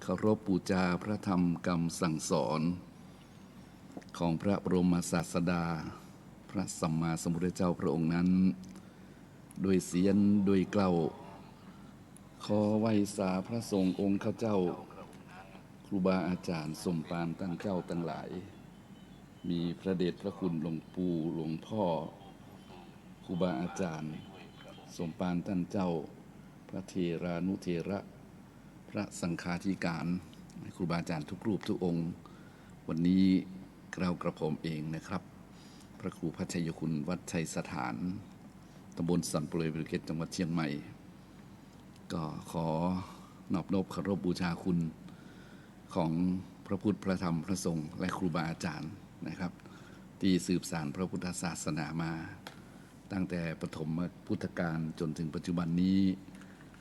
เคารพบูชาพระธรรมคำสั่งสอนของพระบรมศาสดาพระสัมมาสัมพุทธเจ้าพระองค์นั้นโดยเสียงโดยเกล้าขอไหว้สาพระสงฆ์องค์ข้าเจ้าครูบาอาจารย์สมปานตั้งเจ้าตั้งหลายมีพระเดชพระคุณหลวงปู่หลวงพ่อครูบาอาจารย์สมปานตั้งเจ้าพระเทรานุเถระพระสังฆาธิการครูบาอาจารย์ทุกรูปทุกองค์วันนี้เรากระผมเองนะครับพระครูพัชยคุณวัดชัยสถานตำบลสันปุเรวิเกตจังหวัดเชียงใหม่ก็ขอนอบน้อมเคารพบูชาคุณของพระพุทธพระธรรมพระสงฆ์และครูบาอาจารย์นะครับที่สืบสานพระพุทธศาสนามาตั้งแต่ปฐมพุทธกาลจนถึงปัจจุบันนี้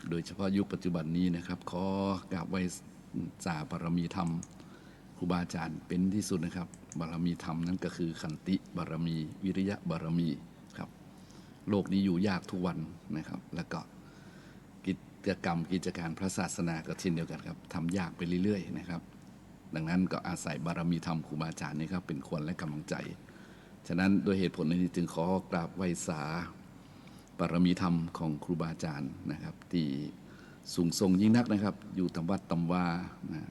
โดยเฉพาะยุคปัจจุบันนี้นะครับขอกราบไหว้สาบารมีธรรมครูบาอาจารย์เป็นที่สุดนะครับบารมีธรรมนั้นก็คือขันติบารมีวิริยะบารมีครับโลกนี้อยู่ยากทุกวันนะครับแล้วก็กิจกรรมกิจการพระศาสนาก็เช่นเดียวกันครับทำยากไปเรื่อยๆนะครับดังนั้นก็อาศัยบารมีธรรมครูบาอาจารย์นี่ครับเป็นควรและกำลังใจฉะนั้นโดยเหตุผลนี้จึงขอกราบไหว้สาบารมีธรรมของครูบาอาจารย์นะครับที่สูงส่งยิ่งนักนะครับอยู่ตามวัดตำวานะ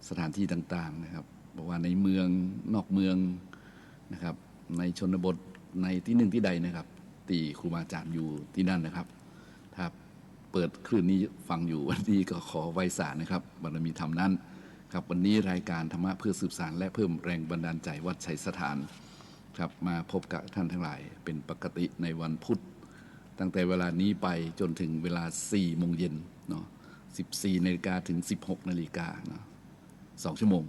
สถานที่ต่างๆนะครับบอกว่าในเมืองนอกเมืองนะครับในชนบทในที่หนึ่งที่ใดนะครับที่ครูบาอาจารย์อยู่ที่นั่นนะครับถ้าเปิดคลื่นนี้ฟังอยู่วันนี้ก็ขอไหว้สานะครับบารมีธรรมนั้นครับวันนี้รายการธรรมะเพื่อสืบสานและเพิ่มแรงบันดาลใจวัดชัยสถานครับมาพบกับท่านทั้งหลายเป็นปกติในวันพุธตั้งแต่เวลานี้ไปจนถึงเวลา 4 โมงเย็นเนาะ 14 นาฬิกาถึง 16 นาฬิกาเนาะ2 ชั่วโมง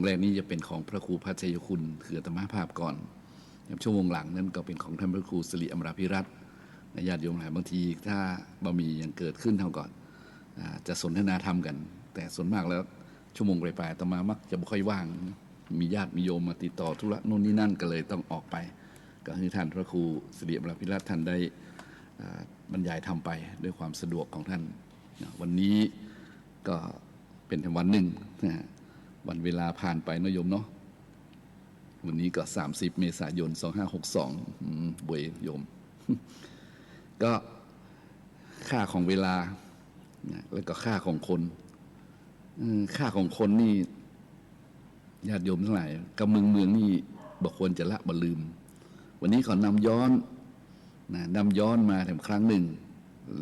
แรกนี้จะเป็นของพระครูพัชยคุณคืออาตมาภาพก่อนชั่วโมงหลังนั้นก็เป็นของท่านพระครูสิริอมราภิรัตน์ญาติโยมหลายบางทีถ้าบะหมี่ยังเกิดขึ้นเท่าก่อนจะสนทนาธรรมกันแต่ส่วนมากแล้วชั่วโมงปลายๆอาตมามักจะไม่ค่อยว่างมีญาติมีโยมมาติดต่อธุระโน่นนี่นั่นก็เลยต้องออกไปก็คือท่านพระครูสิริอมราภิรัตน์ท่านได้บรรยายทำไปด้วยความสะดวกของท่านวันนี้ก็เป็นวันหนึ่งนะวันเวลาผ่านไปนะโยมเนาะวันนี้ก็30 เมษายน 2562บวยโยม ก็ค่าของเวลาแล้วก็ค่าของคนค่าของคนนี่ญาติโยมทั้งหลายกับเมืองนี่บ่ควรจะละบ่ลืมวันนี้ขอนำย้อนมาถึงครั้งหนึ่ง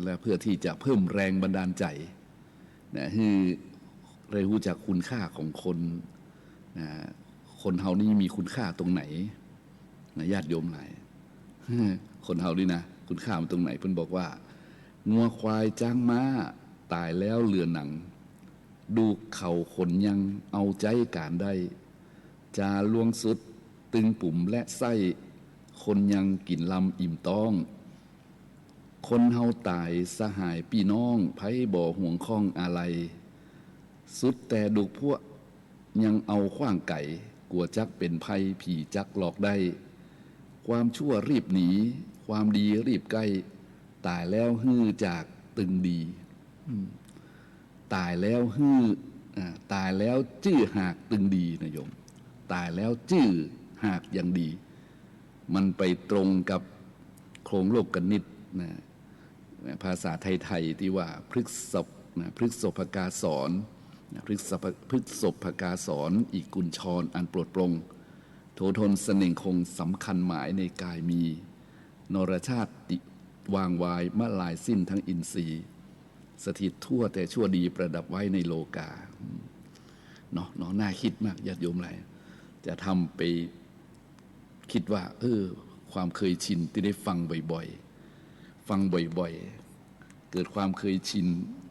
และเพื่อที่จะเพิ่มแรงบันดาลใจนะให้ได้รู้จักคุณค่าของคนนะคนเฮานี่มีคุณค่าตรงไหนนะญาติโยมหลายคนเฮานี่นะคุณค่ามันตรงไหนเพิ่นบอกว่างัวควายจ้างม้าตายแล้วเหลือหนังดูเข่าขนยังเอาใจการได้จาล่วงสุดตึงปุ่มและไส้คนยังกินลำอิ่มต้องคนเฮาตายสหายพี่น้องไผบ่ห่วงข้องอะไรสุดแต่ดุพวกยังเอาขว้างไก่กลัวจักเป็นภัยผีจักหลอกได้ความชั่วรีบหนีความดีรีบใกล้ตายแล้วฮื้อจากตึงดีตายแล้วฮื้อตายแล้วจื้อหากตึงดีนะโยมตายแล้วจื้อหากยังดีมันไปตรงกับโครงโลกกนิษฐ์นะภาษาไทยๆที่ว่าพฤกษภกาสอนพฤกษภกาสอนอีกกุญชรอันโปรดปรงโถทนเสน่งคงสำคัญหมายในกายมีนรชาติวางวายมะลายสิ้นทั้งอินทรีย์สถิตทั่วแต่ชั่วดีประดับไว้ในโลกาเนาะน่าคิดมากญาติโยมหลายจะทำไปคิดว่าความเคยชินที่ได้ฟังบ่อยๆเกิดความเคยชิน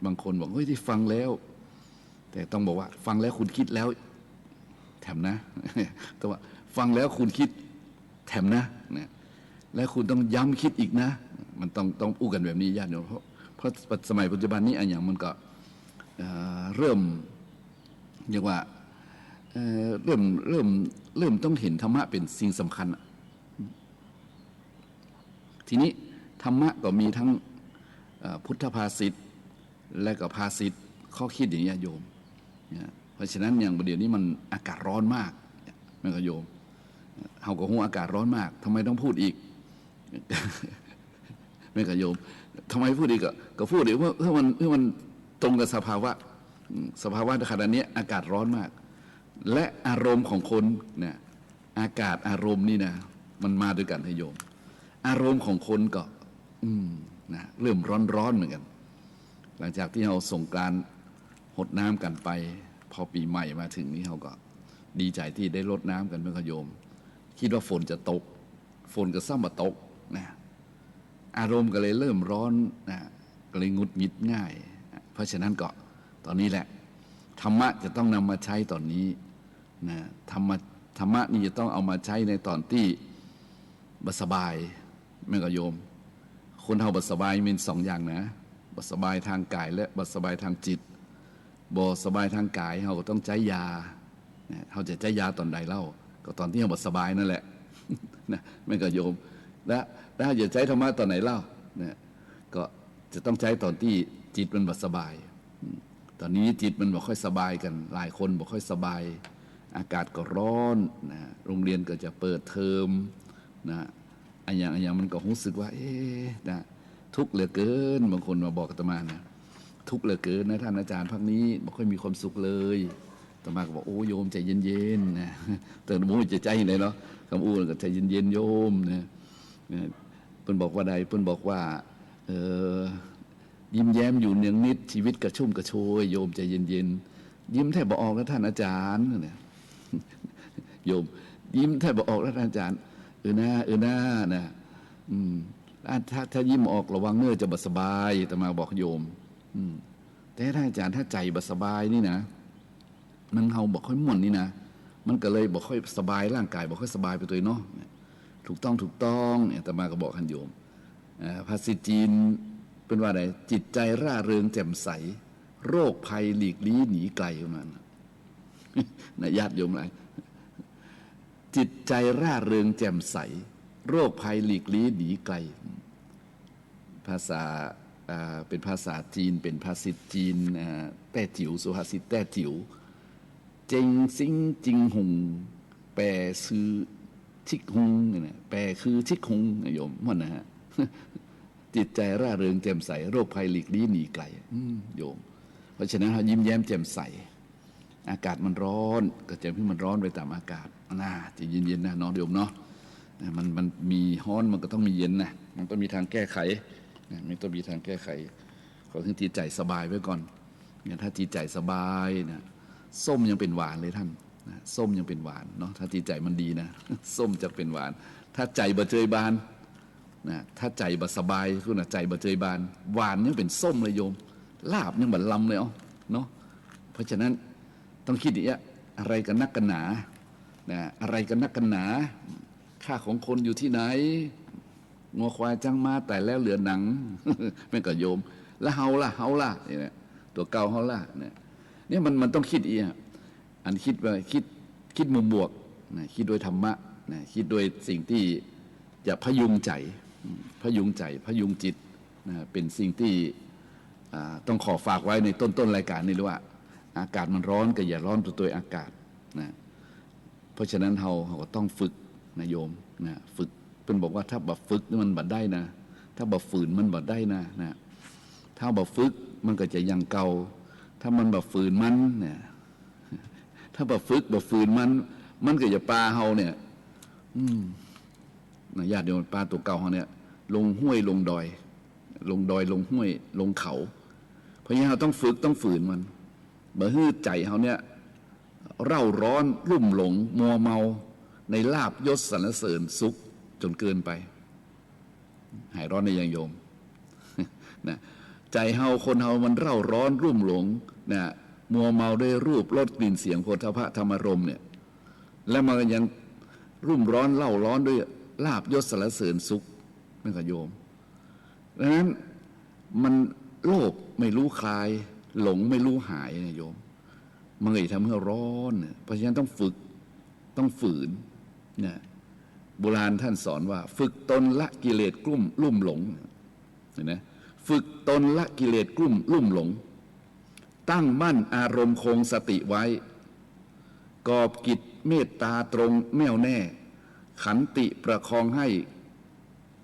บางคนบอกที่ฟังแล้วแต่ต้องบอกว่าฟังแล้วคุณคิดแล้วแถมนะ แต่ว่าฟังแล้วคุณคิดแถมนะและคุณต้องย้ำคิดอีกนะมันต้องอู้กันแบบนี้ญาติโยมเพราะสมัยปัจจุบันนี้อันอย่างมันก็เริ่มเรียกว่าเริ่มต้องเห็นธรรมะเป็นสิ่งสำคัญทีนี้ธรรมะก็มีทั้งพุทธภาษิตและก็ภาษิต ข้อคิดอย่างนี้โยมนะเพราะฉะนั้นอย่างประเดี๋ยวนี้มันอากาศร้อนมากแม่ก็โยมเฮาก็หูอากาศร้อนมากทำไมต้องพูดอีกแม่ก็โยมทำไมพูดอีกก็พูดอีกเพื่อมันตรงกับสภาวะขณะนี้อากาศร้อนมากและอารมณ์ของคนเนี่ยอากาศอารมณ์นี่นะมันมาด้วยกันให้โยมอารมณ์ของคนก็นะเริ่มร้อนเหมือนกันหลังจากที่เราส่งการหดน้ำกันไปพอปีใหม่มาถึงนี้เราก็ดีใจที่ได้รดน้ำกันเมื่อโยมคิดว่าฝนจะตกฝนก็ซ้ำมาตกนะอารมณ์ก็เลยเริ่มร้อนนะก็เลยงุดหงิดง่ายเพราะฉะนั้นก็ตอนนี้แหละธรรมะจะต้องนำมาใช้ตอนนี้นะธรรมะนี่จะต้องเอามาใช้ในตอนที่บัสบายแม่ก็โยมคนเฮาบัสบายมีสองอย่างนะบัสบายทางกายและบัสบายทางจิตบ่สบายทางกายเฮาก็ต้องใช้ยาเฮาจะใช้ยาตอนใดเล่าก็ตอนที่เฮาบัสบายนั่นแหละนะแม่ก็โยมและจะใช้ธรรมะตอนไหนเล่าเนี่ยก็จะต้องใช้ตอนที่จิตมันบัสบายตอนนี้จิตมันบ่ค่อยสบายกันหลายคนบ่ค่อยสบายอากาศก็ร้อนนะโรงเรียนก็จะเปิดเทอมนะอันอย่างมันก็รู้สึกว่านะทุกข์เหลือเกินบางคนมาบอกอาตมานะทุกข์เหลือเกินนะท่านอาจารย์พักนี้บ่ค่อยมีความสุขเลยอาตมาก็บอกโอ้โยมใจเย็นๆนะแต่หมู่จะใจไหนเนาะคำอู้ก็ใจเย็นๆโยมนะเพิ่นบอกว่าใดเพิ่นบอกว่ายิ้มแย้มอยู่เนืองนิดชีวิตกระชุ่มกระชวยโยมใจเย็นๆยิ้มแทบบ่ออกแล้วท่านอาจารย์เนี่ยโยมยิ้มแทบบ่ออกแล้วท่านอาจารย์หน้านะถ้ายิ้มออกระวังเนื้อจะบัสบายแต่มาบอกโยมแต่ท่านอาจารย์ถ้าใจบัสบายนี่นะมันเฮาบอกค่อยม่วนนี่นะมันก็เลยบอกค่อยสบายร่างกายบอกค่อยสบายไปตัวเนาะถูกต้องเนี่ยแต่มาก็บอกท่านโยมภาษาจีนเป็นว่าอะไรจิตใจร่าเริงแจ่มใสโรคภัยหลีกลี้หนีไกลประมาณนะญาติโยมหลายจิตใจร่าเริงแจ่มใสโรคภัยหลีกลี้หนีไกลภาษาเป็นภาษาจีนเป็นภาษาจีนแต้จิ๋วสุภาษิตแต้จิ๋วเจงซิงจิงหงแปลซื้อชิกหงเนี่ยแปลคือชิกหงโยมมันนะฮะจิตใจร่าเริงแจ่มใสโรคภัยหลีกลี้หนีไกลโยมเพราะฉะนั้นเรายิ้มแย้มแจ่มใสอากาศมันร้อนก็จะให้มันร้อนไปตามอากาศน่าจะเย็นๆนะน้องโยมเนาะมันมีร้อนมันก็ต้องมีเย็นนะมันต้องมีทางแก้ไขมันต้องมีทางแก้ไขขอให้จิตใจสบายไว้ก่อนเนี่ยถ้าจิตใจสบายนะส้มยังเป็นหวานเลยท่านส้มยังเป็นหวานเนาะถ้าจิตใจมันดีนะส้มจะเป็นหวานถ้าใจบะเจยบานนะถ้าใจบะสบายคุณนะใจบะเจยบานหวานยังเป็นส้มเลยโยมลาบยังบัดลำเลยเนาะเพราะฉะนั้นต้องคิดอย่างนี้อะไรกันนักกันหนาอะไรกันนักกันหนาค่าของคนอยู่ที่ไหนงัวควายจังมาแต่แล้วเหลือหนังแม่ก็โยมแล้วเฮาล่ะเนี่ยตัวเก่าเฮาล่ะเนี่ยมันต้องคิดอีกอันคิดว่าคิดมุมบวกคิดโดยธรรมะคิดโดยสิ่งที่จะพยุงใจพยุงจิตเป็นสิ่งที่ต้องขอฝากไว้ในต้นรายการนี่ด้วยว่าอากาศมันร้อนก็อย่าร้อนตัวอากาศนะเพราะฉะนั้นเราก็ต้องฝึกนะโยมนะฝึกเป็นบอกว่าถ้าบ่ฝึกมันบ่ได้นะถ้าบ่ฝืนมันบ่ได้นะถ้าบ่ฝึกมันก็จะยังเก่าถ้ามันบ่ฝืนมันเนี่ยถ้าบ่ฝึกบ่ฝืนมันก็จะปลาเฮาเนี่ยญาติโยมปลาตัวเก่าเฮาเนี่ยลงห้วยลงดอยลงห้วยลงเขาเพราะฉะนั้นเราต้องฝึกต้องฝืนมันบ่ฮื้อใจเฮาเนี่ยเร่าร้อนรุ่มหลงมัวเมาในลาภยศสรรเสริญสุขจนเกินไปหายร้อนในยังโยมนะใจเฮาคนเฮามันเร่าร้อนรุ่มหลงนะมัวเมาด้วยรูปรสกลิ่นเสียงโผฏฐัพพะธรรมารมณ์เนี่ยแล้วมันยังรุ่มร้อนเล่าร้อนด้วยลาภยศสรรเสริญสุขนั่นก็โยมดังนั้นมันโลภไม่รู้คลายหลงไม่รู้หายนะโยมมันเลยทำให้ร้อนเพราะฉะนั้นต้องฝึกต้องฝืนนะโบราณท่านสอนว่าฝึกตนละกิเลสกลุ่มหลงเห็นไหมฝึกตนละกิเลสกลุ่มหลง ตั้งมั่นอารมณ์คงสติไว้กอบกิจเมตตาตรงแน่วแน่ขันติประคองให้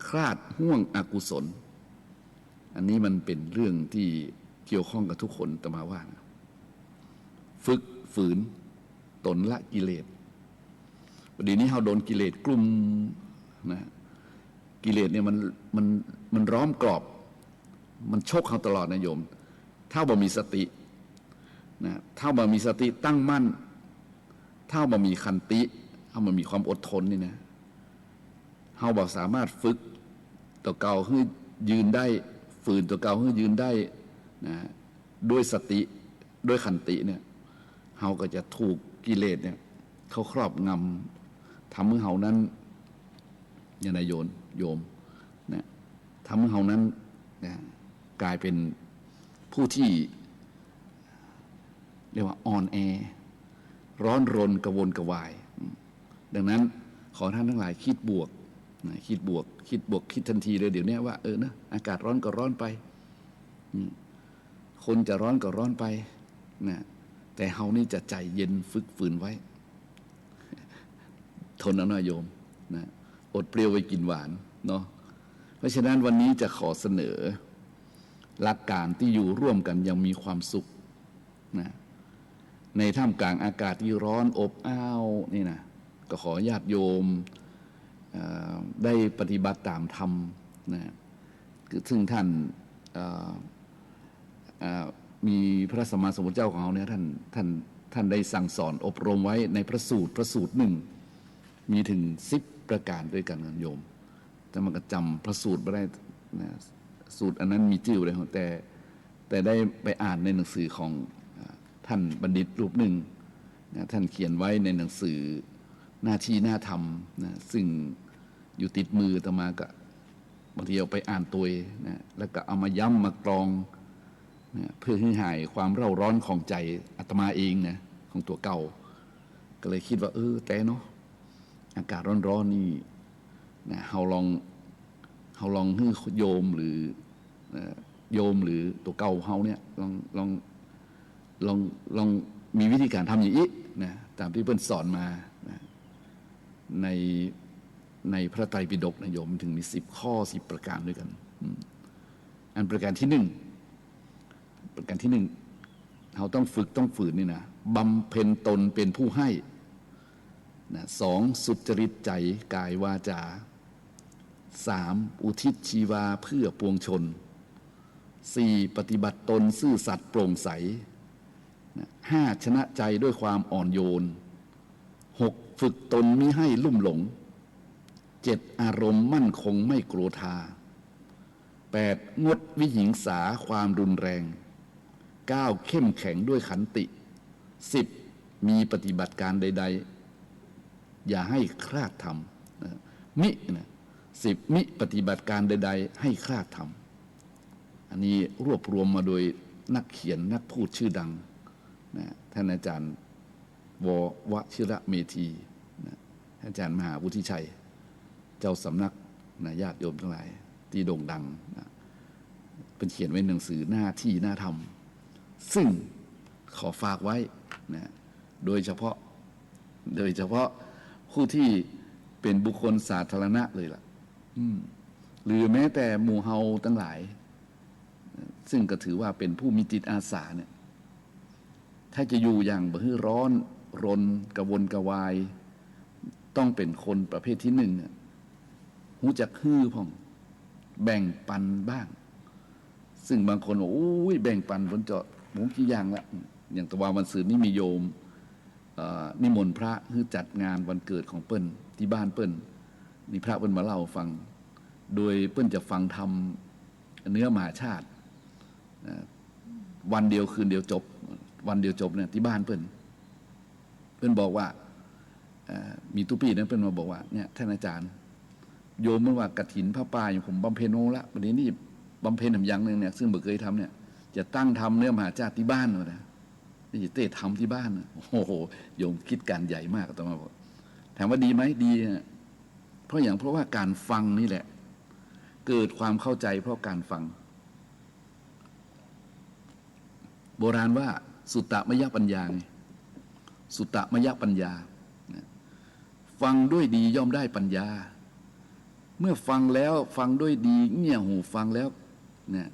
คลาดห่วงอกุศลอันนี้มันเป็นเรื่องที่เกี่ยวข้องกับทุกคนตมาว่านะฝึกฝืนตนละกิเลสประเดี๋ยวนี้เราโดนกิเลสกลุ่มนะกิเลสเนี่ยมันร้อมกรอบมันชกเขาตลอดนะโยมถ้าบ่มีสตินะถ้าบ่มีสติตั้งมั่นถ้าบ่มีขันติถ้าบ่มีความอดทนนี่นะเราบ่สามารถฝึกตัวเก่าให้ยืนได้ฝืนตัวเก่าให้ยืนได้นะด้วยสติด้วยขันติเนี่ยเราก็จะถูกกิเลสเนี่ยเขาครอบงำทำให้เรานั้นอย่างนายโยมนะทำให้เรานั้นนะกลายเป็นผู้ที่เรียกว่าอ่อนแอร้อนรนกระวนกระวายดังนั้นขอท่านทั้งหลายคิดบวกนะคิดบวกคิดทันทีเลยเดี๋ยวนี้ว่านะอากาศร้อนก็ร้อนไปคนจะร้อนก็ร้อนไปนะแต่เฮานี่จะใจเย็นฝึกฝืนไว้ทนเอาหน่อยโยมนะอดเปรี้ยวไว้กินหวานเนาะเพราะฉะนั้นวันนี้จะขอเสนอหลักการที่อยู่ร่วมกันยังมีความสุขนะในท่ามกลางอากาศที่ร้อนอบอ้าวนี่นะก็ขอญาติโยมได้ปฏิบัติตามธรรมนะซึ่งท่านมีพระสัมมาสัมพุทธเจ้าของเราเนี่ยท่านได้สั่งสอนอบรมไว้ในพระสูตรหนึ่งมีถึง10 ประการด้วยกันโยมแต่มันก็จำพระสูตรไม่ได้นะสูตรอันนั้นมีชื่อเลยแต่ได้ไปอ่านในหนังสือของท่านบัณฑิตรูปหนึ่งนะท่านเขียนไว้ในหนังสือหน้าที่หน้าธรรมนะซึ่งอยู่ติดมืออาตมาก็บางทีเอาไปอ่านตัวนะแล้วก็เอามาย้ำมากรองนะเพื่อให้หายความเร่าร้อนของใจอาตมาเองนะของตัวเก่าก็เลยคิดว่าแต่เนาะอากาศร้อนๆนี่นะเราลองให้โยมหรือตัวเก่าเฮาเนี่ยลองมีวิธีการทำอย่างนี้นะตามที่เพิ่นสอนมานะในพระไตรปิฎกนะโยมถึงมี10 ข้อ 10 ประการด้วยกันอันประการที่ 1เราต้องฝึกต้องฝืนนี่นะบำเพ็ญตนเป็นผู้ให้นะ2สุจริตใจกายวาจา3อุทิศชีวาเพื่อปวงชน4ปฏิบัติตนซื่อสัตย์โปร่งใส5ชนะใจด้วยความอ่อนโยน6ฝึกตนมิให้ลุ่มหลง7อารมณ์มั่นคงไม่โกรธา8งดวิหิงสาความรุนแรง9เข้มแข็งด้วยขันติ10มีปฏิบัติการใดๆอย่าให้คลาดธรรมมินะ10มิปฏิบัติการใดๆให้คลาดธรรมอันนี้รวบรวมมาโดยนักเขียนนักพูดชื่อดังนะท่านอาจารย์วชิระเมธีนะอาจารย์มหาวุฒิชัยเจ้าสำนักนะญาติโยมทั้งหลายที่โด่งดังนะเป็นเขียนไว้หนังสือหน้าที่หน้าธรรมซึ่งขอฝากไว้นะโดยเฉพาะผู้ที่เป็นบุคคลสาธารณะเลยล่ะหรือแม้แต่หมู่เฮาทั้งหลายซึ่งก็ถือว่าเป็นผู้มีจิตอาสาเนี่ยถ้าจะอยู่อย่างบ่ฮื้อร้อนรนกระวนกระวายต้องเป็นคนประเภทที่หูจักฮื้อพ่องแบ่งปันบ้างซึ่งบางคนบอกแบ่งปันบนเจาะหมูกี่อย่างละอย่างตะวันวันศุกร์นี่มีโยมนิมนต์พระคือจัดงานวันเกิดของเปิ้ลที่บ้านเปิ้ลนี่พระเปิ้ลมาเล่าฟังโดยเปิ้ลจะฟังธรรมเนื้อมหาชาติวันเดียวคืนเดียวจบเนี่ยที่บ้านเปิ้ลบอกว่ามีตุปี้นั้นเปิ้ลมาบอกว่าเนี่ยท่านอาจารย์โยมเมื่อว่ากฐินพระป่าอย่างผมบำเพ็ญโนละวันนี้นี่บำเพ็ญทำอย่างหนึ่งเนี่ยซึ่งบ่เคยทำเนี่ยจะตั้งทำเนื้อมหาชาติที่บ้านเลยนะนี่จะเต้ทำที่บ้านโอ้โหโยมคิดการใหญ่มากต่อมาบอกถามว่าดีไหมดีเพราะว่าการฟังนี่แหละเกิดความเข้าใจเพราะการฟัง โบราณว่าสุตตมยปัญญาไงสุตตมยปัญญาฟังด้วยดีย่อมได้ปัญญาเมื่อฟังแล้วฟังด้วยดีเงี่ยหูฟังแล้วเนี่ย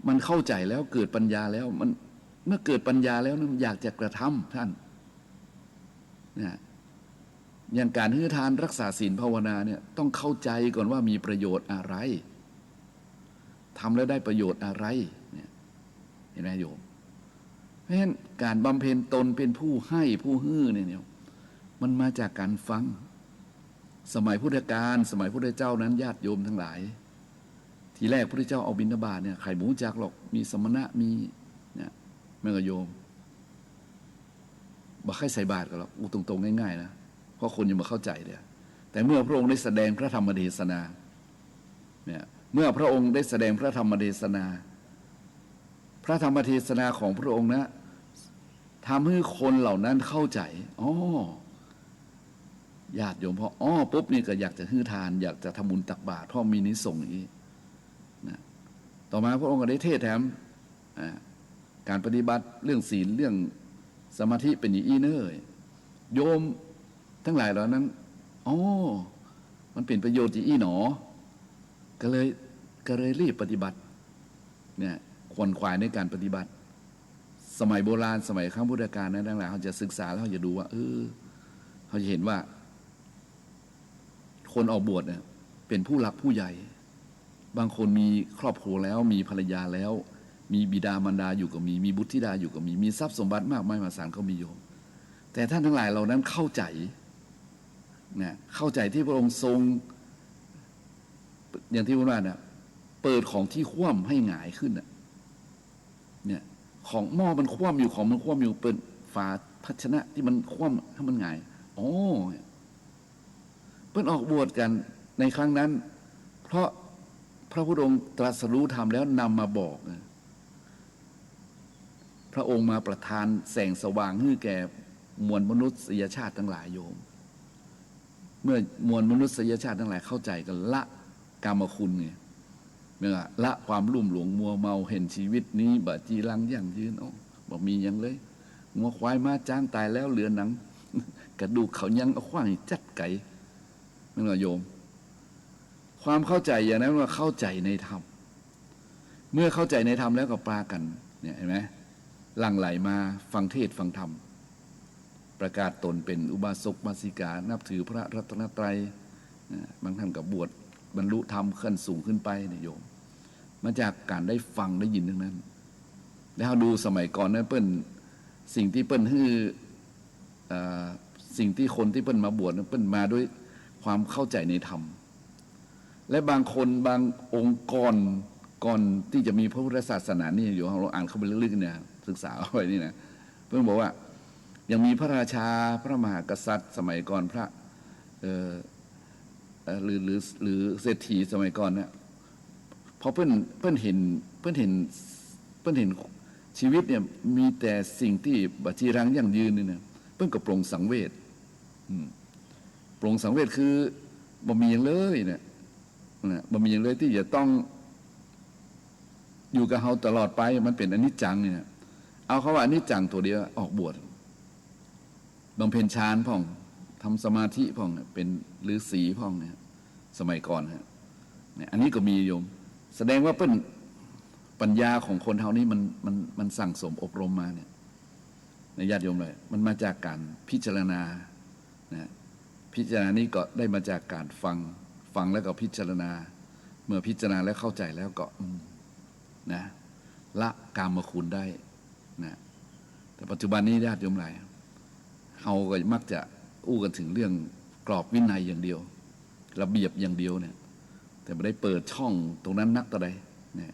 มันเข้าใจแล้วเกิดปัญญาแล้วมันเมื่อเกิดปัญญาแล้วมันอยากจะกระทำท่านเนี่ยอย่างการให้ทานรักษาศีลภาวนาเนี่ยต้องเข้าใจก่อนว่ามีประโยชน์อะไรทำแล้วได้ประโยชน์อะไรเนี่ยเห็นไหมโยมเพราะฉะนั้นการบำเพ็ญตนเป็นผู้ให้ผู้ฮื้อเนี่ยมันมาจากการฟังสมัยพุทธกาลสมัยพุทธเจ้านั้นญาติโยมทั้งหลายทีแรกพระเจ้าเอาบิณฑบาตเนี่ยใครหมูจักหรอกมีสมณะมีเนี่ยแม่ก็โยมบอกให้ใส่บาตรก็หรอกตรงๆง่ายๆนะเพราะคนยังมาเข้าใจเนี่ยแต่เมื่อพระองค์ได้แสดงพระธรรมเทศนาเนี่ยเมื่อพระองค์ได้แสดงพระธรรมเทศนาพระธรรมเทศนาของพระองค์นะทำให้คนเหล่านั้นเข้าใจอ๋อญาติโยมพอปุ๊บนี่ก็อยากจะฮื้อทานอยากจะทำบุญตักบาตรเพราะมีนิสงส์นี้นะต่อมาพระองค์ก็ได้เทศแถมการปฏิบัติเรื่องศีลเรื่องสมาธิเป็นอย่างอี้เนยโยมทั้งหลายเหล่านั้นมันเป็นประโยชน์อย่างอี้หนอก็เลยรีบปฏิบัติเนี่ยขวนขวายในการปฏิบัติสมัยโบราณสมัยครั้งพุทธกาลนั้นทั้งหลายเขาจะศึกษาแล้วเขาจะดูว่าเขาจะเห็นว่าคนออกบวชเนี่ยเป็นผู้หลักผู้ใหญ่บางคนมีครอบครัวแล้วมีภรรยาแล้วมีบิดามารดาอยู่ก็มีบุตรธิดาอยู่ก็มีทรัพย์สมบัติมากมายมหาศาลเขามีโยมแต่ท่านทั้งหลายเหล่านั้นเข้าใจเนี่ยเข้าใจที่พระองค์ทรงอย่างที่ว่าเนี่ยเปิดของที่คว่ำให้หงายขึ้นเนี่ยของหม้อมันคว่ำอยู่ของมันคว่ำอยู่เปิดฝาภาชนะที่มันคว่ำให้มันหงายเพิ่นออกบวชกันในครั้งนั้นเพราะพระพุทธองค์ตรัสรู้ธรรมแล้วนำมาบอกพระองค์มาประทานแสงสว่างให้แก่มวลมนุษยชาติทั้งหลายโยมเมื่อมวลมนุษยชาติทั้งหลายเข้าใจกันละกามคุณไงเมื่อละความลุ่มหลงมัวเมาเห็นชีวิตนี้บะจีรังยั่งยืนบอกมีอย่างเลยงัวควายมาจ้างตายแล้วเหลือหนังกระดูกเขายังเอาขว้างจัดไก่เมื่อโยมความเข้าใจอย่างนั้นว่าเข้าใจในธรรมเมื่อเข้าใจในธรรมแล้วก็ปรากันเนี่ยเห็นไหมหลั่งไหลมาฟังเทศฟังธรรมประกาศตนเป็นอุบาสกบาสิกานับถือพระรัตนตรัยบางท่านกับบวชบรรลุธรรมขั้นสูงขึ้นไปเนี่ยโยมมาจากการได้ฟังได้ยินทั้งนั้นแล้วดูสมัยก่อนนั้นเปิ้นสิ่งที่เปิ้นฮื้อสิ่งที่คนที่เปิ้นมาบวชเปิ้นมาด้วยความเข้าใจในธรรมและบางคนบางองค์ก่อนที่จะมีพระพุทธศาสนานี่อยู่เราอ่านเข้าไปลึกๆเนี่ยศึกษาเอาไว้นี่นะเพิ่งบอกว่ายังมีพระราชาพระมหากษัตริย์สมัยก่อนพระหรือเศรษฐีสมัยก่อนเนี่ยพอเพิ่นเห็นชีวิตเนี่ยมีแต่สิ่งที่บัจีรังยั่งยืนเนี่ยเพิ่นก็ปรงสังเวชปรงสังเวชคือบ่มีอย่างเลยเนี่ยบ่มีอย่างเลยที่จะต้องอยู่กับเฮาตลอดไปมันเป็นอนิจจังเนี่ยเอาเขาว่าอนิจจังตัวเดียวออกบวชบำเพ็ญฌานพ่องทำสมาธิพ่องเป็นฤาษีพ่องเนี่ยสมัยก่อนเนี่ยอันนี้ก็มีโยมแสดงว่าเป็นปัญญาของคนเฮานี้มันสั่งสมอบรมมาเนี่ยในญาติโยมเลยมันมาจากการพิจารณานะพิจารณานี้ก็ได้มาจากการฟังแล้วก็พิจารณาเมื่อพิจารณาแล้วเข้าใจแล้วก็นะละกามคุณได้นะแต่ปัจจุบันนี้ญาติโยมหลายเขาก็มักจะอู้กันถึงเรื่องกรอบวินัยอย่างเดียวระเบียบอย่างเดียวเนี่ยแต่ไม่ได้เปิดช่องตรงนั้นนักต่อใดเนี่ย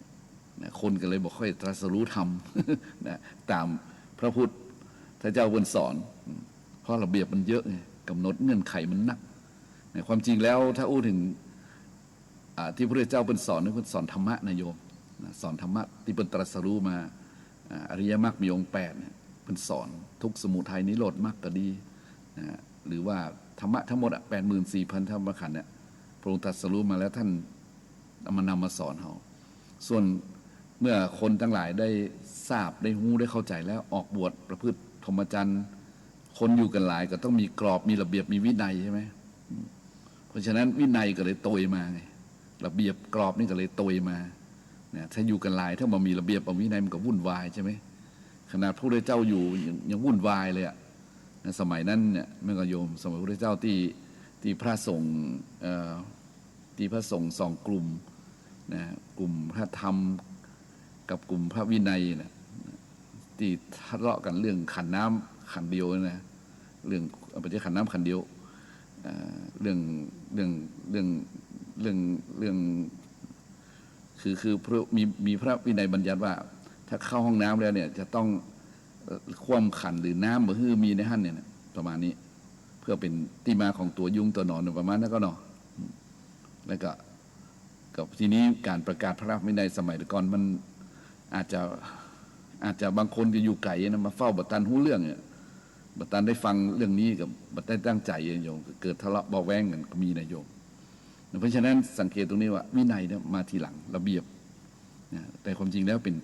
คนก็เลยบอกค่อยตรัสรู้ธรรมนะตามพระพุทธเจ้าบนสอนเพราะระเบียบมันเยอะไงกำหนดเงื่อนไขมันนักความจริงแล้วถ้าอู้ถึงที่พระเจ้าเป็นสอนนี่เป็นสอนธรรมะนะโยมสอนธรรมะที่เป็นตรัสรู้มาอริยมรรคมีองค์8เนี่ยเป็นสอนทุกสมุทัยนิโรธมรรคก็ดีหรือว่าธรรมะทั้งหมด84,000 ธรรมขันธ์เนี่ยพระองค์ตรัสรู้มาแล้วท่านเอามานำมาสอนเราส่วน เมื่อคนทั้งหลายได้ทราบได้รู้ได้เข้าใจแล้วออกบวชประพฤติพรหมจรรย์คนอยู่กันหลายก็ต้องมีกรอบมีระเบียบมีวินัยใช่ไหมเพราะฉะนั้นวินัยก็เลยโตยมาไงระเบียบกรอบนี่ก็เลยโตยมาเนี่ยถ้าอยู่กันหลายถ้ามามีระเบียบมีวินัยมันก็วุ่นวายใช่ไหมขนาดพระพุทธเจ้าอยู่ยังวุ่นวายเลยอะสมัยนั้นเนี่ยแม่ก็โยมสมัยพระพุทธเจ้าที่พระสงฆ์ที่พระสงฆ์สองกลุ่มนะกลุ่มพระธรรมกับกลุ่มพระวินัยนะที่ทะเลาะกันเรื่องขันน้ำขันเดียวนะเรื่องประเทศขันน้ำขันเดียวเรื่องคือมีพระวินัยบัญญัติว่าถ้าเข้าห้องน้ำแล้วเนี่ยจะต้องคว่ำขันหรือน้ำบ่ฮื้อมีในหั่นเนี่ยประมาณนี้เพื่อเป็นที่มาของตัวยุงตัวหนอนประมาณนั้นก็เนาะแล้วก็กับทีนี้การประกาศพระวินัยสมัยก่อนมันอาจจะบางคนจะอยู่ไกลนะมาเฝ้าบัตตันหู้เรื่องเนี่ยบัตตันได้ฟังเรื่องนี้กับบัตตันตั้งใจโยมเกิดทะเลาะเบาแวงกันก็มีนะโยมเพราะฉะนั้นสังเกตตรงนี้ว่าวินัยเนี่ยมาทีหลังระเบียบนะแต่ความจริงแล้วเป็น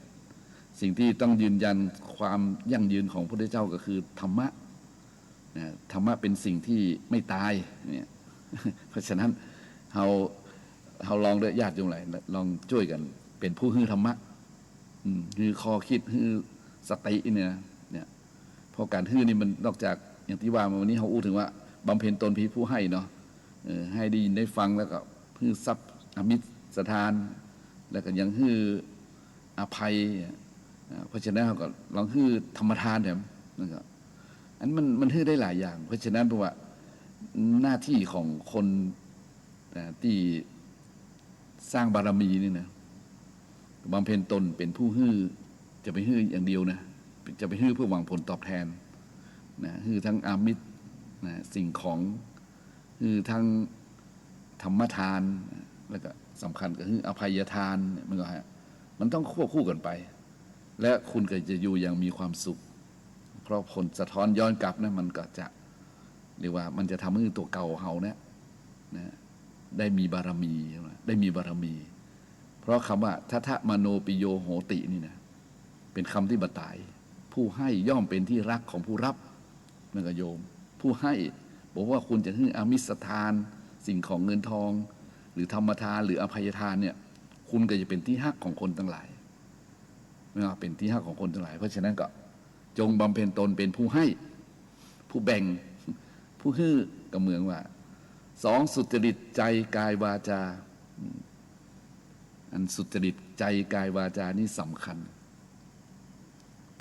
สิ่งที่ต้องยืนยันความยั่งยืนของพระพุทธเจ้าก็คือธรรมะนะธรรมะเป็นสิ่งที่ไม่ตายเนี่ยเพราะฉะนั้นเราลองด้วยญาติโยมหลายลองช่วยกันเป็นผู้ฮื้อธรรมะฮื้อคอคิดฮื้อสติเนี่ยเพราะการฮื้อนี่มันนอกจากอย่างที่ว่ามาวันนี้เขาอู้ถึงว่าบำเพ็ญตนเป็นผู้ให้เนาะให้ได้ยินได้ฟังแล้วก็ฮื้อทรัพย์อมิสทานแล้วก็ยังฮื้ออภัยเพราะฉะนั้นเขาก็ลองฮื้อธรรมทานแถมนั่นก็อันมันฮื้อได้หลายอย่าง เพราะฉะนั้นเพราะว่าหน้าที่ของคนที่สร้างบารมีนี่นะบำเพ็ญตนเป็นผู้ฮื้อจะไปฮื้ออย่างเดียวนะจะไปฮื้อเพื่อหวังผลตอบแทนนะฮื้อทั้งอามิตรนะสิ่งของฮื้อทั้งธรรมทานแล้วก็สำคัญก็ฮื้ออภัยทานมันต้องควบคู่กันไปและคุณก็จะอยู่อย่างมีความสุขเพราะผลสะท้อนย้อนกลับนะมันก็จะเรียกว่ามันจะทำให้ตัวเก่าเฮาเนี่ยนะได้มีบารมีได้มีบารมีเพราะคำว่าทัทะมโนปิโยโหตินี่นะเป็นคำที่บัตาย ผู้ให้ย่อมเป็นที่รักของผู้รับนั่นก็โยมผู้ให้บอกว่าคุณจะให้อามิสทานสิ่งของเงินทองหรือธรรมทานหรืออภัยทานเนี่ยคุณก็จะเป็นที่ฮักของคนทั้งหลายไม่ว่าเป็นที่ฮักของคนทั้งหลายเพราะฉะนั้นก็จงบำเพ็ญตนเป็นผู้ให้ผู้แบ่งผู้ฮื้อกับเมืองว่าสองสุจริตใจกายวาจาอันสุจริตใจกายวาจานี่สำคัญ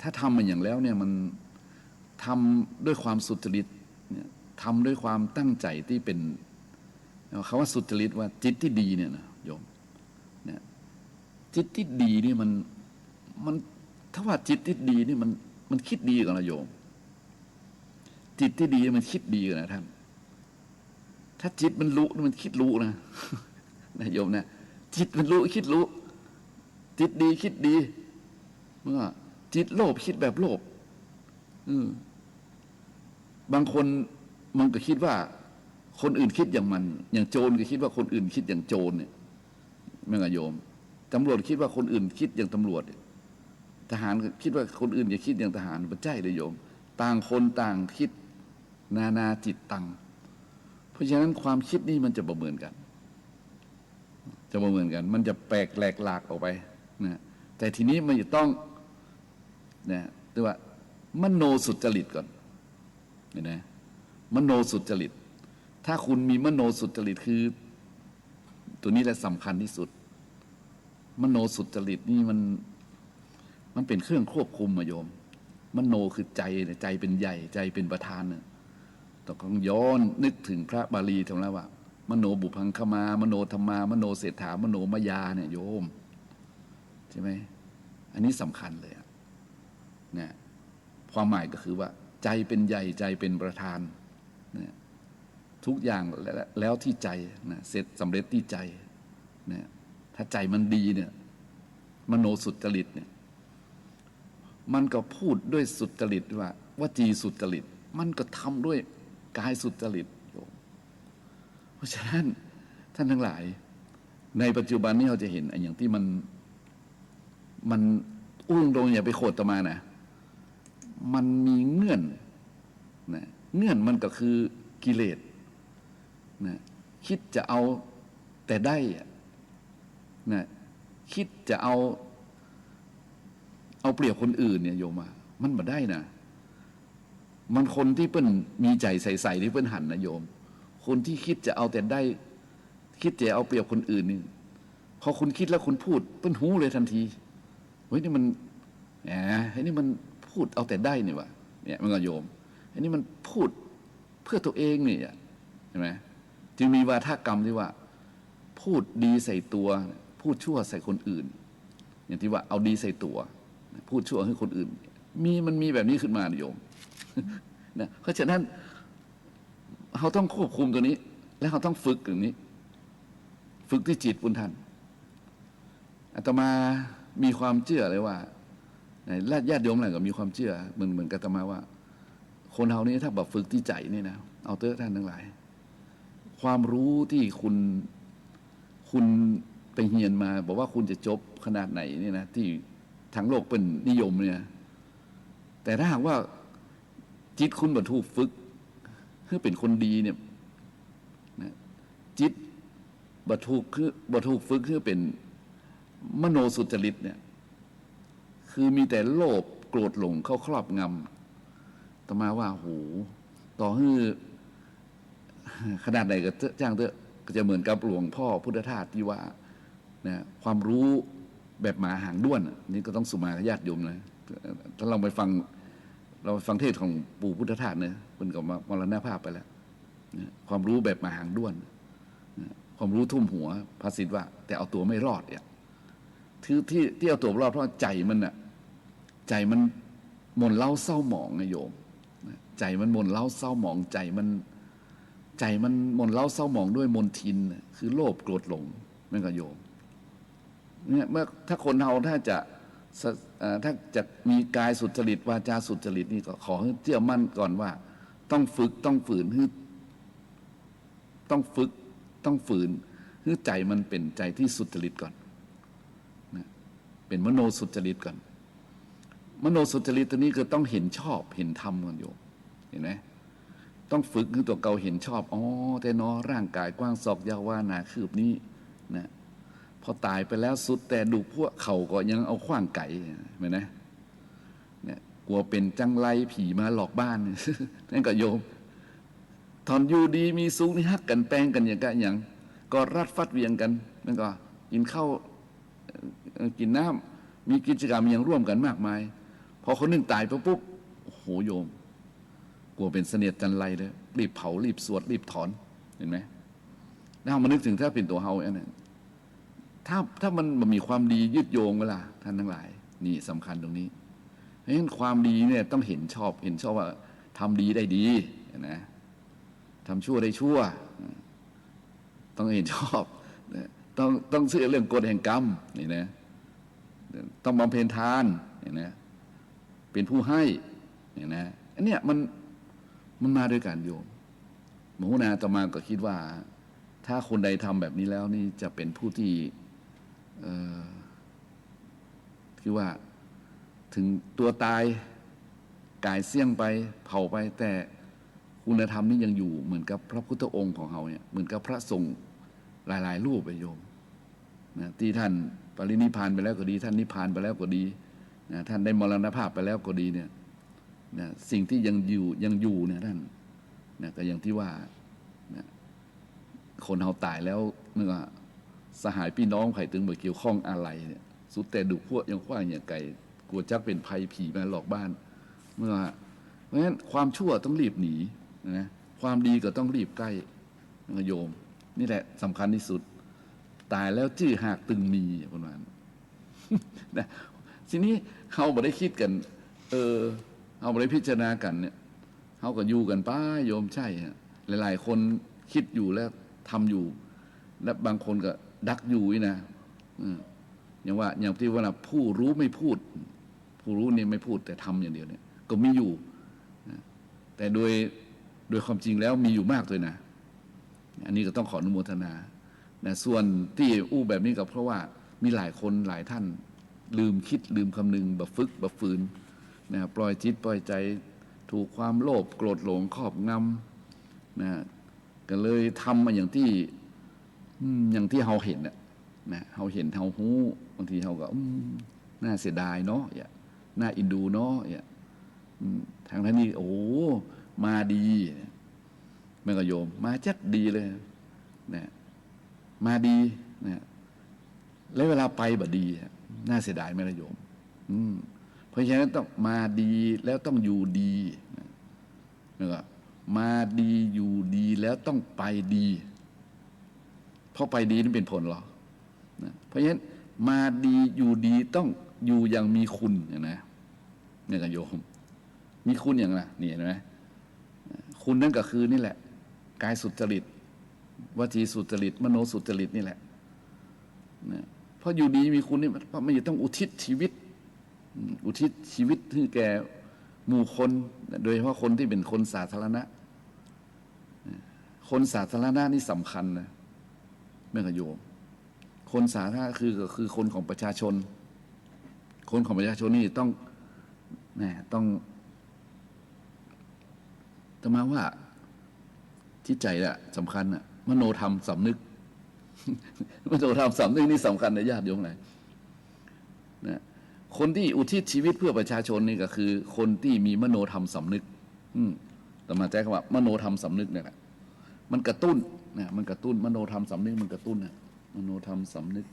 ถ้าทำมันอย่างแล้วเนี่ยมันทำด้วยความสุจริตเนี่ยทำด้วยความตั้งใจที่เป็นคำว่าสุจริตว่าจิตที่ดีเนี่ยนะโยมเนี่ยจิตที่ดีนี่มันถ้าว่าจิตที่ดีนี่มันคิดดีกันนะโยมจิตที่ดีมันคิดดีกันนะท่านถ้าจิตมันรู้มันคิดรู้นะนะโยมนะจิตมันรู้คิดรู้จิตดีคิดดีเมื่อจิตโลภคิดแบบโลภบางคนมันก็คิดว่าคนอื่นคิดอย่างมันอย่างโจรก็คิดว่าคนอื่นคิดอย่างโจรเนี่ยไม่กระโยมตำรวจคิดว่าคนอื่นคิดอย่างตำรวจทหารก็คิดว่าคนอื่นจะคิดอย่างทหารมันใช่เลยโยมต่างคนต่างคิดนาจิตตังเพราะฉะนั้นความคิดนี่มันจะบ่เหมือนกันมันจะแปลกแหลกหลากออกไปนะแต่ทีนี้มันจะต้องนะแต่ว่ามโนสุจริตก่อนเห็นไหมมโนสุจริตถ้าคุณมีมโนสุจริตคือตัวนี้แหละสำคัญที่สุดมโนสุจริตนี่มันเป็นเครื่องควบคุมโยมมโนคือใจใจเป็นใหญ่ใจเป็นประธานเนี่ยต้องย้อนนึกถึงพระบาลีตรงนั้นว่ามโนบุพังคมามโนธรรมามโนเศรษฐามโนมยาเนี่ยโยมใช่ไหมอันนี้สำคัญเลยเนี่ยความหมายก็คือว่าใจเป็นใหญ่ใจเป็นประธานเนี่ยทุกอย่างแล้วที่ใจนะเสร็จสำเร็จที่ใจเนี่ยถ้าใจมันดีเนี่ยมโนสุจริตเนี่ยมันก็พูดด้วยสุจริตว่าวจีสุจริตมันก็ทำด้วยกายสุจริตเพราะฉะนั้นท่านทั้งหลายในปัจจุบันนี้เราจะเห็นอย่างที่ มันอุ้งตรงอย่าไปโคตรตมานะมันมีเงื่อนนะเงื่อนมันก็คือกิเลสนะคิดจะเอาแต่ได้นะคิดจะเอาเปรียบคนอื่นเนี่ยโยมมามันบ่ได้นะมันคนที่เปิ้นมีใจใส่ๆที่เปิ้นหันนะโยมคนที่คิดจะเอาแต่ได้คิดจะเอาเปรียบคนอื่นนี่พอคุณคิดแล้วคุณพูดเปิ้นหูเลยทันทีเฮ้ยนี่มันแหมไอ้นี่มันพูดเอาแต่ได้นี่วะเนี่ยมันก็โยมไอ้นี่มันพูดเพื่อตัวเองนี่ใช่ไหมจึงมีวาทกรรมที่ว่าพูดดีใส่ตัวพูดชั่วใส่คนอื่นอย่างที่ว่าเอาดีใส่ตัวพูดชั่วให้คนอื่นมันมีแบบนี้ขึ้นมาโยมนะเพราะฉะนั้นเราต้องควบคุมตัวนี้ และเราต้องฝึกอย่างนี้ ฝึกที่จิตบุญท่านอาตมามีความเชื่อเลยว่าญาติโยมอะไรก็มีความเชื่อเหมือนกับอาตมาว่า คนเรานี้ถ้าแบบฝึกที่ใจนี่นะเอาเตอะท่านทั้งหลายความรู้ที่คุณไปเรียนมาบอกว่าคุณจะจบขนาดไหนนี่นะที่ทั้งโลกเป็นนิยมเนี่ยแต่ถ้าหากว่าจิตคุณบรรทุกฝึกเพื่อเป็นคนดีเนี่ยนะจิตบรรทุกฝึกเพื่อเป็นมโนสุจริตเนี่ยคือมีแต่โลภโกรธหลงเข้าครอบงำต่อมาว่าโหต่อให้ขนาดไหนก็จ้างเถอะก็จะเหมือนกับหลวงพ่อพุทธทาสที่ว่านะความรู้แบบหมาหางด้วนนี่ก็ต้องสุมาญาติโยมนะถ้าเราไปฟังเทศของปู่พุทธทาสเนี่ยเป็นกับมรณภาพไปแล้วความรู้แบบหมาหางด้วนความรู้ทุ่มหัวภาษิตว่าแต่เอาตัวไม่รอดเนี่ยที่เอาตัวรอดเพราะใจมันน่ะใจมันหม่นเล่าเศร้าหมองไงโยมใจมันหม่นเล่าเศร้าหมองใจมันหม่นเล่าเศร้าหมองด้วยมนทินคือโลภโกรธหลงนั่นก็โยมเนี่ยเมื่อถ้าคนเราถ้าจะมีกายสุจริตวาจาสุจริตนี่ก็ขอให้เชื่อมั่นก่อนว่าต้องฝึกต้องฝืนต้องฝึกต้องฝืนให้ใจมันเป็นใจที่สุจริตก่อนนะเป็นมโนสุจริตก่อนมโนสุจริตตัวนี้ก็ต้องเห็นชอบเห็นธรรมก่อนโยมเห็นไหมต้องฝึกคือตัวเก่าเห็นชอบอ๋อแต่เนาะร่างกายกว้างศอกยาวว่าหนาคืบนี้นะพอตายไปแล้วสุดแต่ดูพวกเขาก็ยังเอาขว้างไก่เห็นไหมเนี่ยกลัวเป็นจังไรผีมาหลอกบ้านนั่นก็โยมตอนอยู่ดีมีสุขนี่ฮักกันแป้งกันอย่างก็รัดฟัดเวียงกันนั่นก็กินข้าวกินน้ำมีกิจกรรมอย่างร่วมกันมากมายพอคนหนึ่งตายปุ๊บโอ้โหโยมกลัวเป็นเสนียดจันไรเลยรีบเผารีบสวดรีบถอนเห็นไหมแล้วมานึกถึงถ้าเป็นตัวเฮาอันนั้นถ้ามันมีความดียึดโยงเวลาท่านทั้งหลายนี่สำคัญตรงนี้เพราะฉะนั้นความดีเนี่ยต้องเห็นชอบว่าทำดีได้ดีนะทำชั่วได้ชั่วต้องเห็นชอบต้องเชื่อเรื่องกฎแห่งกรรมนี่นะต้องบำเพ็ญทานนี่นะเป็นผู้ให้นี่นะอันเนี้ยมันมาด้วยกันโยมหมู่นาต่อมาก็คิดว่าถ้าคนใดทำแบบนี้แล้วนี่จะเป็นผู้ที่คือว่าถึงตัวตายกายเสี่ยงไปเผาไปแต่คุณธรรมนี่ยังอยู่เหมือนกับพระพุทธองค์ของเราเนี่ยเหมือนกับพระสงฆ์หลายๆรูปไปโยมนะที่ท่านปรินิพพานไปแล้วก็ดีท่านนิพพานไปแล้วก็ดีนะท่านได้มรณภาพไปแล้วก็ดีเนี่ยนะสิ่งที่ยังอยู่เนี่ยท่านนะก็อย่างที่ว่านะคนเราตายแล้วเมื่อสหายพี่น้องไผ่ตึงบ่เกี่ยวข้องอะไรเนี่ยสุดแต่ดุพวกยังขว้างอย่างไก่กลัวจักเป็นภัยผีมาหลอกบ้านเพราะฉะนั้นความชั่วต้องรีบหนีนะความดีก็ต้องรีบใกล้โยมนี่แหละสำคัญที่สุดตายแล้วจื้อหากตึงมีประมาณนะทีนี้เขาบ่ได้คิดกันเขาบ่ได้พิจารณากันเนี่ยเขาก็อยู่กันป้าโยมใช่หลายๆคนคิดอยู่แล้วทำอยู่และบางคนก็ดักอยู่นะอย่างที่ว่าผู้รู้ไม่พูดผู้รู้นี่ไม่พูดแต่ทำอย่างเดียวเนี่ยก็มีอยู่นะแต่โดยความจริงแล้วมีอยู่มากเลยนะอันนี้ก็ต้องขออนุโมทนานะส่วนที่อู้แบบนี้ก็เพราะว่ามีหลายคนหลายท่าน ลืมคิดลืมคำนึงแบบฝึกแบบฝืนนะปล่อยจิตปล่อยใจถูกความโลภโกรธหลงครอบงำนะก็เลยทำมาอย่างที่เราเห็นนะเราเห็นเราหูบางทีเราก็น่าเสียดายเนาะน่าอินดูเนาะทางนั้นนี่โอ้มาดีแม่ก็โยมมาจัดดีเลยนะมาดีนะแล้วเวลาไปบ่ดีน่าเสียดายไหมล่ะโยมเพราะฉะนั้นต้องมาดีแล้วต้องอยู่ดีนะก็มาดีอยู่ดีแล้วต้องไปดีเพราะไปดีนี่เป็นผลหรอนะเพราะฉะนั้นมาดีอยู่ดีต้องอยู่อย่างมีคุณนะเนี่ยก็โยมมีคุณอย่างไรนี่เห็นไหมคุณนั่นก็คือนี่แหละกายสุจริตวจีสุจริตมโนสุจริตนี่แหละนะเพราะอยู่ดีมีคุณนี่เพราะไม่ต้องอุทิศชีวิตให้แก่หมู่คนโดยเฉพาะคนที่เป็นคนสาธารณะคนสาธารณะนี่สำคัญนะแม่กโยมคนสาธารณะคือคนของประชาชนคนของประชาชนนี่ต้องมาว่าจิตใจอะสำคัญอะมโนธรรมสำนึกมโนธรรมสำนึกนี่สำคัญนะญาติโยมเลยนะคนที่อุทิศชีวิตเพื่อประชาชนนี่ก็คือคนที่มีมโนธรรมสำนึกแต่มาใจคำว่ามโนธรรมสำนึกเนี่ยแหละมันกระตุ้นนะมันกระตุ้นมโนธรรมสำนึกมันกระตุ้นนะมโนธรรมสำนึก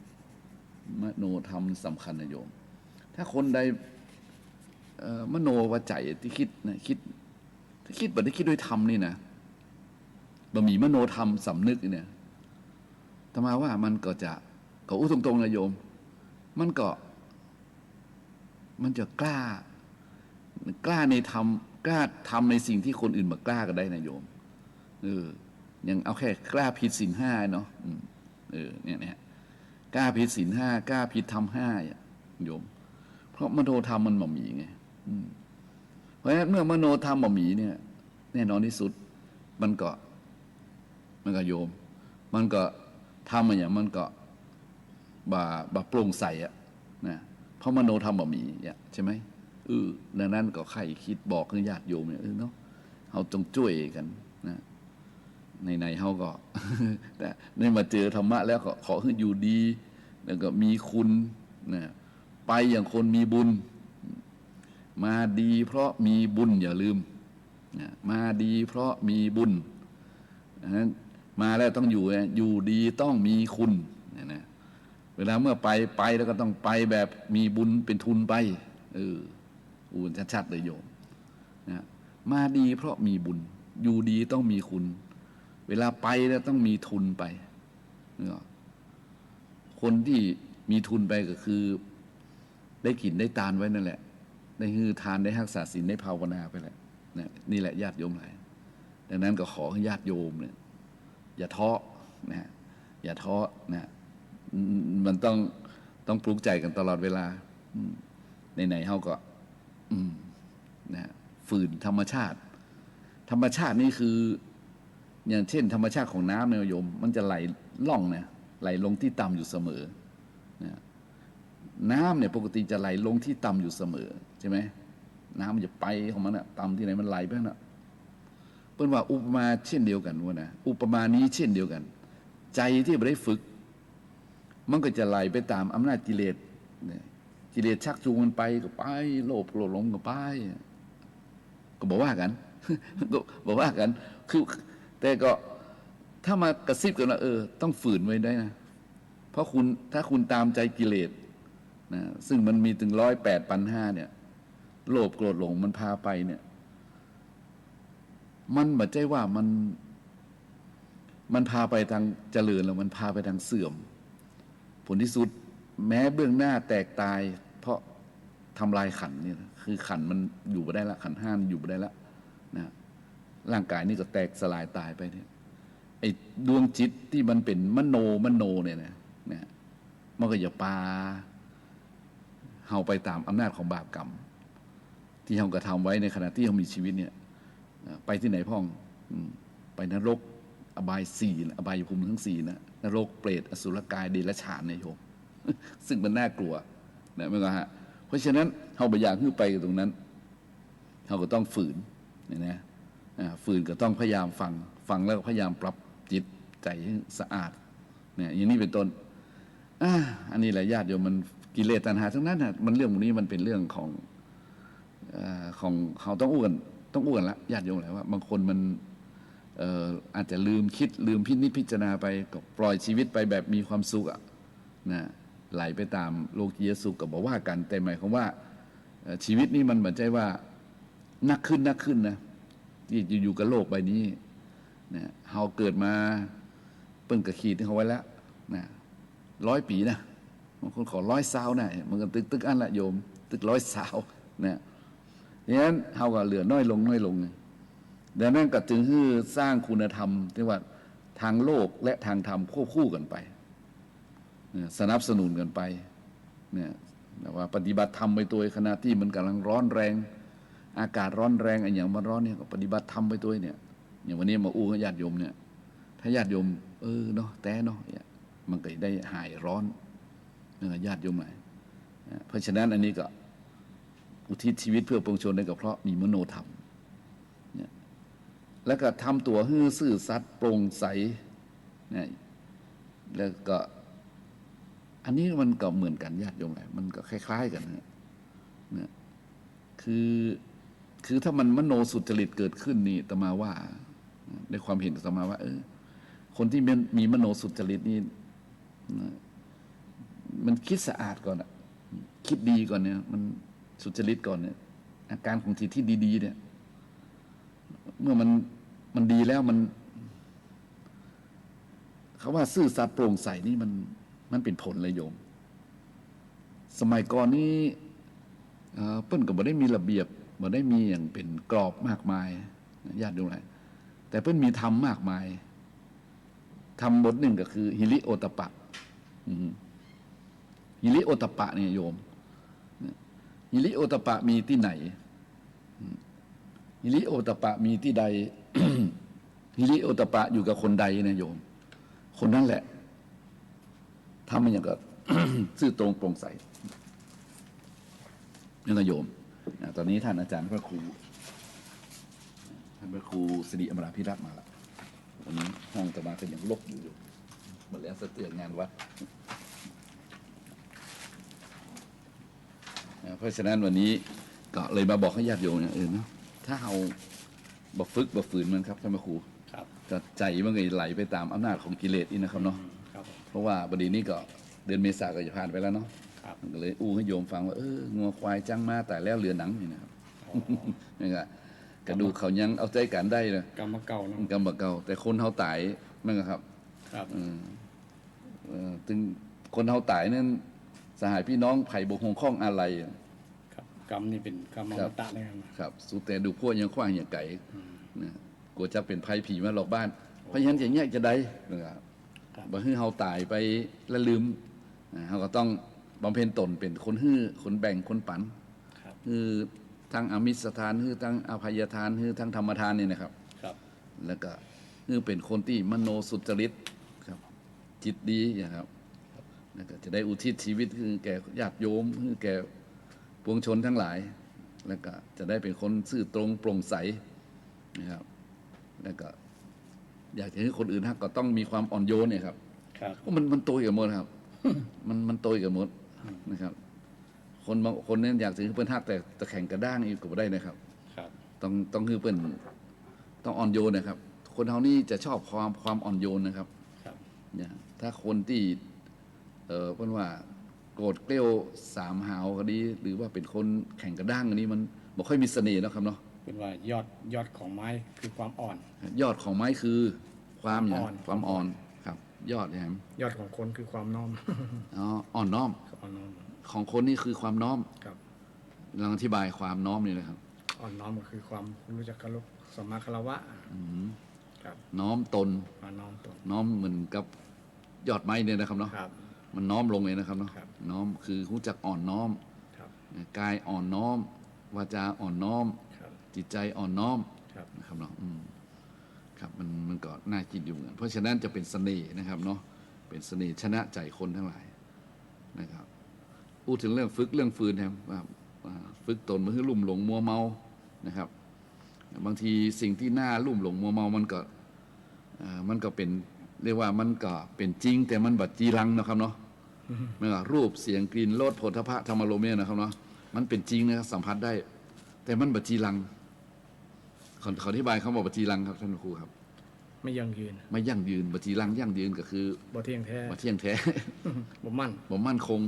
มโนธรรมสำคัญนะโยมถ้าคนใดมโนวจัยที่คิดนะคิดแบบที่คิดด้วยธรรมนี่นะบะหมี่มโนธรรมสำนึกเนี่ยธรรมาว่ามันก็จะอู้ตรงๆนะโยมมันจะกล้าในธรรมกล้าทำในสิ่งที่คนอื่นมากล้าก็ได้นะโยมยังเอาแค่กล้าผิดศีลห้าเนาะเนี่ยกล้าผิดศีลห้ากล้าผิดธรรมห้าโยมเพราะมโนธรรมมันบะหมี่ไงเพราะฉะนั้นเมื่อมโนธรรมบะหมี่เนี่ยแน่นอนที่สุดมันก็โยมมันก็ทำอย่างมันก็บาโปร่งใสอะนะเพราะมโนธรรมบะหมี่ใช่ไหมดังนั้นก็ใครคิดบอกให้ญาติโยมเนี่ยเนาะเขาต้องช่วยกันนะในเขาก็ แต่ในมาเจอธรรมะแล้วขอให้อยู่ดีแล้วก็มีคุณนะไปอย่างคนมีบุญมาดีเพราะมีบุญอย่าลืมนะมาดีเพราะมีบุญนั้นมาแล้วต้องอยู่ดีต้องมีคุณนะเวลาเมื่อไปแล้วก็ต้องไปแบบมีบุญเป็นทุนไปชัดๆเลยโยมนะมาดีเพราะมีบุญอยู่ดีต้องมีคุณเวลาไปแล้วต้องมีทุนไปคนที่มีทุนไปก็คือได้กินได้ทานไว้นั่นแหละได้คือทานได้รักษาศีลได้ภาวนาไปแหละนี่แหละญาติโยมหลายดังนั้นก็ขอให้ญาติโยมเนี่ยอย่าท้อนะอย่าท้อนะมันต้องปลุกใจกันตลอดเวลาไหนๆเฮาก็นะฝืนธรรมชาตินี่คืออย่างเช่นธรรมชาติของน้ำเนี่ยโยมมันจะไหลล่องเนี่ยไหลลงที่ต่ำอยู่เสมอนะน้ำเนี่ยปกติจะไหลลงที่ต่ำอยู่เสมอใช่ไหมน้ำมันจะไปของมันอะต่ำที่ไหนมันไหลไปนั่นอะเปิ้นว่าอุปมาเช่นเดียวกันว่านะอุปมานี้เช่นเดียวกันใจที่ไม่ได้ฝึกมันก็จะไหลไปตามอำนาจกิเลสกิเลสชักจูงมันไปก็ไปโลภโกรธหลงก็ไปก็บอกว่ากันก็บอกว่ากันคือแต่ก็ถ้ามากระซิบกันว่าต้องฝืนไว้ได้นะเพราะถ้าคุณตามใจกิเลสนะซึ่งมันมีถึง108,500เนี่ยโลภโกรธหลงมันพาไปเนี่ยมันไม่ใช่ว่ามันพาไปทางเจริญแล้วมันพาไปทางเสื่อมผลที่สุดแม้เบื้องหน้าแตกตายเพราะทำลายขันนี่คือขันมันอยู่ไม่ได้ละขันห้าอยู่ไม่ได้ละนะร่างกายนี่ก็แตกสลายตายไปเนี่ยไอ้ดวงจิตที่มันเป็นมโนเนี่ยนะมันก็อย่าปาเฮาไปตามอำนาจของบาปกรรมที่เฮากระทำไว้ในขณะที่เฮามีชีวิตเนี่ยไปที่ไหนพ่องไปนรกอบาย4อบายภูมิทั้ง4นะนรกเปรตอสุรกายเดรัจฉานเนี่ยโยมซึ่งมันน่ากลัว นะไม่ก็ฮะเพราะฉะนั้นเราไปอยากขึ้นไปตรงนั้นเราก็ต้องฝืนเนี่ยนะฝืนก็ต้องพยายามฟังแล้วก็พยายามปรับจิตใจให้สะอาดเนี่ยอย่างนี้เป็นต้นอันนี้แหละญาติโยมมันกิเลสตัณหาทั้งนั้นนะมันเรื่องพวกนี้มันเป็นเรื่องของเขาต้องอ้วนละญาติโยมแหละว่าบางคนมันอาจจะลืมคิดลืมพินิจพิจารณาไปก็ปล่อยชีวิตไปแบบมีความสุขนะไหลไปตามโลกียสุขก็บอกว่ากันแต่หมายความว่าชีวิตนี้มันเหมือนใจว่านักขึ้นนะที่อยู่กับโลกใบนี้นะเฮาเกิดมาเปิ้งกระขีดเขาไว้แล้วนะ100 ปีนะบางคนขอ100 ซาวนะมันก็ตึกอันละโยมตึก100 ซาวนะดังนั้นเฮาก็เหลือน้อยลงดังนั้นก็จึงให้สร้างคุณธรรมที่ว่าทางโลกและทางธรรมควบคู่กันไปสนับสนุนกันไปเนี่ยว่าปฏิบัติธรรมไปตัวขณะที่มันกำลังร้อนแรงอากาศร้อนแรงอย่างมันร้อนเนี่ยก็ปฏิบัติธรรมไปตัวเนี่ยอย่างวันนี้มาอู้กับญาติโยมเนี่ยถ้าญาติโยมเนาะแต่เนาะมันก็ได้หายร้อนญาติโยมไหนเพราะฉะนั้นอันนี้ก็อุทิศชีวิตเพื่อปวงชนได้ก็เพราะมีมโนธรรมเนี่ยแล้วก็ทำตัวให้ซื่อสัตย์โปร่งใสเนี่ยแล้วก็อันนี้มันก็เหมือนกันญาติโยมไหนมันก็คล้ายๆกันเนี่ยคือถ้ามันมโนสุจริตเกิดขึ้นนี่อาตมาว่าในความเห็นอาตมาว่าคนที่มีมโนสุจริตนี่มันคิดสะอาดก่อนคิดดีก่อนเนี่ยมันสุจริตก่อนเนี่ยอาการของจิตที่ดีๆเนี่ยเมื่อมันดีแล้วมันเขาว่าซื่อสัตย์โปร่งใสนี่มันเป็นผลเลยโยมสมัยก่อนนี้เปิ้นก็บ่ได้มีระเบียบบ่ได้มีอย่างเป็นกรอบมากมายญาติโยมหลายแต่เปิ้นมีธรรมมากมายธรรมบทหนึ่งก็คือหิริโอตปะหิริโอตปะเนี่ยโยมหิริโอตปะมีที่ไหนหิริโอตปะมีที่ใด หิริโอตปะอยู่กับคนใดเนี่ยโยมคนนั้นแหละทำมันอย่างกับ ซื่อตรงโปร่งใสนี่นะโยมตอนนี้ท่านอาจารย์พระครูสิริอมราภิรัตน์มาแล้ววันนี้ห้องตมาก็ยังลกอยู่หมดแล้วสะเตือนงานวัดเพราะฉะนั้นวันนี้ก็เลยมาบอกให้ญาติโยมอย่างอื่นเนาะถ้าเอาบ่ฝึกบ่ฝืนมันครับท่านพระครูก็ใจมันก็ไหลไปตามอำนาจของกิเลสนี่นะครับเนาะเพราะว่าบดีนี้ก็เดือนเมษาก็จะผ่านไปแล้วเนาะก็เลยอู้ให้โยมฟังว่างัวควายจังมาแต่แล้วเรือหนังนี่นะครับนี่ก็กระดูกเขายังเอาใจกันได้เลยกรรมเก่าเนาะกรรมเก่าแต่คนเฮาตายนั่นครับถึงคนเฮาตายนั่นสหายพี่น้องไผ่บกหงข้องอะไรครับกรรมนี่เป็นกรรมอมตะเลยครับสุแต่ดูพวกยังขว้างอย่างไก่นะกลัวจะเป็นภัยผีมาหลอกบ้านเพราะฉะนั้นอย่างเงี้ยจะได้นะครับบ่ให้เฮาตายไปแล้วลืมเฮาก็ต้องบำเพ็ญตนเป็นคนฮื้อคนแบ่งคนปันคือทั้งอามิสทานคือทั้งอภัยทานคือทั้งธรรมทานนี่นะครับแล้วก็คือเป็นคนที่มโนสุจริตครับจิตดีนะครับแล้วก็จะได้อุทิศชีวิตคือแก่ญาติโยมคือแก่ปวงชนทั้งหลายแล้วก็จะได้เป็นคนซื่อตรงโปร่งใสนะครับแล้วก็อยากจะให้คนอื่นก็ต้องมีความอ่อนโยนเนี่ยครับเพราะมันโตกับหมดครับ มันโตกับหมดนะครับคนบางคนเนี่ยอยากถึงเพื่อนฮักแต่ตะแข่งกระด้างอีกก็ไม่ได้นะครับต้องคือเพื่อนต้องอ่อนโยนนะครับคนเฮานี่จะชอบความอ่อนโยนนะครับเนี่ยถ้าคนที่เพื่อนว่าโกรธเกลี้ยวสามหาวก็ดีหรือว่าเป็นคนแข่งกระด้างอันนี้มันบ่ค่อยมีเสน่ห์นะครับเนาะเป็นว่ายอดของไม้คือความอ่อนยอดของไม้คือความอ่อนครับยอดนะครับยอดของคนคือความน้อมอ่อนน้อมของคนนี่คือความน้อมครับลองอธิบายความน้อมนี่เลยครับอ่อนน้อมก็คือความรู้จักเคารพสมมาคารวะครับน้อมตนน้อมเหมือนกับยอดไม้เนี่ยนะครับเนาะมันน้อมลงเลยนะครับเนาะน้อมคือรู้จักอ่อนน้อมกายอ่อนน้อมวาจาอ่อนน้อมจิตใจอ่อนน้อมนะครับเนาะครับมันก็น่าคิดอยู่เหมือนเพราะฉะนั้นจะเป็นเสน่ห์นะครับเนาะเป็นเสน่ห์ชนะใจคนทั้งหลายนะครับ พูดถึงเรื่องฝึกเรื่องฟืนครับว่าฝึกตนมันคือลุ่มหลงมัวเมานะครับ บางทีสิ่งที่น่าลุ่มหลงมัวเมามันก็เป็นเรียกว่ามันก็เป็นจริงแต่มันบัดจีรังนะครับเนาะไม่ว่ารูปเสียงกลิ่นรสโผฏฐัพพะธรรมารมณ์เนี่ยนะครับเนาะมันเป็นจริงนะครับสัมผัสได้ แต่มันบัดจีรังขออธิบายคำว่าบัดจีรังครับท่านครูครับ ไม่ยั่งยืน ไม่ยั่งยืนบัดจีรังยั่งยืนก็คือ บ่เที่ยงแท้ บัดเที่ยงแท้ บ่มั่น บ่มั่นคง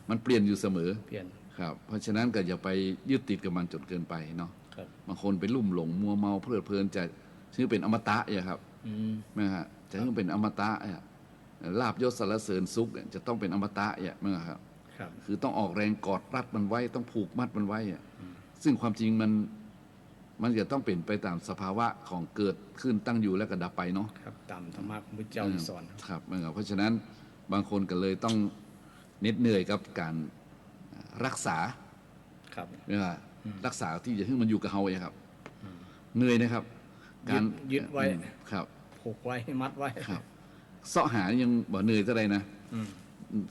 มันเปลี่ยนอยู่เสมอ เปลี่ยน ครับเพราะฉะนั้นก็อย่าไปยึดติดกับมันจนเกินไปเนาะ ครับ บางคนไปลุ่มหลงมัวเมาเพลิดเพลินจะชื่อเป็นอมตะอย่างครับนะฮะจะชื่อเป็นอมตะเนี่ยลาบยศสรรเสริญสุขเนี่ยจะต้องเป็นอมตะอย่างมั้งครับ ครับ คือต้องออกแรงกอดรัดมันไว้ต้องผูกมัดมันไว้อะซึ่งความจริงมันจะต้องเป็นไปตามสภาวะของเกิดขึ้นตั้งอยู่และก็ดับไปเนาะ ครับตามธรรมะของพระเจ้าที่สอน ครับเพราะฉะนั้นบางคนก็เลยต้องเหน็ดเหนื่อยกับการรักษา ครับ เวลารักษาที่จะให้มันอยู่กับเฮาอย่างครับเหนื่อยนะครับ ยึดไว้ ครับ ผูกไว้มัดไว้ ครับเสาะหานี่ยังบ่เหนื่อยเท่าไรนะ อืม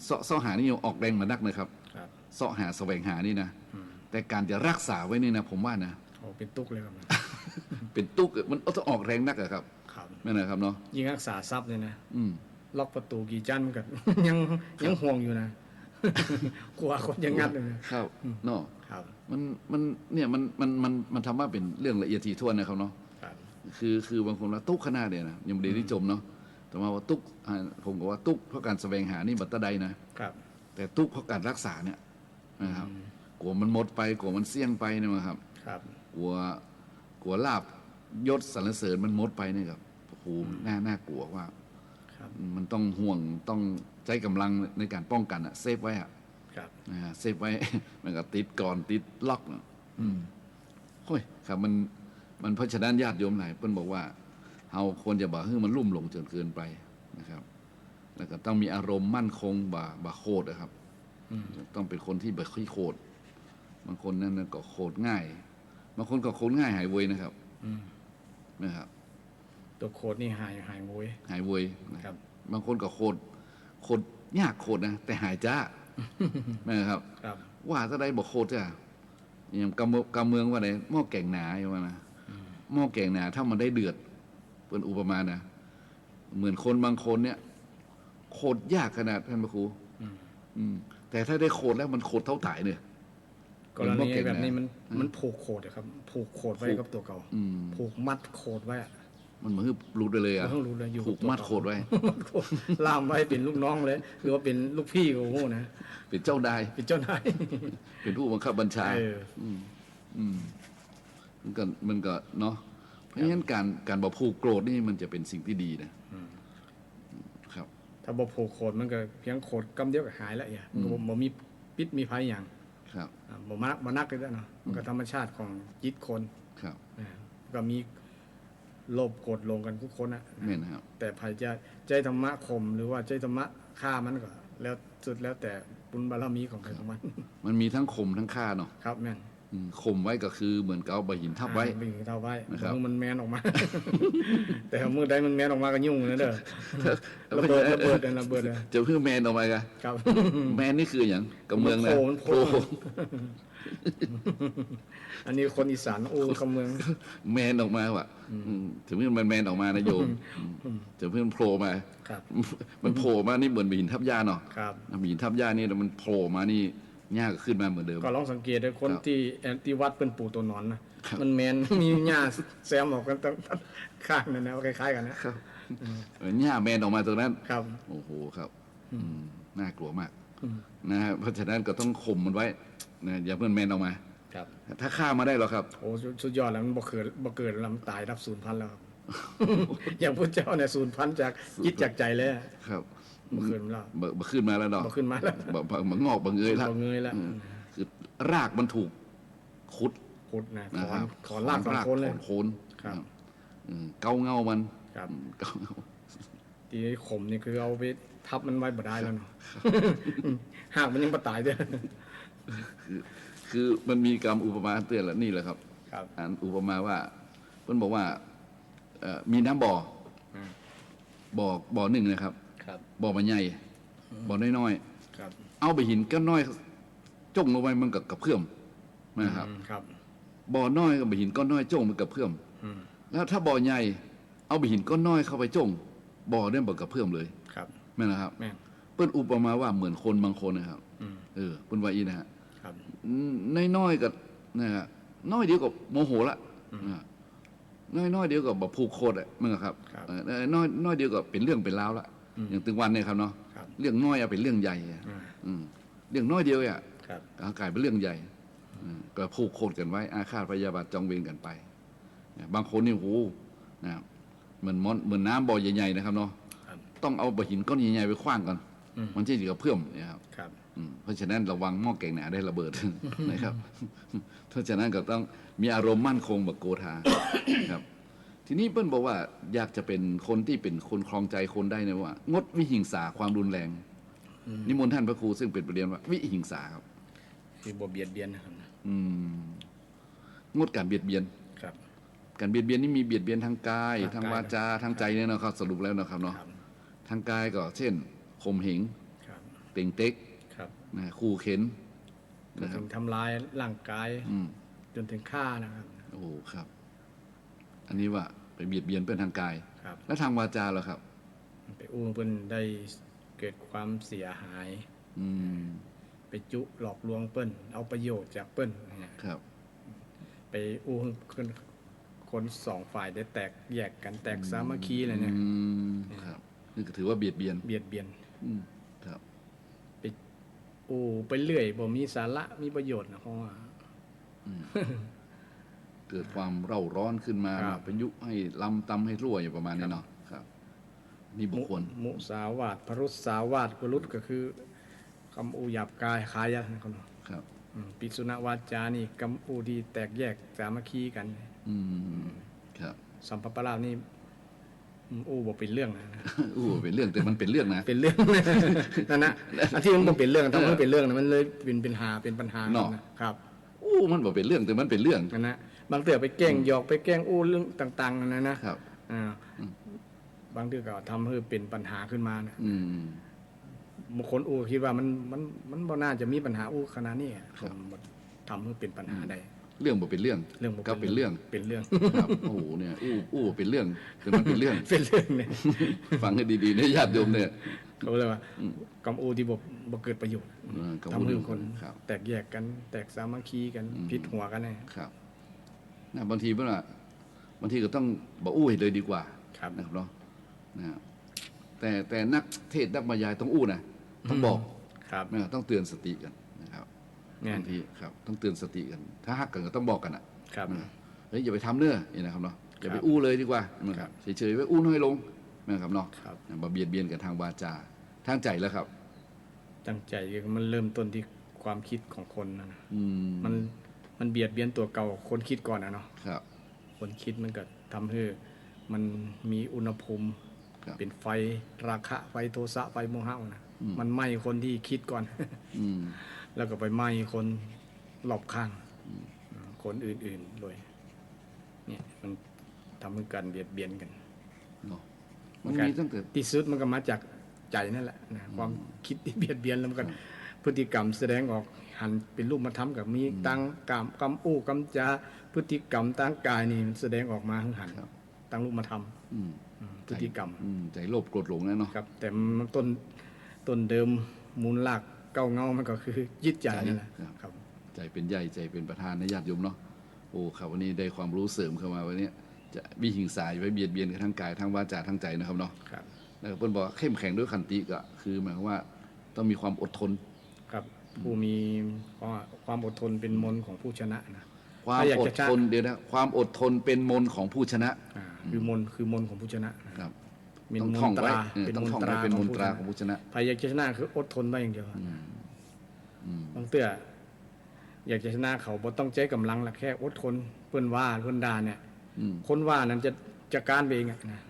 เสาะหานี่ยังออกแรงมานักนะครับ ครับ เสาะหาแสวงหานี่นะแต่การจะรักษาไว้นี่นะผมว่านะ โอ้เป็นตุกเลยครับ เป็นตุ๊กมันต้องออกแรงนักอะครับ ครับ นั่นนะครับเนาะ ยิ่งรักษาทรัพย์เนี่ยนะ อืม ล็อกประตูกี่จันมันก็ ยังห่วงอยู่นะ กลัวคนยังงัดเลยนะครับ เนาะ ครับ มันเนี่ยมันทำว่าเป็นเรื่องละเอียดถี่ถ้วนนะครับเนาะ ครับ คือบางคนว่าตุ๊กขนาดเนี่ยนะยังไม่ได้นิจมเนาะแต่ว่าตุ๊กผมก็ว่าตุ๊กเพราะการแสวงหานี่บัตรใดนะครับ แต่ตุ๊กเพราะการรักษาเนี่ยนะครับกลัวมันหมดไปกลัวมันเสี่ยงไปเนี่ยนะครับ ครับ กลัวลาบยศสรรเสริญมันหมดไปเนี่ยครับโอ้โหน่ากลัวว่า ครับ มันต้องห่วงต้องใช้กำลังในการป้องกันอะเซฟไว้อะ ครับ นะฮะเซฟไว้ มันก็ติดก่อนติดล็อกเนาะโอ้ยครับมันเพราะฉะนั้นญาติโยมหลายเพิ่นบอกว่าเราควรจะบอกให้มันลุ่มหลงจนเกินไปนะครับ แล้วก็ต้องมีอารมณ์มั่นคงบ่โคตรนะครับต้องเป็นคนที่บ่ค่อยโคตรบางคนนั่นก็โคตรง่ายบางคนก็โคตรง่ายหายเวยนะครับนะครับ ตัวโคดนี่หายโวย หายเวยนะครับ บางคนก็โคตรยากโคตรนะแต่หายจ้า นะครับ ครับ ว่าถ้าได้บอกโคตรจ้ะอย่างกำเมืองว่าไหนหม้อแกงหนาอย่างว่านะหม้อแกงหนาถ้ามันได้เดือดเป็นอุปมานะเหมือนคนบางคนเนี่ยโคตรยากขนาดท่านพระครูแต่ถ้าได้โคตรแล้วมันโคตรเท่าถ่ายเนี่ย กรณีแบบนี้มันผูกโคดอะครับ ผูกโคดไว้กับตัวเก่า ผูกมัดโคดไว้อะ มันเหมือนรูดไปเลยอ่ะ มันต้องรู้เลยอยู่ ผูกมัดโคตรไว้ ล่ามไว้เป็นลูกน้องเลยหรือว่าเป็นลูกพี่ก็โง่นะ เป็นเจ้านาย เป็นเจ้านาย เป็นผู้บังคับบัญชา เออ มันก็เนาะเพราะฉะนั้นการบอกผูกโกรธนี่มันจะเป็นสิ่งที่ดีนะครับ ถ้าบ่ผูกโคดมันก็เพียงโคดกำเดียวก็หายแล้วอย่ามันก็บ่มีปิดมีภัยอย่าง ครับ บ่นักเลยเนาะมันก็ธรรมชาติของจิตคน ครับ นะก็มีโลภโกรธลงกันทุกคนนะ แม่นะครับ แต่ภัยจะใจธรรมะข่มหรือว่าใจธรรมะฆ่ามันก็ แล้วสุดแล้วแต่บุญบารมีของใครของมัน มันมีทั้งข่มทั้งฆ่าเนาะ ครับแม่น ข่มไว้ก็คือเหมือนกับเอาใบหินทับไว้ วิ่งเท่าไว้ นะครับ มือมันแมนออกมา แต่มือใดมันแมนออกมาก็ยุ่งนะเด้อระเบิดระเบิดเลย จะเพื่อแมนออกมากัน ครับ แมนนี่คืออย่างกับเมืองนะ มันโผล่ อันนี้คนอีสานโอ้คำเมือง แมนออกมาว่ะถึงมันแมนออกมานะโยมจะเพื่อนโผล่มา ครับ มันโผล่มานี่เหมือนใบหินทับหญ้าเนาะ ครับ ใบหินทับหญ้านี่มันโผล่มานี่หญ้าก็ขึ้นมาเหมือนเดิม ก็ลองสังเกตด้วยคน ครับ ที่แอนติวัดเป็นปู่ตัวหนอนนะครับ มันแมน มีหญ้าแซมออกกันตั้งข้างนั่นนะคล้ายๆกันนะครับ หญ้าแมนออกมาตรงนั้น ครับ โอ้โหครับน่ากลัวมากนะฮะเพราะฉะนั้นก็ต้องข่มมันไว้นะอย่าเพื่อนแมนออกมา ครับ ถ้าฆ่ามาได้หรอครับ โอ้สุดยอดแล้วมันบ่เกิดแล้วมันตายรับศูนย์พันแล้วครับ อย่างพระเจ้าเนี่ยศูนย์พันจากจิตจากใจเลยอะ ครับ บ่ขึ้นมาแล้ว บ่ขึ้นมาแล้วเนาะ บ่ขึ้นมาแล้ว บ่งอกบ่เงยแล้ว บ่เงยแล้ว คือรากมันถูกขุด ขุดนะ นะครับ ขอนลากสองคนเลย ถอนโคน ครับ เกาเงามัน ครับ เกาเงา ที่ข่มนี่คือเอาไปทับมันไว้บ่ได้แล้วเนาะ หากมันยังบ่ตายเด้อ คือมันมีกรรมอุปมาเตือนแล้วนี่แหละครับ ครับ อันอุปมาว่าเพิ่นบอกว่ามีน้ำบ่อหนึ่งนะครับ ครับ บ่อมันใหญ่บ่อน้อย ครับ ๆเอาไปหินก้อนน้อย จ้งลงไปมันก็กระเพื่อมนะครับ ครับ บ่อน้อยกับหินก้อนน้อยจ้งมันกระเพื่อม อืม แล้วถ้าบ่อใหญ่เอาหินก้อนน้อยเข้าไปจ้งบ่อเนี่ยบ่กระเพื่อมเลย ครับ แม่นนะครับ แม่น เปิ้นอุปมาว่าเหมือนคนบางคนนะครับ อืม เปิ้นว่าอีนะฮะ ครับ น้อยๆก็นะฮะน้อยเดียวก็โมโหละน้อยเดียวก็บ่ผูกโคตรอ่ะมึงครับ ครับ น้อยเดียวก็เป็นเรื่องเป็นราวละอย่างตึงวันเนี่ยครับเนาะ ครับ เรื่องน้อยเอาเป็นเรื่องใหญ่อะ เรื่องน้อยเดียวอ่ะ ครับ กลายเป็นเรื่องใหญ่ก็ผูกโคตรกันไว้อาฆาตพยาบาทจองเวรกันไปบางคนนี่โหนะครับเหมือนน้ำบ่อใหญ่ๆนะครับเนาะ ครับ ต้องเอาบ่อหินก้อนใหญ่ๆไปขว้างก่อนมันจะเดี๋ยวเพื่อมนะครับ ครับ เพราะฉะนั้นระวังหม้อแกงหนาได้ระเบิด นะครับ เพราะฉะนั้นก็ต้องมีอารมณ์มั่นคงแบบโกธา ครับ ทีนี้เปิ้ลบอกว่าอยากจะเป็นคนที่เป็นคนครองใจคนได้นะว่า งดวิหิงสาความรุนแรงนิมนต์ท่านพระครูซึ่งเป็นประเด็นว่า วิหิงสาครับ คือบ่เบียดเบียนนะครับ งดการเบียดเบียน ครับ การเบียดเบียนนี่มีเบียดเบียนทางกาย ทา ทาง ง กาย วาจาทางใจเนี่ยนะครับสรุปแล้วนะครับเนาะ ครับ ทางกายก็เช่นข่มเหง ครับ เต่งเต็ก ครับ นะขู่เข็น จน นะครั ถึ บ งทำลายร่างกาย อืม จนถึงฆ่านะครับ โอ้โหครับ อันนี้ว่าไปเบียดเบียนเป็นทางกาย ครับ แล้วทางวาจาเหรอครับ ไปอู้เพิ่นได้เกิดความเสียหาย อืม ไปจุหลอกลวงเปิ้นเอาประโยชน์จากเปิ้นเนี่ย ครับ ไปอู้คนสองฝ่ายได้แตกแยกกันแตกสามัคคีอะไรเนี่ย ครับนี่ก็ถือว่าเบียดเบียน เบียดเบียน อืมครับ ไปอู้ไปเรื่อยบ่มีสาระมีประโยชน์นะเพราะว่า เกิดความเร่าร้อนขึ้นมา ครับ เป็นยุให้ลำตำให้รั่วอย่างประมาณนี้เนาะครับ นี่บุคคล มุสาวาทพรุษสาวาทกุลุตก็คือคำอูหยาบกายขายะนะครับ ครับ ปิสุณวาจานี่คำอูดีแตกแยกสามัคคีกัน อืมครับ สัมปปราชนี่อู้บ่เป็นเรื่องนะ อู้เป็นเรื่องแต่มันเป็นเรื่องนะ เป็นเรื่อง นั่นนะอันที่มันบ่เป็นเรื่องทำให้เป็นเรื่องนะมันเลยเป็นปัญหาเนาะ ครับ อู้มันบอกเป็นเรื่องแต่มันเป็นเรื่อง นั่นนะบางเตือไปแกล้งหยอกไปแกล้งอู้เรื่องต่างๆนั่นนะครับ อ่าบางเตือก็ทำให้เป็นปัญหาขึ้นมานะ อืม บางคนอู้คิดว่ามันบ่น่าจะมีปัญหาอู้ขนาดนี้ผมทำให้เป็นปัญหาได้ เรื่องบอกเป็นเรื่อง เรื่องบ่ ก็เป็นเรื่อง เป็นเรื่อง ครับโอ้โหเนี่ยอู้เป็นเรื่องแต่มันเป็นเรื่อง เป็นเรื่องเนี่ย ฟังให้ดีๆนะญาติโยมเนี่ย เขาเลยว่ากำอูที่บ่เกิดประโยชน์ กำอู ทำให้คน ครับ แตกแยกกัน แตกสามัคคีกันพิษหัวกันเนี่ย ครับนะบางทีเมื่อบางทีก็ต้องบอกอู้ให้เลยดีกว่า ครับ นะครับเนาะนะแต่นักเทศน์นักบรรยายต้องอู้นะต้องบอก ครับ นะต้องเตือนสติกันนะครับ เนี่ย บางทีครับต้องเตือนสติกัน ถ้าฮักกันก็ต้องบอกกันอ่ะ ครับ นะเฮ้ยอย่าไปทำเนื้อนี่นะครับเนาะอย่าไป ครับ อู้เลยดีกว่า ครับ เฉยๆไว้อู้น้อยลงนะครับเนาะ ครับ มาเบียดเบียนกันทางวาจาทางใจแล้วครับ ตั้งใจมันเริ่มต้นที่ความคิดของคนนะ อืม มันเบียดเบียนตัวเก่าคนคิดก่อนนะเนาะ ครับ คนคิดมันก็ทำให้มันมีอุณหภูมิ ครับ เป็นไฟราคะไฟโทสะไฟโมหะนะมันไหม้คนที่คิดก่อน อืม แล้วก็ไปไหม้คนรอบข้างคนอื่นๆโดยเนี่ยมันทำให้การเบียดเบียนกัน เนาะมันมีตั้งแต่ ที่สุดมันก็มาจากใจนั่นแหละนะความคิดที่เบียดเบียนแล้วมันก็พฤติกรรมแสดงออกหันเป็นรูปมาทำกับมีตั้งกรรมอู้กรรมจาพฤติกรรมตั้งกายนี่มันแสดงออกมาหันตั้งรูปมาทำ อืม พฤติกรรม ใจโลภโกรธหลงนะเนาะ ครับ แต่มันต้นเดิมมูลหลักเก้าเงามันก็คือยึดใจนั่นแหละครับ ใจเป็นใหญ่ใจเป็นประธานในญาติโยมเนาะโอ้ครับวันนี้ได้ความรู้เสริมเข้ามาวันนี้จะวิหิงสาอย่าไปเบียดเบียนกันทั้งกายทั้งวาจาทั้งใจนะครับเนาะ ครับ แล้วก็เพิ่นบอกว่าเข้มแข็งด้วยขันติก็คือหมายความว่าต้องมีความอดทน ครับผู้มีความอดทนเป็นมนต์ของผู้ชนะนะ ความ ถ้าอยาก อด จะชนะ ทนเดี๋ยวนะความอดทนเป็นมนต์ของผู้ชนะ คือมนต์ของผู้ชนะครับ เป็น ต้อง ม ท่อน ง ต์ต ไว้ รา ต้องท่องไว้เป็นมนตราของผู้ชนะ ใครอยากจะชนะคืออดทนไว้อย่างเดียวบางเตื้ออยากจะชนะเขาบ่ต้องใช้กำลังละแค่อดทนเพื่อนว่าเพื่อนด่าเนี่ย อืม คนว่านั้นจะจัดการไปเองอะนะ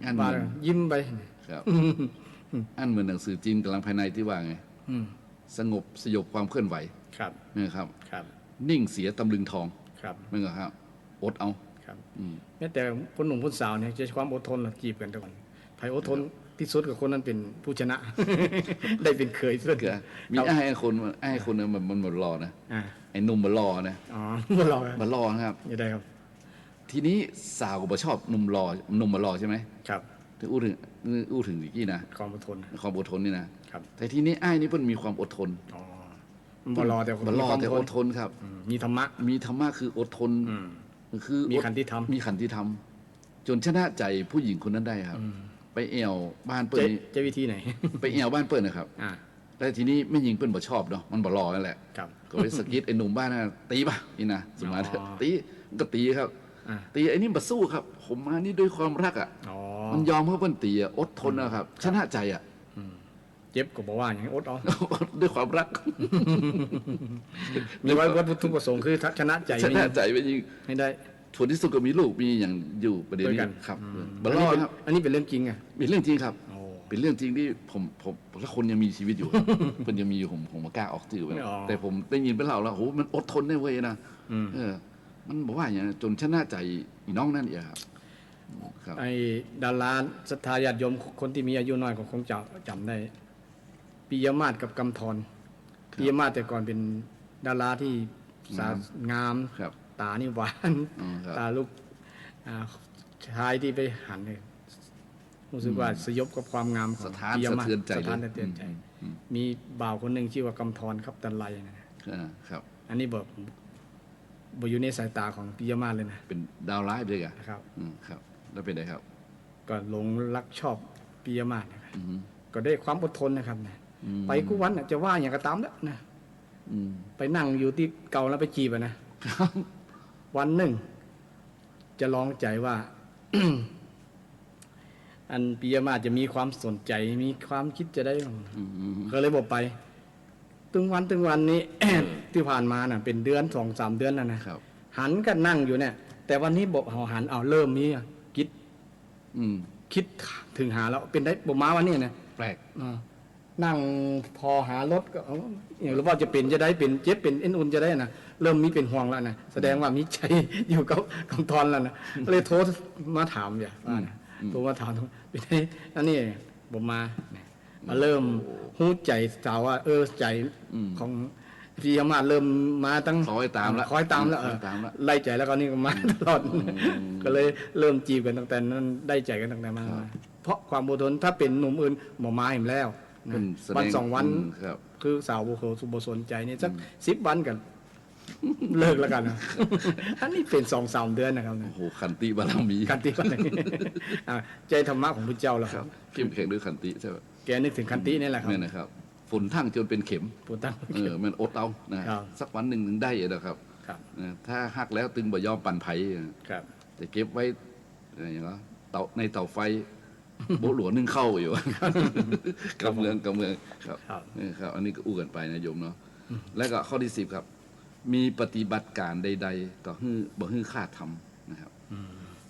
อัน ว่า เหมือน ยิ้มไป ครับอันเหมือนหนังสือจีนกำลังภายในที่ว่าไง อืม สงบสยบความเคลื่อนไหว ครับ นะครับ ครับ นิ่งเสียตำลึงทอง ครับ นั่นก็ครับ อดเอา ครับ อืม แม้แต่คนหนุ่มคนสาวเนี่ยจะความอดทนหรอจีบกันทุกวันใครอดทน ที่สุดกับคนนั้นเป็นผู้ชนะ ได้เป็นเคยสุด ก็มีไอ้คนนึงมันบ่รอนะ อ่า ไอ้หนุ่มบ่รอนะ อ๋อบ่รอครับ บ่รอนะครับ ยังได้ครับ ทีนี้สาวก็บ่ชอบหนุ่มรอหนุ่มบ่รอใช่ไหม ครับ ถึงอู้ถึงอีกกี้นะ ความอดทน ความอดทนนี่นะครับ แต่ทีนี้ไอ้นี่เพิ่นมีความอดทน อ๋อมันบ่รอแต่ บ่รอแต่ มีควา อ ม ดทนครับ มีธรรมะ มีธรรมะคืออดทน อืม คือ มีขันติธรรม มีขันติธรรมจนชนะใจผู้หญิงคนนั้นได้ครับ ไปแอวบ้านเปิ้นนี่ จะวิธีไหน ไปแอวบ้านเปิ้นนะครับ อ่า แต่ทีนี้แม่หญิงเปิ้นบ่ชอบเนาะมันบ่รอนั่นแหละ ครับ ก็ไปสะกิดไอ้หนุ่มบ้านน่ะตีป่ะนี่นะสมมา อ๋อ ตีมันก็ตีครับ อ่า ตีไอ้นี่บ่สู้ครับ ผมมานี่ด้วยความรักอ่ะ อ๋อ มันยอมเพื่อเปิ้นตีอ่ะอดทนนะครับ ชนะใจอ่ะ เจ็บก็บอกว่าอย่างนี้อดเอา ด้วยความรัก มีไว้วัตถุประสงค์คือชนะใจ ช ไม่ นะใจไปยิง ให้ได้ ผลที่สุดก็มีลูกมีอย่างอยู่ประเด็น ด้วย นี้ กัน ครับ อืม บ่รอดครับ อันนี้เป็นเรื่องจริงอ่ะ เป็นเรื่องจริงครับ โอ้ เป็นเรื่องจริงที่ผมถ้าคนยังมีชีวิตอยู่ เพิ่นยังมีอยู่ผมบ่กล้าออกสื่อไปนะ อ๋อ แต่ผมได้ยินเป็นเล่าแล้วโหมันอดทนได้เว้ยนะ อืม มันบอกว่าอย่างนั้นจนชนะใจอีน้องนั่นเองครับครับ ไอ้ดาราศรัทธาญาติโยมคนที่มีอายุน้อยก็คงจะจำได้ปิยมาศกับกำธรปิยมาศแต่ก่อนเป็นดาราที่สางาม ครับ ตานี่หวาน อ๋อครับ ตาลูกชายที่ไปหันเนี่ยรู้สึกว่าสยบกับความงามของ สถาน ปิย สะ มาศ เทือนใจ สถาน เลย สะเทือนใจ อืม มีบ่าวคนหนึ่งชื่อว่ากำธรครับตันไลนะ ครับ อันนี้บอกอยู่ในสายตาของปิยมาศเลยนะ เป็นดาวร้ายด้วยกัน นะครับ ครับ แล้วเป็นไงครับ ก็หลงรักชอบปิยมาศนะครับ อืม ก็ได้ความอดทนนะครับนะ อืม ไปกูวันน่ะจะว่าอย่างก็ตามแล้วนะ อืม ไปนั่งอยู่ที่เก่าแล้วไปจีบอะนะ วันหนึ่ง จะลองใจว่า อันปิยมาศจะมีความสนใจมีความคิดจะได้ อืม ก็เลยบอกไป ตึงวันนี้ ที่ผ่านมาน่ะ เป็นเดือน2-3 เดือนแล้วนะครับ หันก็นั่งอยู่เนี่ย แต่วันนี้บอกหันเอาเริ่มมีคิด อืม คิดถึงหาแล้วเป็นได้บอกมาวันนี้นะ แปลก นั่งพอหารถก็อย่างหรือว่าจะเป็นจะได้เป็นเจ็บเป็นเอ็นอุ่นจะได้นะเริ่มมีเป็นห่วงแล้วนะแสดงว่ามีใจ อยู่กับกำธรแล้วนะเลยโทรมาถามอย่าว่านะโทรมาถามเป็นไงอันนี้ผมมาเนี่ยมาเริ่มหู้ใจสาวว่า ใจของพี่ยามาเริ่มมาตั้ง คอยตามละ คอยตามแล้ว คอยตามละ ไล่ใจแล้วก็นี่ก็มาตลอดก็เลยเริ่มจีบกันตั้งแต่นั้นได้ใจกันตั้งแต่มาเพราะความอดทนถ้าเป็นหนุ่มอื่นหมอมาเห็นแล้ว เป็ นะ นแสดง วัน2 วัน ครับ คือสาวบุคสุบสนใจนี่สัก10 วันกัน เลิกแล้วกันนะอันนี้เป็น2-3 เดือนนะครับ โอ้โหขันติบารมี คันติวันนี้ใจธรรมะของพระเจ้าแล้ว ค ค รั รั บบ เข้มแข็งด้วยขันติใช่ไหม แกนึกถึงคันตินี่แหละครับ เนี่ยนะครับฝนทั้งจนเป็นเข็ม ปูตั้ง มันอดเอานะครับ สักวันหนึ่งถึงได้นะครับ ครับ ถ้าหักแล้วตึงบ่ยอมปั่นไผ่ ครับ จะเก็บไว้อย่างว่าในเตาไฟ โบหลวนึ่งเข้าอยู่ กำเมืองครับ ครับ ครับ อันนี้ก็อู้กันไปนะโยมเนาะแล้วก็ข้อที่10ครับ มีปฏิบัติการใดๆต่อฮื้อบ่ฮื้อคาดทำนะครับ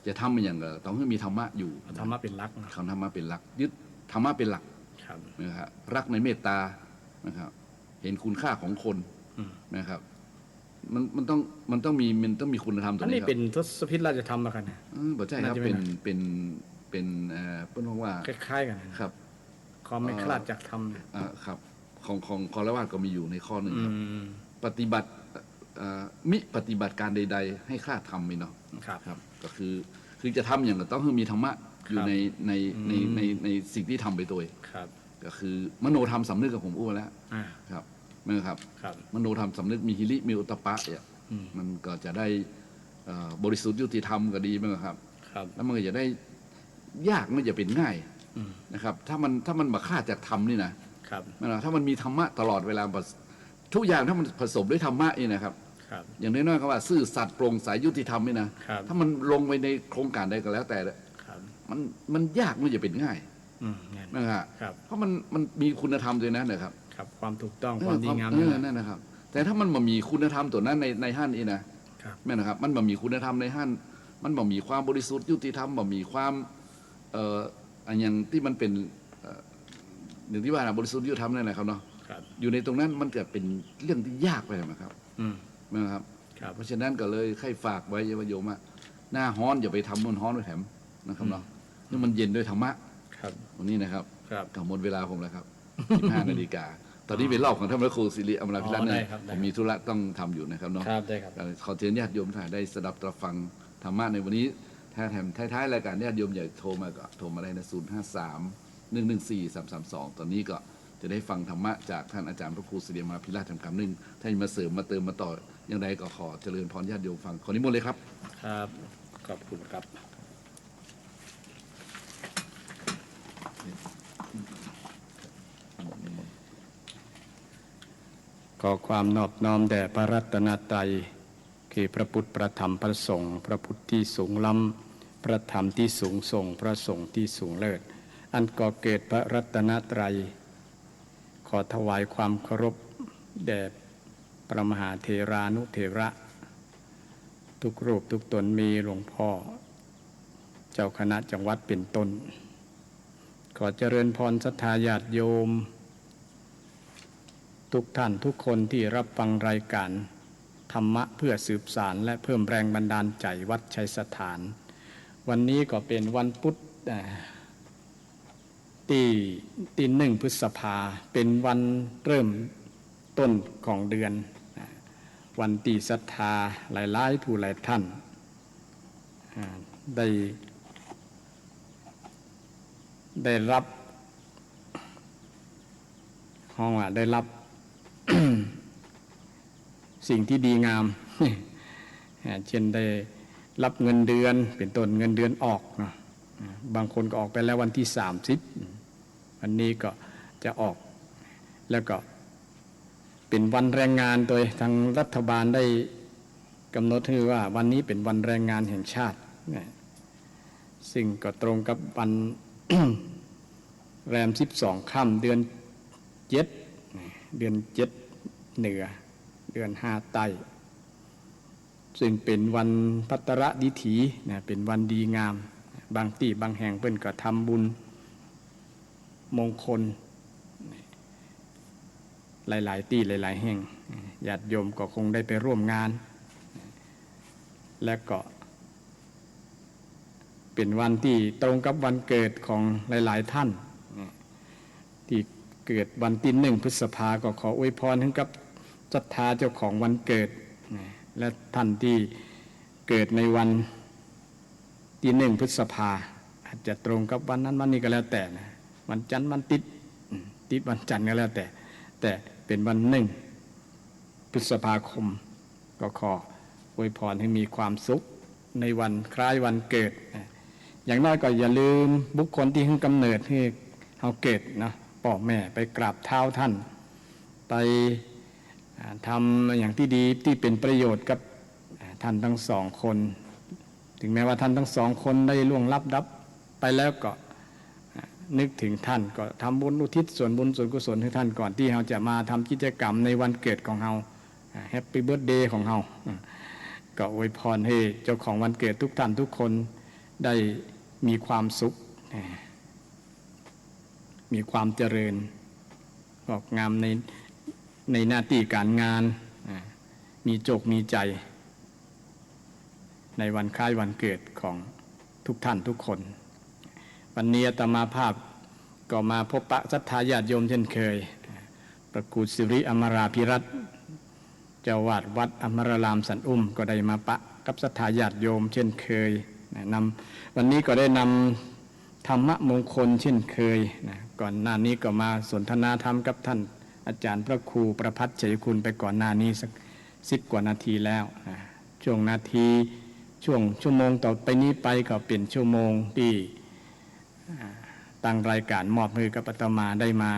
จะทำมันอย่างก็ต้องให้มีธรรมะอยู่ ธรรมะเป็นรักนะ คำธรรมะเป็นหลัก ยึดธรรมะเป็นหลัก ครับ นะครับรักในเมตตานะครับ เห็นคุณค่าของคนนะครับ มันต้องมีคุณธรรมตัว อัน นี้ นี้ ครับ เป็นทศพิธราชธรรมแล้วกันนะ บ่ใช่ครับ น่าจะเป็ เป็นเปิ้นว่า คล้ายๆกันนะครับ ความไม่คลาดจากธรรมเนี่ย ครับของละวาดก็มีอยู่ในข้อหนึ่ง อื ครับ ม ปฏิบัติมิปฏิบัติการใด ๆ ให้คลาดธรรมมีเนาะ ครับ ครับ ก็คือจะทำอย่างก็ต้องให้มีธรรมะอยู่ ครับ ในสิ่งที่ทำไปตัว ครับ ก็คือมโนธรรมสำนึกกับผมอู้มาแล้ว อ่า ครับนะครับ ครับ มโนธรรมสำนึกมีฮิริมีอุตตปะเนี่ย อืม มันก็จะได้บริสุทธิ์ยุติธรรมก็ดีมั้งครับ ครับ แล้วมันก็จะได้ยากไม่จะเป็นง่ายนะครับ ถ้ามันมาฆ่าจากธรรมนี่นะครับ ถ้ามันมีธรรมะตลอดเวลาทุกอย่างถ้ามันผสมด้วยธรรมะนี่นะครับ ครับ อย่างน้อยๆก็ว่าซื่อสัตย์โปร่งใสยุติธรรมนี่นะครับ ถ้ามันลงไปในโครงการใดก็แล้วแต่ ครับ มันยากไม่จะเป็นง่าย งั้น นะครับ ครับ เพราะมันมีคุณธรรมด้วยนะนะครับ ครับความถูกต้องความดีงาม เนี่ นี่แหละ นั่นนะครับ แต่ถ้ามันมามีคุณธรรมตัวนั้นในห้านนี่นะครับ แม่นะครับ มันมามีคุณธรรมในห้านมันมามีความบริสุทธิ์ยุติธรรมมามีความอันอย่างที่มันเป็นอย่างที่ว่านะบริสุทธิ์ยุติธรรมนั่นแหละครับเนาะ ครับ อยู่ในตรงนั้นมันเกิดเป็นเรื่องที่ยากไปนะครับ อืม นะครับ ครับ เพราะฉะนั้นก็เลยให้ฝากไว้โยมว่าหน้าฮ้อนอย่าไปทำมันฮ้อนไว้แถมนะครับเนาะนี่มันเย็นด้วยธรรมะ ครับ วันนี้นะครับ ครับ ก็หมดเวลาผมแล้วครับ 15 นาฬิกาตอนนี้เป็นรอบของท่านพระครูสิริอมราภิรัตน์ ได้ นะครับ ได้ ผมมีธุระต้องทำอยู่นะครับเนาะ ครับได้ครับ ขอเชิญญาติโยมถ่ายได้สดับตรับฟังธรรมะในวันนี้ถ้าแถมท้ายๆรายการญาติโยมอย่าโทรมาก็โทรมาได้นะ053-114-332 ตอนนี้ก็จะได้ฟังธรรมะจากท่านอาจารย์พระครูสิริอมราภิรัตน์ทำคำหนึ่งท่านมาเสริมมาเติมมาต่ออย่างไรก็ขอเจริญพรญาติโยมฟังขอนิมนต์เลยครับ ครับขอบคุณครับขอความนอบน้อมแด่พระรัตนตรัยคือพระพุทธพระธรรมพระสงฆ์พระพุทธที่สูงล้ำพระธรรมที่สูงส่งพระสงฆ์ที่สูงเลิศอันก่อเกิดพระรัตนตรัยขอถวายความเคารพแด่พระมหาเถรานุเถระทุกรูปทุกตนมีหลวงพ่อเจ้าคณะจังหวัดเป็นต้นขอเจริญพรศรัทธาญาติโยมทุกท่านทุกคนที่รับฟังรายการธรรมะเพื่อสืบสานและเพิ่มแรงบันดาลใจวัดชัยสถานวันนี้ก็เป็นวันพุธที่1 พฤษภาเป็นวันเริ่มต้นของเดือนวันที่ศรัทธาหลายๆผู้หลายท่านได้รับห้องได้รับ สิ่งที่ดีงาม เช่นได้รับเงินเดือนเป็นต้นเงินเดือนออกนะบางคนก็ออกไปแล้ววันที่30วันนี้ก็จะออกแล้วก็เป็นวันแรงงานโดยทางรัฐบาลได้กำหนดให้ว่าวันนี้เป็นวันแรงงานแห่งชาติซึ่งก็ตรงกับวัน แรม12 ค่ำเดือน7เดือน7เหนือเดือน5ใต้ซึ่งเป็นวันภัตตรดิถีนะเป็นวันดีงามบางที่บางแห่งเพิ่นก็ทำบุญมงคลหลายๆที่หลายๆแห่งญาติโยมก็คงได้ไปร่วมงานและก็เป็นวันที่ตรงกับวันเกิดของหลายๆท่านที่เกิดวันที่1 พฤษภาก็ขออวยพรให้กับศรัทธาเจ้าของวันเกิดและท่านที่เกิดในวันที่1 พฤษภาอาจจะตรงกับวันนั้นวันนี้ก็แล้วแต่นะวันจันทร์วันติดวันจันทร์ก็แล้วแต่เป็นวัน1 พฤษภาคมก็ขออวยพรให้มีความสุขในวันคล้ายวันเกิดอย่างน้อยก็อย่าลืมบุคคลที่ให้กำเนิดให้เขาเกิดนะพ่อแม่ไปกราบเท้าท่านไปทำอย่างที่ดีที่เป็นประโยชน์กับท่านทั้ง2 คนถึงแม้ว่าท่านทั้ง2 คนได้ล่วงลับดับไปแล้วก็นึกถึงท่านก็ทำบุญอุทิศส่วนบุญส่วนกุศลให้ท่านก่อนที่เราจะมาทำกิจกรรมในวันเกิดของเราแฮปปี้เบิร์ธเดย์ของเราก็อวยพรให้เจ้าของวันเกิดทุกท่านทุกคนได้มีความสุขมีความเจริญงอกงามในหน้าที่การงานมีโชคมีใจในวันคล้ายวันเกิดของทุกท่านทุกคนวันนี้อาตมาภาพก็มาพบปะศรัทธาญาติโยมเช่นเคยพระครูสิริอมราภิรัตน์เจ้าวาดวัดอมรารามสันอุ้มก็ได้มาปะกับศรัทธาญาติโยมเช่นเคยวันนี้ก็ได้นำธรรมะมงคลเช่นเคยก่อนหน้านี้ก็มาสนทนาธรรมกับท่านอาจารย์พระครูประภัสชัยคุณไปก่อนหน้านี้สัก10 กว่านาทีแล้วช่วงนาทีชั่วโมงต่อไปนี้ไปก็เป็นชั่วโมงที่ตั้งรายการมอบมือกับอาตมาได้มา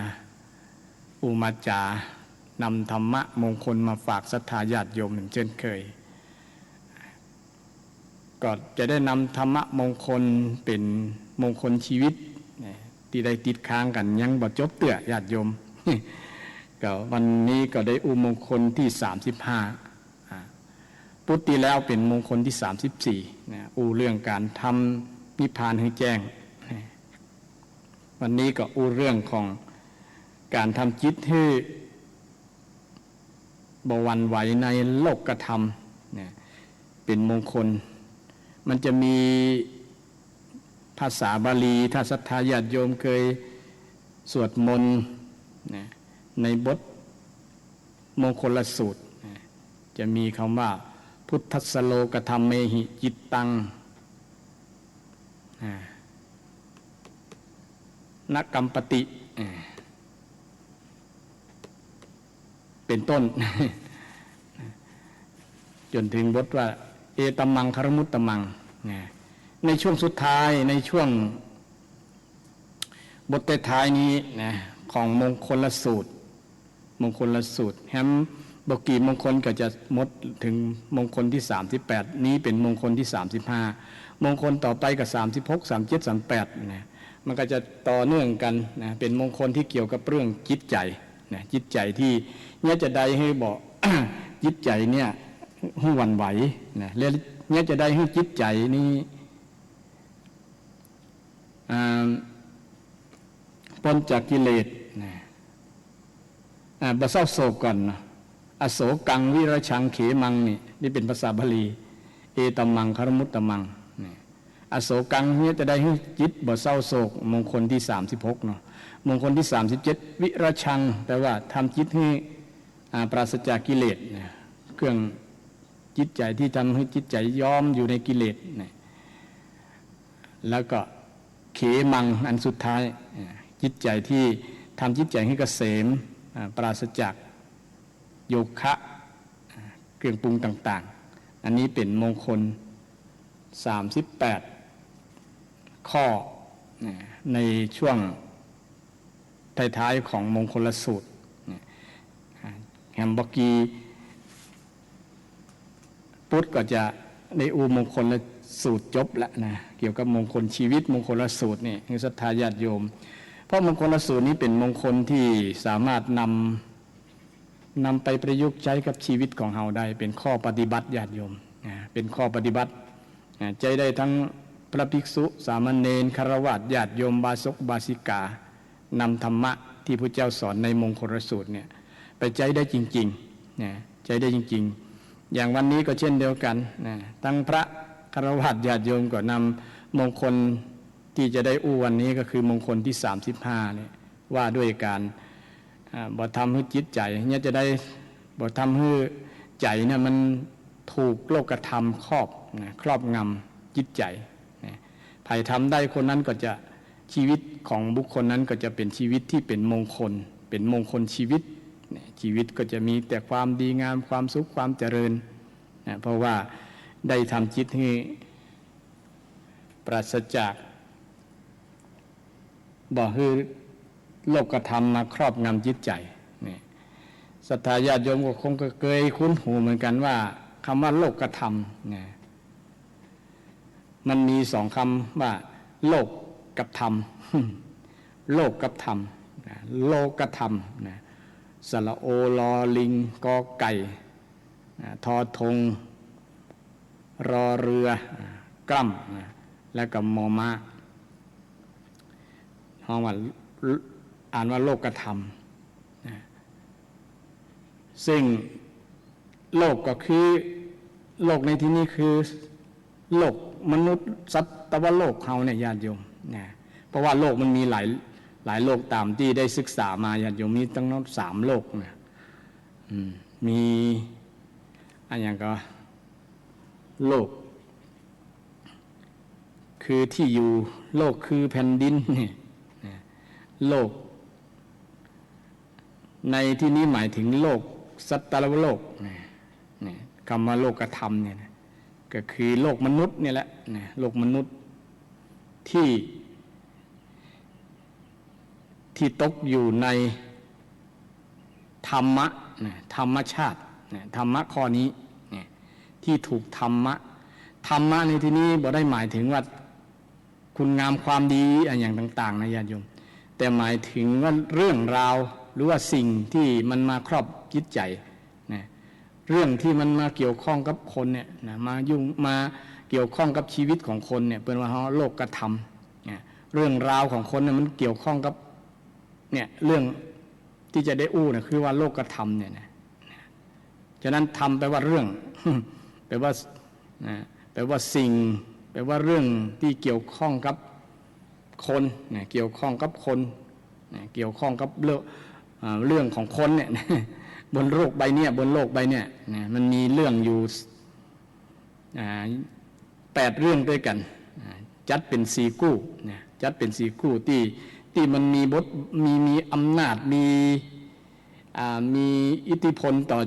อุมาจานำธรรมะมงคลมาฝากศรัทธาญาติโยมเหมือนเช่นเคยก็จะได้นำธรรมะมงคลเป็นมงคลชีวิตที่ได้ติดค้างกันยังบ่จบเตื้อญาติโยม ก็วันนี้ก็ได้อุมงคลที่35พุทธิแล้วเป็นมงคลที่34อูเรื่องการทำนิพพานให้แจ้งวันนี้ก็อูเรื่องของการทำจิตให้บหวั่นไหวในโลกธรรมเป็นมงคลมันจะมี ภาษาบาลีถ้าศรัทธาญาติโยมเคยสวดมนต์นะในบทมงคลสูตรนะจะมีคำว่าพุทธัสสโลกธรรมเมหิจิตตังนักกัมปติเป็นต้น จนถึงบทว่าเอตัมมังคารมุตตมังในช่วงสุดท้ายในช่วงบทท้ายนี้นะของมงคลสูตรแฮมบอกกี่มงคลก็จะหมดถึงมงคลที่38นี้เป็นมงคลที่35มงคลต่อไปกับ36 37 38นะมันก็จะต่อเนื่องกันนะเป็นมงคลที่เกี่ยวกับเรื่องจิตใจนะจิตใจที่เนี่ยจะได้ให้บอก จิตใจเนี่ยให้หวั่นไหวนะแล้วเนี่ยจะได้ให้จิตใจนี้พ้นจากกิเลสนะบ่เศร้าโศกก่อนนะอโศกังวิรชังเขมังนี่เป็นภาษาบาลีเอตัมมังคารมุตตมังอโศกังเนี่ยจะได้ให้จิตบ่เศร้าโศกมงคลที่36เนาะมงคลที่37วิรชังแปลว่าทำจิตให้ปราศจากกิเลสนะเครื่องจิตใจที่ทำให้จิตใจย้อมอยู่ในกิเลสนะแล้วก็เขมังอันสุดท้ายจิตใจที่ทำจิตใจให้เกษมปราศจากโยคะเครื่องปรุงต่างๆอันนี้เป็นมงคล38ข้อในช่วงท้ายๆของมงคลสูตรแฮมบอกกีพุทธก็จะในมงคลสูตรจบแล้วนะเกี่ยวกับมงคลชีวิตมงคลสูตรนี่คือศรัทธาญาติโยมเพราะมงคลสูตรนี้เป็นมงคลที่สามารถนำไปประยุกต์ใช้กับชีวิตของเราได้เป็นข้อปฏิบัติญาติโยมเป็นข้อปฏิบัติใจได้ทั้งพระภิกษุสามเณรฆราวาสญาติโยมบาศกบาสิกานำธรรมะที่พระเจ้าสอนในมงคลสูตรเนี่ยไปใจได้จริงๆใจได้จริงๆอย่างวันนี้ก็เช่นเดียวกันทั้งพระฆราวาสญาติโยมก็นำมงคลที่จะได้อู้วันนี้ก็คือมงคลที่35เนี่ยว่าด้วยการบ่ทำให้จิตใจเนี่ยจะได้บ่ทำให้ใจเนี่ยมันถูกโลกธรรมครอบงำจิตใจใครทำได้คนนั้นก็จะชีวิตของบุคคลนั้นก็จะเป็นชีวิตที่เป็นมงคลเป็นมงคลชีวิตชีวิตก็จะมีแต่ความดีงามความสุขความเจริญเพราะว่าได้ทำจิตให้ปราศจากบ่ให้โลกธรรมมาครอบงำจิตใจนี่ศรัทธาญาติโยมก็คงเคยคุ้นหูเหมือนกันว่าคำว่าโลกธรรมมันมีสองคำว่าโลกกับธรรม โลกกับธรรมโลกธรรมสระโอลอลิงกอไก่ทอทงรอเรือกล้ำและกับมอม้าห้องว่าอ่านว่าโลกธรรมซึ่งโลกก็คือโลกในที่นี้คือโลกมนุษย์สัตวโลกเขาเนี่ยญาติโยมเพราะว่าโลกมันมีหลายโลกตามที่ได้ศึกษามาญาติโยมมีตั้ง3โลกมีอันอย่างก็โลกคือที่อยู่โลกคือแผ่นดินนี่โลกในที่นี้หมายถึงโลกสัตวโลกคำว่าโลกธรรมเนี่ยก็คือโลกมนุษย์เนี่ยแหละโลกมนุษย์ที่ตกอยู่ในธรรมะธรรมชาติธรรมะข้อนี้ที่ถูกธรรมะในที่นี้บ่ได้หมายถึงว่าคุณงามความดีอย่างต่างๆนะญาติโยมแต่หมายถึงว่าเรื่องราวหรือว่าสิ่งที่มันมาครอบจิตใจเรื่องที่มันมาเกี่ยวข้องกับคนเนี่ยมาเกี่ยวข้องกับชีวิตของคนเนี่ยเป็นว่าโลกธรรมเรื่องราวของคนเนี่ยมันเกี่ยวข้องกับเนี่ยเรื่องที่จะได้อู้เนี่ยคือว่าโลกธรรมเนี่ยฉะนั้นธรรมแปลว่าเรื่อง แปลว่าสิ่งแปลว่าเรื่องที่เกี่ยวข้องกับ คนนะเกี่ยวข้องกับคนนะเกี่ยวข้องกับเรื่องของคนเนี่ย บนโลกใบเนี้ยนะมันมีเรื่องอยู่8 เรื่องด้วยกันจัดเป็น4 กู้นะจัดเป็น4 กู้ที่มันมีบทมีอำนาจมีอิทธิพลต่อ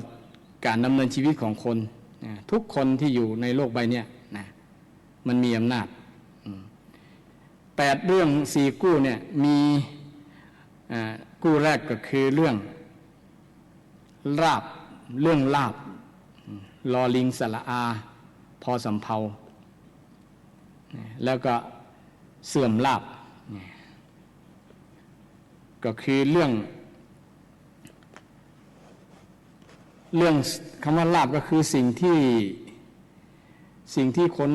การดำเนินชีวิตของคนนะทุกคนที่อยู่ในโลกใบเนี้ยนะมันมีอำนาจ8 เรื่อง4 กู้เนี่ยมีกู้แรกก็คือเรื่องลาภเรื่องลาภลอลิงสระอาพอสำเภาแล้วก็เสื่อมลาภก็คือเรื่องคำว่าลาภก็คือสิ่งที่คน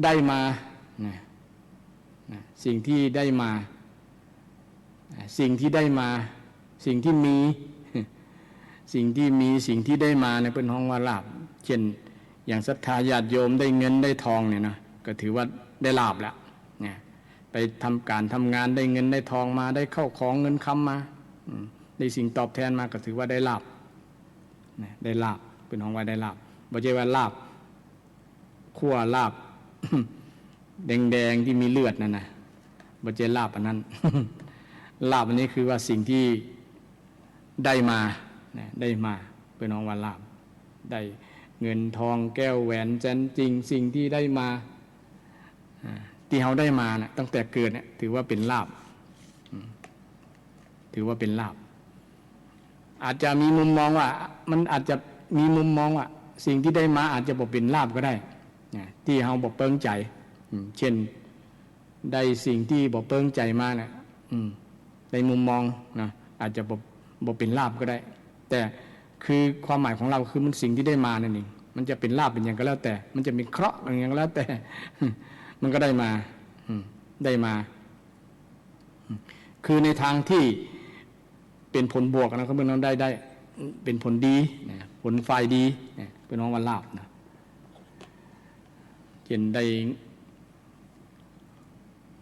ได้มาสิ่งที่ได้มาสิ่งที่ได้มาสิ่งที่มีสิ่งที่ได้มาในเป็นห้องว่าลาภเช่นอย่างศรัทธาญาติโยมได้เงินได้ทองเนี่ยนะก็ถือว่าได้ลาภแล้วเนี่ยไปทำงานได้เงินได้ทองมาได้เข้าของเงินคำมาได้สิ่งตอบแทนมาก็ถือว่าได้ลาภได้ลาภเป็นห้องว่าได้ลาภบ่ใช่ว่าลาภขั้วลาภ แดงที่มีเลือดนั่นนะบ่ใช่ลาภอันนั้น ลาภอันนี้คือว่าสิ่งที่ได้มาเป็นน้องว่าลาภได้เงินทองแก้วแหวนแสนจริงสิ่งที่ได้มาที่เขาได้มานะตั้งแต่เกิดเนี่ยถือว่าเป็นลาภถือว่าเป็นลาภอาจจะมีมุมมองว่ามันอาจจะมีมุมมองว่าสิ่งที่ได้มาอาจจะบอกเป็นลาภก็ได้ที่เขาบอกเปิ้งใจเช่นได้สิ่งที่บอกเปิ้งใจมาเนี่ยในมุมมองนะอาจจะบอกเป็นลาภก็ได้แต่คือความหมายของเราคือมันสิ่งที่ได้มานั่นเองมันจะเป็นลาภเป็นอย่างก็แล้วแต่มันจะมีเคราะห์อย่างก็แล้วแต่ มันก็ได้มาคือในทางที่เป็นผลบวกนะครับเมื่อนั้นได้เป็นผลดีผลฝ่ายดีเป็นน้องว่าลาภนะเช่นไ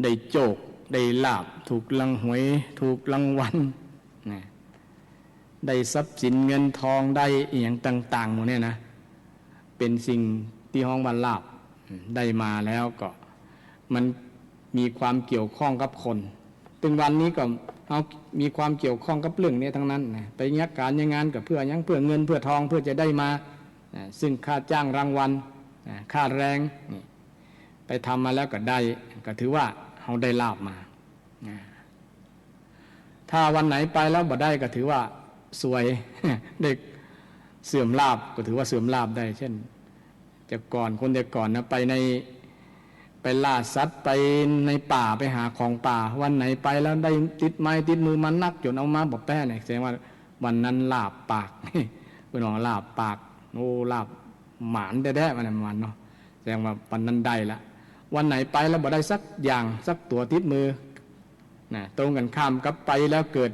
ด้โจกได้ลาภถูกรางหวยถูกรางวัลได้ทรัพย์สินเงินทองได้อย่างต่างๆหมดเนี่ยนะเป็นสิ่งที่ห้องว่าลาภได้มาแล้วก็มันมีความเกี่ยวข้องกับคนเป็นวันนี้ก็เอามีความเกี่ยวข้องกับเรื่องนี้ทั้งนั้นนะไปยักการยังงานกับเพื่อยังเพื่อเงินเพื่อทองเพื่อจะได้มาซึ่งค่าจ้างรางวัลค่าแรงนี่ไปทำมาแล้วก็ได้ก็ถือว่าเขาได้ลาภมาถ้าวันไหนไปแล้วบ่ได้ก็ถือว่าสวย เด็กเสื่อมลาภก็ถือว่าเสื่อมลาภได้เช่นแต่ก่อนนะไปล่าสัตว์ไปในป่าไปหาของป่าวันไหนไปแล้วได้ติดไม้ติดมือมันนักจนเอามาบอกแป้เนี่ยแสดงว่าวันนั้นลาบปาก เป็นของลาบปากโอ้ลาบหมานแท้ๆมันเนาะแสดงว่าวันนั้นได้ละวันไหนไปแล้วบ่ได้สักอย่างสักตัวติดมือนะตรงกันข้ามกับไปแล้วเกิด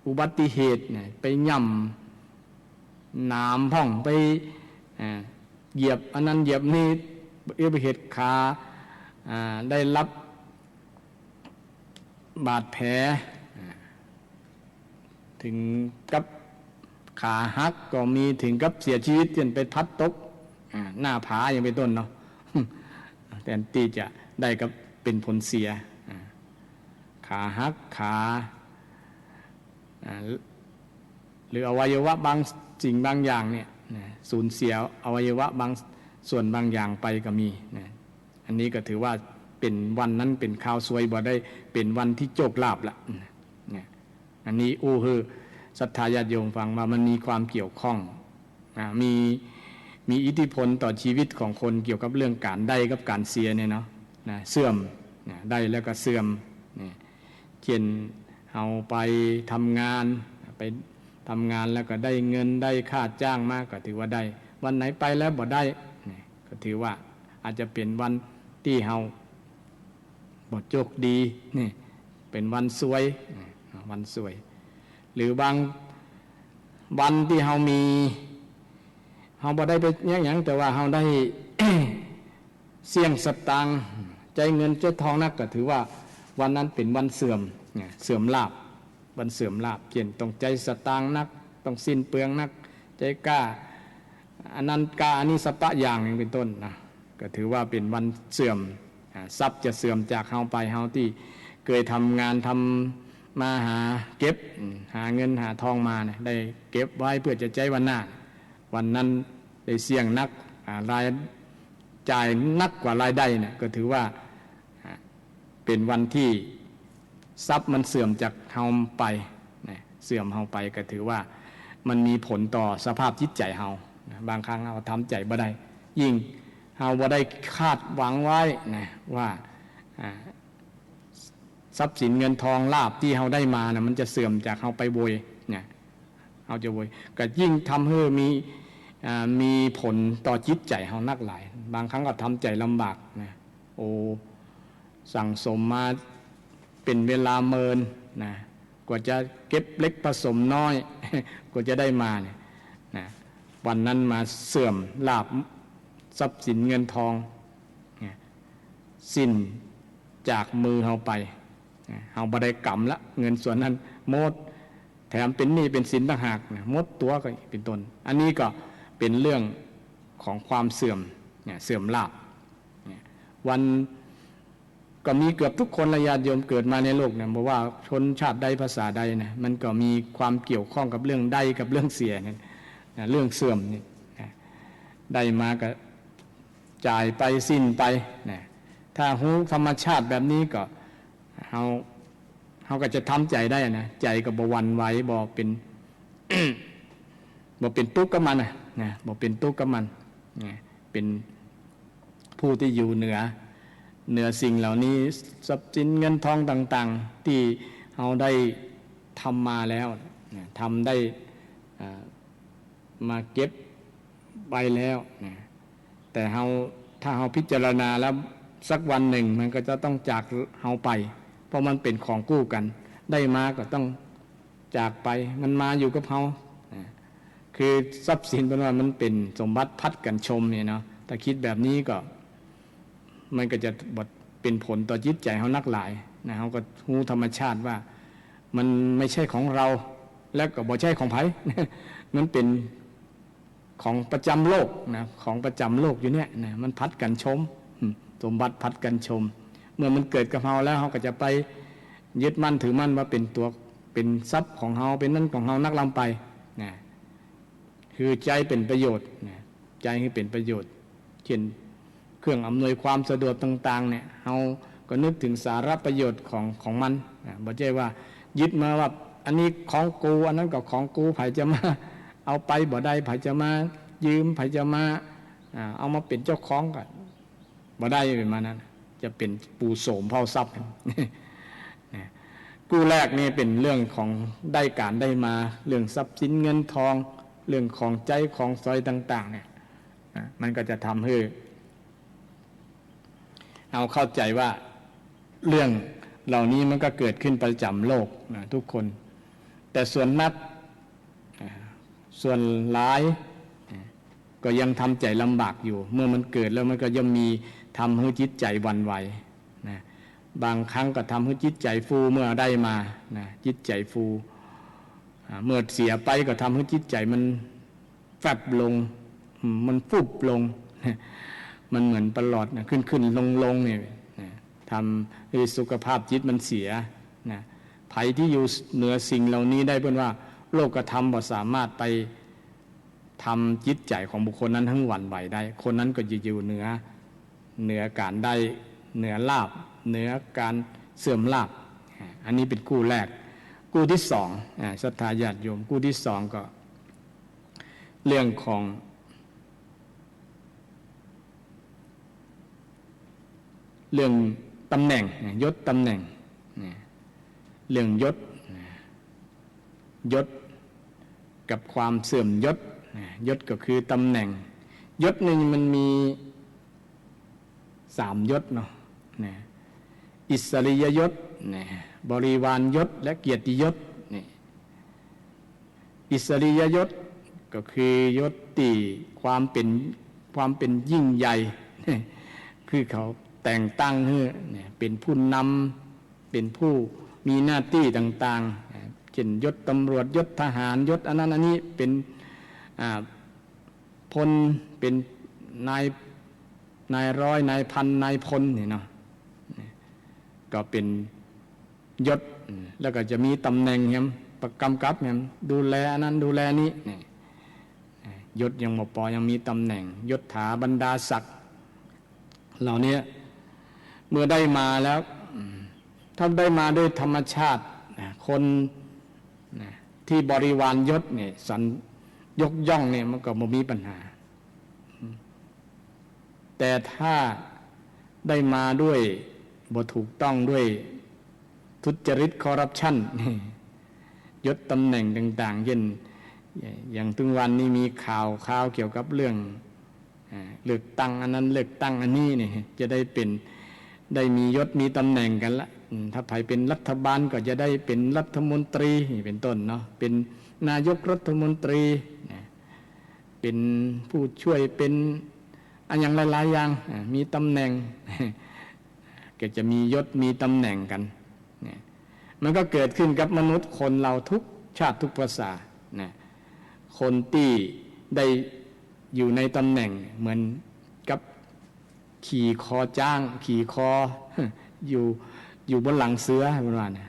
อุบัติเหตุไปย่ำน้ำพ่องไปเหยียบอันนั้นเหยียบนี่อุบัติเหตุขาได้รับบาดแผลถึงกับขาหักก็มีถึงกับเสียชีวิตจนไปพัดตกหน้าผาอย่างเป็นต้นเนาะ แทนที่จะได้กับเป็นผลเสียขาหักขาหรืออวัยวะบางสิ่งบางอย่างเนี่ยสูญเสียอวัยวะบางส่วนบางอย่างไปก็มีอันนี้ก็ถือว่าเป็นวันนั้นเป็นข่าวสวยบ่ได้เป็นวันที่โชคลาภละเนี่ยอันนี้คือศรัทธาญาติโยมฟังว่ามันมีความเกี่ยวข้องมีอิทธิพลต่อชีวิตของคนเกี่ยวกับเรื่องการได้กับการเสียเนี่ยเนาะเสื่อมได้แล้วก็เสื่อมเช่นเอาไปทำงานแล้วก็ได้เงินได้ค่าจ้างมากก็ถือว่าได้วันไหนไปแล้วบ่ได้ก็ถือว่าอาจจะเป็นวันที่เฮาบ่โชคดีนี่เป็นวันสวยหรือบางวันที่เฮาบ่ได้ไปหยังแต่ว่าเฮาได้ เสี่ยงสตางค์ใจเงินใจทองนักก็ถือว่า วันนั้นเป็นวันเสื่อมเนี่ยเสื่อมลาภวันเสื่อมลาภเช่นต้องใจสตางค์นักต้องสิ้นเปลืองนักใจกล้าอนันต์กาอนิสปะอย่างนึงเป็นต้นนะก็ถือว่าเป็นวันเสื่อมทรัพย์จะเสื่อมจากเฮาไปเฮาที่เคยทำงานทำมาหาเก็บหาเงินหาทองมาเนี่ยได้เก็บไว้เพื่อจะใช้วันหน้าวันนั้นได้เสี่ยงนักรายจ่ายนักกว่ารายได้เนี่ยก็ถือว่าเป็นวันที่ทรัพย์มันเสื่อมจากเฮาไปเสื่อมเฮาไปก็ถือว่ามันมีผลต่อสภาพจิตใจเฮาบางครั้งเราทำใจบ่ได้ยิ่งเฮาบ่ได้คาดหวังไว้นะว่าทรัพย์สินเงินทองลาภที่เฮาได้มานะมันจะเสื่อมจากเฮาไปโวยเนี่ยเฮาจะโวยก็ยิ่งทำให้มีผลต่อจิตใจเฮานักหลายบางครั้งก็ทำใจลำบากนะโอ้สั่งสมมาเป็นเวลาเมินนะกว่าจะเก็บเล็กผสมน้อย กว่าจะได้มาเนี่ยนะวันนั้นมาเสื่อมลาภทรัพย์สินเงินทองสิ้นจากมือเฮาไปเฮาบ่ได้กรรมละเงินส่วนนั้นหมดแถมเป็นหนี้เป็นสินต่างหากหมดตัวก็เป็นต้นอันนี้ก็เป็นเรื่องของความเสื่อมเสื่อมลาภวันก็มีเกือบทุกคนญาติโยมเกิดมาในโลกเนี่ยบอกว่าชนชาติใดภาษาใดนะมันก็มีความเกี่ยวข้องกับเรื่องได้กับเรื่องเสียเนี่ยเรื่องเสื่อมนี่ได้มาก็จ่ายไปสิ้นไปนะถ้ารู้ธรรมชาติแบบนี้ก็เฮาก็จะทำใจได้นะใจก็บ่หวั่นไหวบ่เป็น บ่เป็นทุกข์กับมันนะบ่เป็นทุกข์กับมันเป็นผู้ที่อยู่เหนือสิ่งเหล่านี้ทรัพย์สินเงินทองต่างๆที่เราได้ทำมาแล้วทำได้มาเก็บไปแล้วแต่ถ้าเราพิจารณาแล้วสักวันหนึ่งมันก็จะต้องจากเราไปเพราะมันเป็นของกู้กันได้มาก็ต้องจากไปมันมาอยู่กับเราคือทรัพย์สินเป็นว่ามันเป็นสมบัติพัดกันชมเนี่ยเนาะถ้าคิดแบบนี้ก็มันก็จะเป็นผลต่อจิตใจเขานักหลายนะเขาก็รู้ธรรมชาติว่ามันไม่ใช่ของเราและก็บ่ใช่ของไผ มันเป็นของประจำโลกนะของประจำโลกอยู่เนี่ยนะมันพัดกันชมสมบัติพัดกันชมเมื่อมันเกิดกับเราแล้วเขาก็จะไปยึดมั่นถือมั่นว่าเป็นตัวเป็นทรัพย์ของเราเป็นนั่นของเรานักลำไปนะคือใจเป็นประโยชน์นะใจให้เป็นประโยชน์เช่นเครื่องอำนวยความสะดวกต่างๆเนี่ยเราก็นึกถึงสาระประโยชน์ของมันบ่ใช่ว่ายึดมาว่าอันนี้ของกูอันนั้นก็ของกูไผจะมาเอาไปบ่ได้ไผจะมายืมไผจะมาเอามาเป็นเจ้าของก็บ่ได้เป็นมานั้นจะเป็นปูโสมเผาทรัพย์ กู้แรกนี่เป็นเรื่องของได้การได้มาเรื่องทรัพย์สินเงินทองเรื่องของใจของซอยต่างๆเนี่ยมันก็จะทำให้เอาเข้าใจว่าเรื่องเหล่านี้มันก็เกิดขึ้นประจำโลกนะทุกคนแต่ส่วนนักส่วนหลายก็ยังทำใจลำบากอยู่เมื่อมันเกิดแล้วมันก็ยังมีทำให้จิตใจหวั่นไหวนะบางครั้งก็ทำให้จิตใจฟูเมื่อได้มานะจิตใจฟูเมื่อเสียไปก็ทำให้จิตใจมันแฟบลงมันฟุบลงมันเหมือนประหลอดนะขึ้นลงเนี่ยทำให้สุขภาพจิตมันเสียนะภัยที่อยู่เหนือสิ่งเหล่านี้ได้เป็นว่าโลกธรรมบ่สามารถไปทำจิตใจของบุคคลนั้นทั้งหวั่นไหวได้คนนั้นก็จะอยู่เหนือการได้เหนือลาภเหนือการเสื่อมลาภอันนี้เป็นกู้แรกกู้ที่สองศรัทธาญาติโยมกู้ที่สองก็เรื่องของเรื่องตำแหน่งยศตำแหน่งเรื่องยศกับความเสื่อมยศยศก็คือตำแหน่งยศนี่มันมี3 ยศเนาะอิสริยยศบริวารยศและเกียรติยศอิสริยยศก็คือยศที่ความเป็นยิ่งใหญ่คือเขาแต่งตั้งให้เป็นผู้นำ เป็นผู้มีหน้าที่ต่างๆเช่นยศตำรวจยศทหารยศอันนั้นอันนี้เป็นพลเป็นนายร้อยนายพันนายพลนี่เนาะก็เป็นยศแล้วก็จะมีตำแหน่งเนี่ยประกำกับเนี่ยดูแลอันนั้นดูแลนี้ยศยังบ่พอยังมีตำแหน่งยศถาบรรดาศักดิ์เหล่านี้เมื่อได้มาแล้วถ้าได้มาด้วยธรรมชาติคนที่บริวารยศเนี่ยสันยกย่องเนี่ยมันก็ไม่มีปัญหาแต่ถ้าได้มาด้วยบ่ถูกต้องด้วยทุจริตคอร์รัปชันยศตำแหน่งต่างๆเช่นอย่างทุกวันนี้มีข่าวเกี่ยวกับเรื่องเลือกตั้งอันนั้นเลือกตั้งอันนี้เนี่ยจะได้มียศมีตำแหน่งกันละถ้าใครเป็นรัฐบาลก็จะได้เป็นรัฐมนตรีเป็นต้นเนาะเป็นนายกรัฐมนตรีเป็นผู้ช่วยเป็นอันอย่างหลายๆอย่างมีตำแหน่งก็จะมียศมีตำแหน่งกันมันก็เกิดขึ้นกับมนุษย์คนเราทุกชาติทุกภาษาคนที่ได้อยู่ในตำแหน่งเหมือนกับขี่คอจ้างขี่คออยู่บนหลังเสือประมาณนี้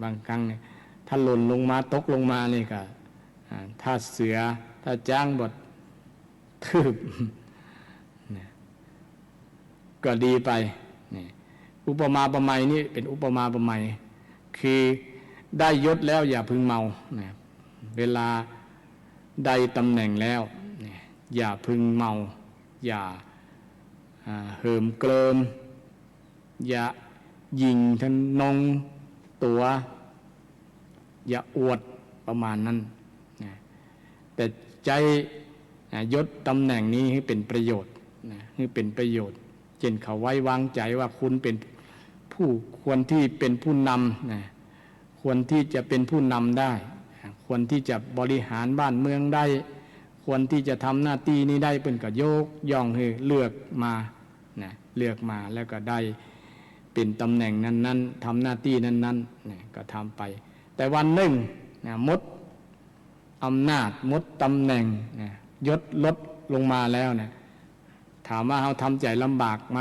บางครั้งเนี่ยถ้าหล่นลงมาตกลงมานี่ก็ถ้าเสือถ้าจ้างบดทืบก็ดีไปนี่อุปมาประไมยนี่เป็นอุปมาประไมยคือได้ยศแล้วอย่าพึงเมาเวลาได้ตำแหน่งแล้วอย่าพึงเมาอย่าเหิมเกริมอย่ายิงทะนงตัวอย่าอวดประมาณนั้นแต่ใจยศตำแหน่งนี้ให้เป็นประโยชน์ให้เป็นประโยชน์เช่นเขาไว้วางใจว่าคุณเป็นผู้ควรที่เป็นผู้นำควรที่จะเป็นผู้นำได้ควรที่จะบริหารบ้านเมืองได้ควรที่จะทำหน้าที่นี้ได้เป็นก็ยกย่องให้เลือกมาแล้วก็ได้เป็นตำแหน่งนั้นๆทำหน้าที่นั้นๆก็ทำไปแต่วันหนึ่งมดอำนาจมดตำแหน่งยศลดลงมาแล้วถามว่าเราทำใจลำบากไหม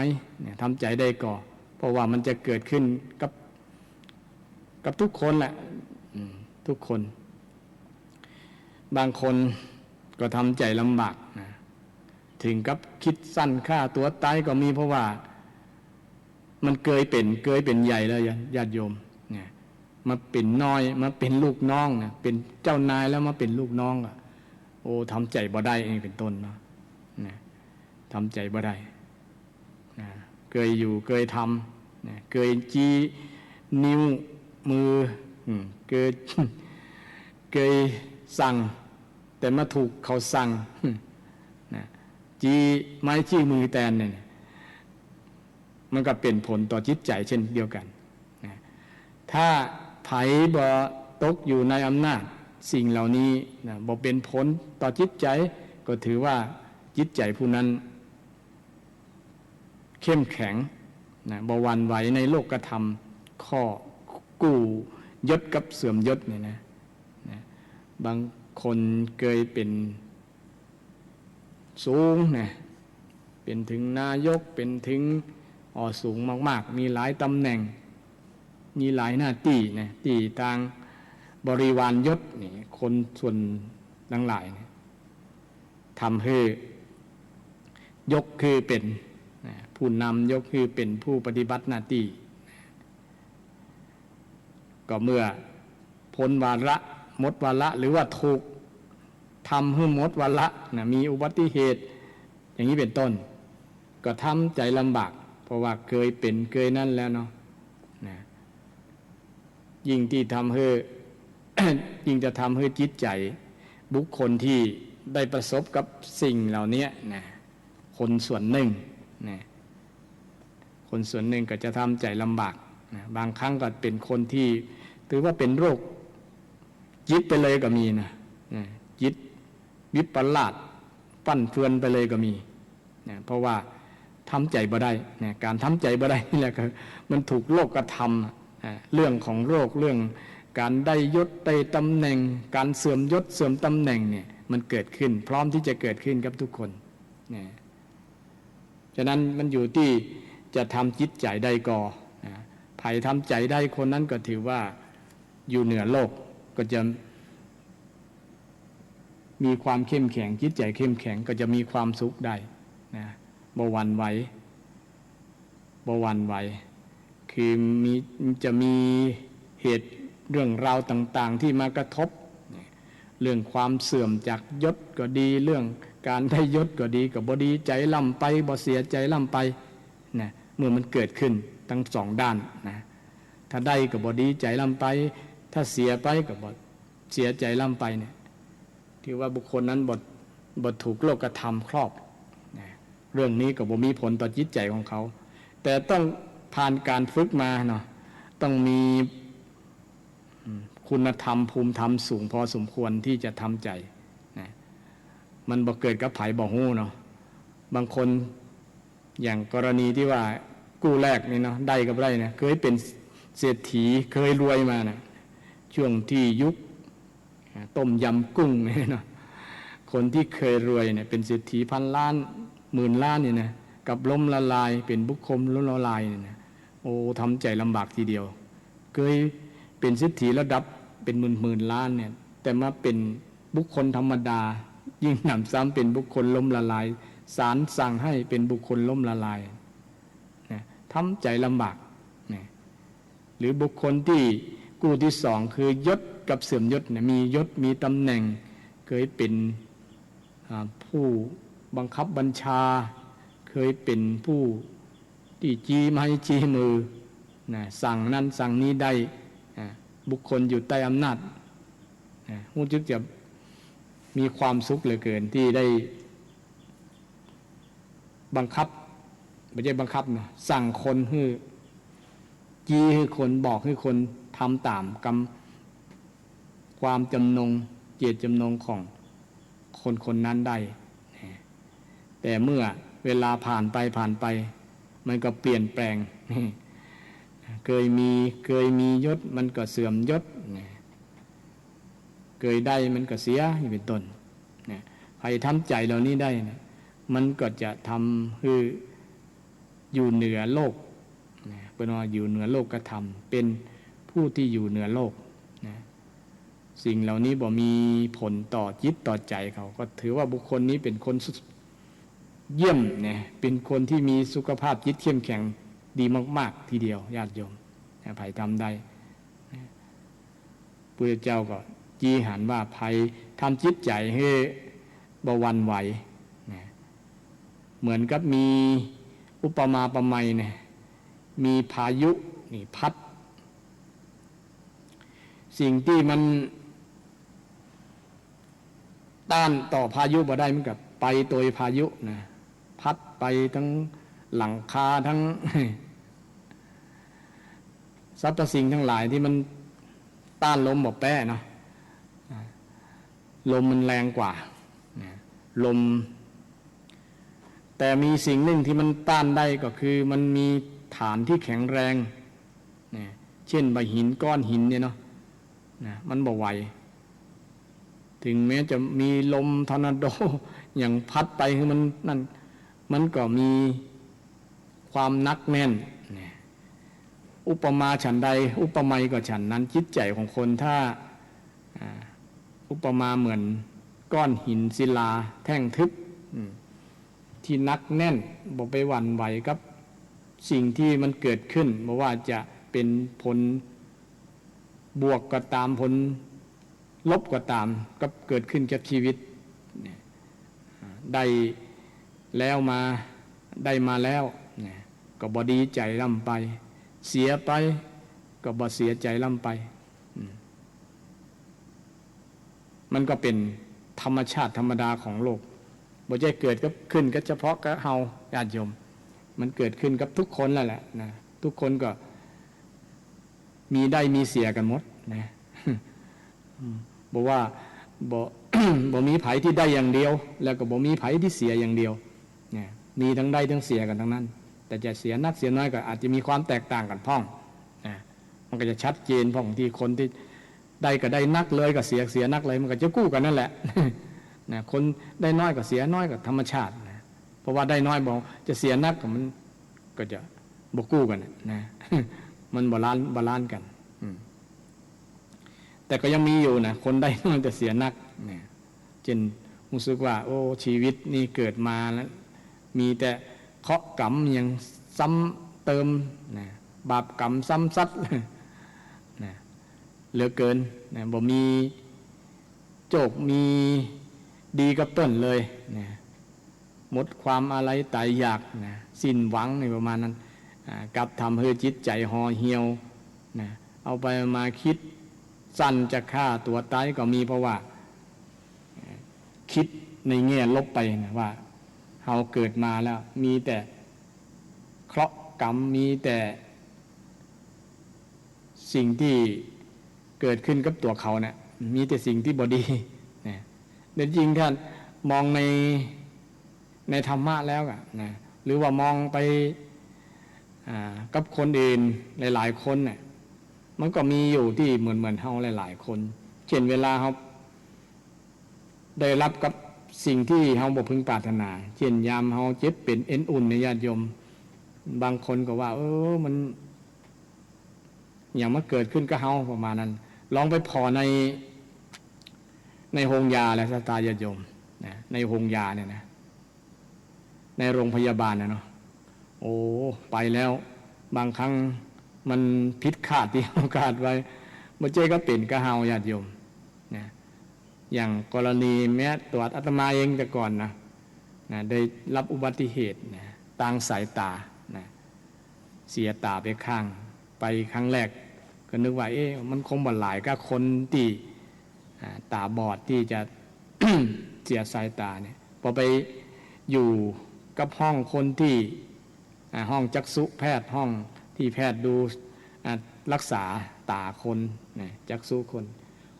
ทำใจได้ก่อเพราะว่ามันจะเกิดขึ้นกับทุกคนแหละทุกคนบางคนก็ทำใจลำบากถึงกับคิดสั้นฆ่าตัวตายก็มีเพราะว่ามันเกยเป็นใหญ่แล้วญาติโยมมาเป็นน้อยมาเป็นลูกน้องเป็นเจ้านายแล้วมาเป็นลูกน้องโอ้ทำใจบ่ได้เองเป็นต้นเนาะทำใจบ่ได้เกยอยู่เกยทำเกยจี้นิ้วมือเกยสั่งแต่มาถูกเขาสั่งจี้ไม้จี้มือแตนเนี่ยมันก็เป็นผลต่อจิตใจเช่นเดียวกันถ้าไผบ่ตกอยู่ในอำนาจสิ่งเหล่านี้บ่เป็นผลต่อจิตใจก็ถือว่าจิตใจผู้นั้นเข้มแข็งบ่หวั่นไหวในโลกธรรมข้อกู้ยศกับเสื่อมยศเนี่ยนะบางคนเคยเป็นสูงเป็นถึงนายกเป็นถึงสูงมากๆมีหลายตำแหน่งมีหลายหน้าที่ที่ทางบริวารยศนี่คนส่วนทั้งหลายทำให้ยกคือเป็นผู้นำยกคือเป็นผู้ปฏิบัติหน้าที่ก็เมื่อพ้นวาระหมดวาระหรือว่าถูกทำให้หมดวาระมีอุบัติเหตุอย่างนี้เป็นต้นก็ทำใจลำบากเพราะว่าเคยนั่นแล้วเนาะยิ่งที่ทำให้ ยิ่งจะทำให้จิตใจบุคคลที่ได้ประสบกับสิ่งเหล่านี้คนส่วนหนึ่งคนส่วนหนึ่งก็จะทำใจลำบากบางครั้งก็เป็นคนที่ถือว่าเป็นโรคจิตไปเลยก็มีจิตวิปลาสฟั่นเฟือนไปเลยก็มีเพราะว่าทำใจบ่ได้การทำใจบ่ได้นี่แหละมันถูกโลกกระท เรื่องของโรคเรื่องการได้ยศได้ตำแหน่งการเสื่อมยศเสื่อมตำแหน่งเนี่ยมันเกิดขึ้นพร้อมที่จะเกิดขึ้นกับทุกคนนะฉะนั้นมันอยู่ที่จะทำจิตใจได้ก่อไผ่ทำใจได้คนนั้นก็ถือว่าอยู่เหนือโลกก็จะมีความเข้มแข็งจิตใจเข้มแข็งก็จะมีความสุขได้นะบ่หวั่นไหวคือจะมีเหตุเรื่องราวต่างๆที่มากระทบเรื่องความเสื่อมจากยศก็ดีเรื่องการได้ยศก็ดีก็บ่ดีใจล่ำไปบ่เสียใจล่ำไปนะเมื่อมันเกิดขึ้นทั้งสองด้านนะถ้าได้ก็บ่ดีใจล่ำไปถ้าเสียไปก็บ่เสียใจล่ำไปเนี่ยถือว่าบุคคลนั้นบ่ถูกโลกธรรมครอบนะเรื่องนี้ก็บ่มีผลต่อจิตใจของเขาแต่ต้องผ่านการฝึกมาเนาะต้องมีคุณธรรมภูมิธรรมสูงพอสมควรที่จะทำใจนะมันบ่เกิดกับไผบ่ฮู้เนาะบางคนอย่างกรณีที่ว่ากู้แรกนี่เนาะได้กับได้เนี่ยเคยเป็นเศรษฐีเคยรวยมานะช่วงที่ยุคต้มยำกุ้งเนี่ยเนาะคนที่เคยรวยเนี่ยเป็นเศรษฐีพันล้านหมื่นล้านเนี่ยนะกับล้มละลายเป็นบุคคลล้มละลายเนี่ยนะโอ้ทำใจลำบากทีเดียวเคยเป็นเศรษฐีระดับเป็นหมื่นล้านเนี่ยแต่มาเป็นบุคคลธรรมดายิ่งหนำซ้ำเป็นบุคคลล้มละลายศาลสั่งให้เป็นบุคคลล้มละลายนะทำใจลำบากนะหรือบุคคลที่กู้ที่สองคือยศกับเสื่อมยศเนี่ยมียศมีตำแหน่งเคยเป็นผู้บังคับบัญชาเคยเป็นผู้ที่จี้ไม้จี้มือนะสั่งนั้นสั่งนี้ได้บุคคลอยู่ใต้อำนาจรู้สึกจะมีความสุขเหลือเกินที่ได้บังคับไม่ใช่บังคับนะสั่งคนให้จี้ให้คนบอกให้คนทำตามกรรมความจำนงเจตจำนงของคนคนนั้นได้แต่เมื่อเวลาผ่านไปมันก็เปลี่ยนแปลงเคยมียศมันก็เสื่อมยศเคยได้มันก็เสียอย่างเป็นต้นใครทำใจเหล่านี้ได้มันก็จะทำให้อยู่เหนือโลกเป็นว่าอยู่เหนือโลกกระทำเป็นผู้ที่อยู่เหนือโลกสิ่งเหล่านี้บ่มีผลต่อจิตต่อใจเขาก็ถือว่าบุคคลนี้เป็นคนเยี่ยมเนี่ยเป็นคนที่มีสุขภาพจิตเข้มแข็งดีมากๆทีเดียวญาติโยมไผ่ทำได้พระเจ้าก็จี้หันว่าไผ่ทำจิตใจให้บหวั่นไหวเหมือนกับมีอุปมาประไมยเนี่ยมีพายุนี่พัดสิ่งที่มันต้านต่อพายุบ่ได้มันกับไปโดยพายุนะพัดไปทั้งหลังคาทั้งสรรพสิ่งทั้งหลายที่มันต้านลมบ่แป้เนาะลมมันแรงกว่าลมแต่มีสิ่งหนึ่งที่มันต้านได้ก็คือมันมีฐานที่แข็งแรงเช่นใบหินก้อนหินเนี่ยเนาะมันบ่ไหวถึงแม้จะมีลมทอร์นาโดอย่างพัดไปคือมันนั่นมันก็มีความนักแน่นอุปมาฉันใดอุปไมยก็ฉันนั้นจิตใจของคนถ้าอุปมาเหมือนก้อนหินศิลาแท่งทึบที่นักแน่นบ่ไปหวั่นไหวกับสิ่งที่มันเกิดขึ้นไม่ว่าจะเป็นผลบวกก็ตามผลลบก็ตามก็เกิดขึ้นกับชีวิตได้แล้วมาได้มาแล้วก็บ่ดีใจล่ำไปเสียไปก็บ่เสียใจล่ำไปมันก็เป็นธรรมชาติธรรมดาของโลกบ่ใช่เกิดกับขึ้นก็เฉพาะกับเฮาญาติโยมมันเกิดขึ้นกับทุกคนแล้วแหละนะทุกคนก็มีได้มีเสียกันหมดนะบอกว่าบ่มีไผที่ได้อย่างเดียวแล้วก็บ่มีไผที่เสียอย่างเดียวเนี่ยมีทั้งได้ทั้งเสียกันทั้งนั้นแต่จะเสียนักเสียน้อยก็อาจจะมีความแตกต่างกันพ้องนะ มันก็จะชัดเจนเพราะบางทีคนที่ได้ก็ได้นักเลยก็เสียนักเลยมันก็จะกู้กันนั่นแหละ นะคนได้น้อยก็เสียน้อยก็ธรรมชาตินะเพราะว่าได้น้อยบอกจะเสียนักก็มันก็จะบวกกู้กันนะ มันบาลานซ์กันแต่ก็ยังมีอยู่นะคนได้น้อยแต่เสียนักนะเช่นรู้สึกว่าโอ้ชีวิตนี่เกิดมาแล้วมีแต่เคราะห์กรรมยังซ้ำเติมนะบาปกรรมซ้ำซัดนะเหลือเกินนะบ่มีโจกมีดีกับต้นเลยนะหมดความอะไรตายอยากนะสิ้นหวังในประมาณนั้นกับทำให้จิตใจห่อเหี่ยวนะเอาไปมาคิดสั้นจะฆ่าตัวตายก็มีเพราะว่าคิดในแง่ลบไปนะว่าเราเกิดมาแล้วมีแต่เคราะห์กรรมมีแต่สิ่งที่เกิดขึ้นกับตัวเขาเนี่ยมีแต่สิ่งที่บดีนะแต่จริงท่านมองในธรรมะแล้วนะหรือว่ามองไปกับคนอื่นหลายๆคนเนี่ยมันก็มีอยู่ที่เหมือนเฮาหลายๆคนเช่นเวลาเฮาได้รับกับสิ่งที่เฮาบ่พึงปรารถนาเช่นยามเฮาเจ็บเป็นเอ็นอุ่นในญาติโยมบางคนก็ว่ามันอย่างมันเกิดขึ้นกับเฮาประมาณนั้นลองไปพอในโรงยาและสตาญาติโยมนะในโรงยาเนี่ยนะในโรงพยาบาลนะเนาะโอ้ไปแล้วบางครั้งมันผิดคาดที่เราคาดไว้บ่เจก็เป็นกะเฮาญาติโยมนะอย่างกรณีแม้ตัวอาตมาเองแต่ก่อนนะได้รับอุบัติเหตุนะทางสายตานะเสียตาไปข้างไปครั้งแรกก็นึกว่ามันคงบ่หลายก็คนที่ตาบอดที่จะ เสียสายตาเนี่ยพอไปอยู่กับห้องคนที่ห้องจักษุแพทย์ห้องที่แพทย์ดูรักษาตาคนจักษุคน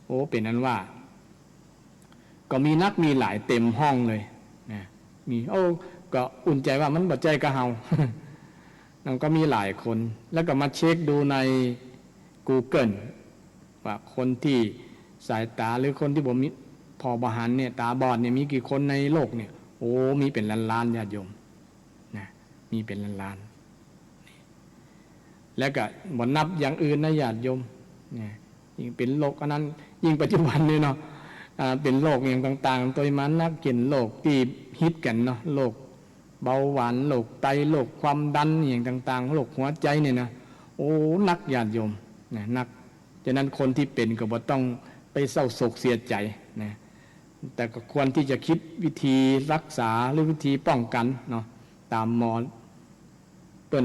โอ้เป็นนั้นว่าก็มีนักมีหลายเต็มห้องเลยนะมีก็อุ่นใจว่ามันบ่ใจกะเฮา มันก็มีหลายคนแล้วก็มาเช็คดูใน Google ว่าคนที่สายตาหรือคนที่บ่มีพอบหันเนี่ยตาบอดเนี่ยมีกี่คนในโลกเนี่ยโอ้มีเป็นล้านๆญาติโยมนะมีเป็นล้านๆแล้วก็บ่นับอย่างอื่นนะญาติโยมเนี่ยยิ่งเป็นโรคอันนั้นยิ่งปัจจุบันนี่เนาะเป็นโรคอย่างต่างๆตัวมันนักเกี่ยนโรคที่ฮิตกันเนาะโรคเบาหวานโรคไตโรคความดันอย่างต่างๆโรคหัวใจเนี่ยนะโอ้นักญาติโยมนะนักฉะนั้นคนที่เป็นก็บ่ต้องไปเศร้าโศกเสียใจนะแต่ก็ควรที่จะคิดวิธีรักษาหรือวิธีป้องกันเนาะตามหมอเปิ้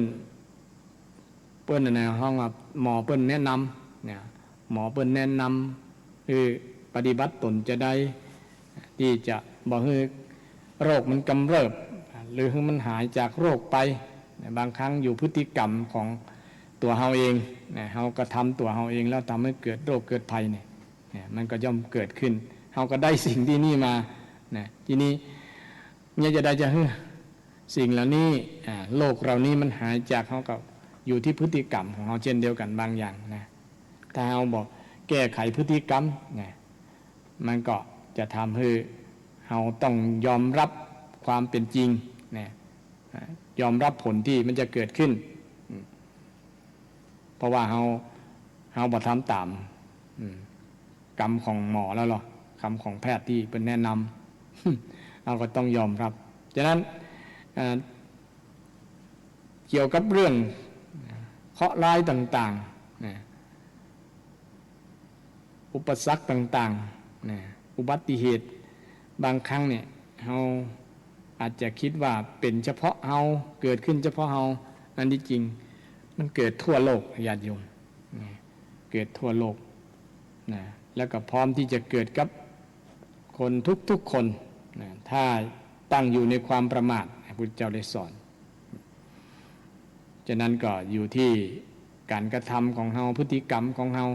นในห้องหมอเปิ้นแนะนำเนี่ยหมอเปิ้นแนะนำคือปฏิบัติตนจะได้ที่จะบอกให้โรคมันกำเริบหรือให้มันหายจากโรคไปบางครั้งอยู่พฤติกรรมของตัวเฮาเองเฮาก็ทำตัวเฮาเองแล้วทำให้เกิดโรคเกิดภัยเนี่ยมันก็ย่อมเกิดขึ้นเฮาก็ได้สิ่งที่นี่มาทีนี้เนี่ยจะได้จะสิ่งเหล่านี้โรคเหล่านี้มันหายจากเฮาก็อยู่ที่พฤติกรรมของเฮาเช่นเดียวกันบางอย่างนะถ้าเฮาบอกแก้ไขพฤติกรรมมันก็จะทำให้เฮาต้องยอมรับความเป็นจริงยอมรับผลที่มันจะเกิดขึ้นเพราะว่าเฮาบ่ทำตามกรรมของหมอแล้วหรอคำของแพทย์ที่เป็นแนะนำเราก็ต้องยอมรับฉะนั้นเกี่ยวกับเรื่องเคราะห์ร้ายต่างๆอุปสรรคต่างๆอุบัติเหตุบางครั้งเนี่ยเฮาอาจจะคิดว่าเป็นเฉพาะเฮาเกิดขึ้นเฉพาะเฮานั่นที่จริงมันเกิดทั่วโลกญาติโยมเกิดทั่วโลกแล้วก็พร้อมที่จะเกิดกับคนทุกๆคนถ้าตั้งอยู่ในความประมาทพระพุทธเจ้าได้สอนฉะนั้นก็อยู่ที่การกระทำของเฮาพฤติกรรมของเฮา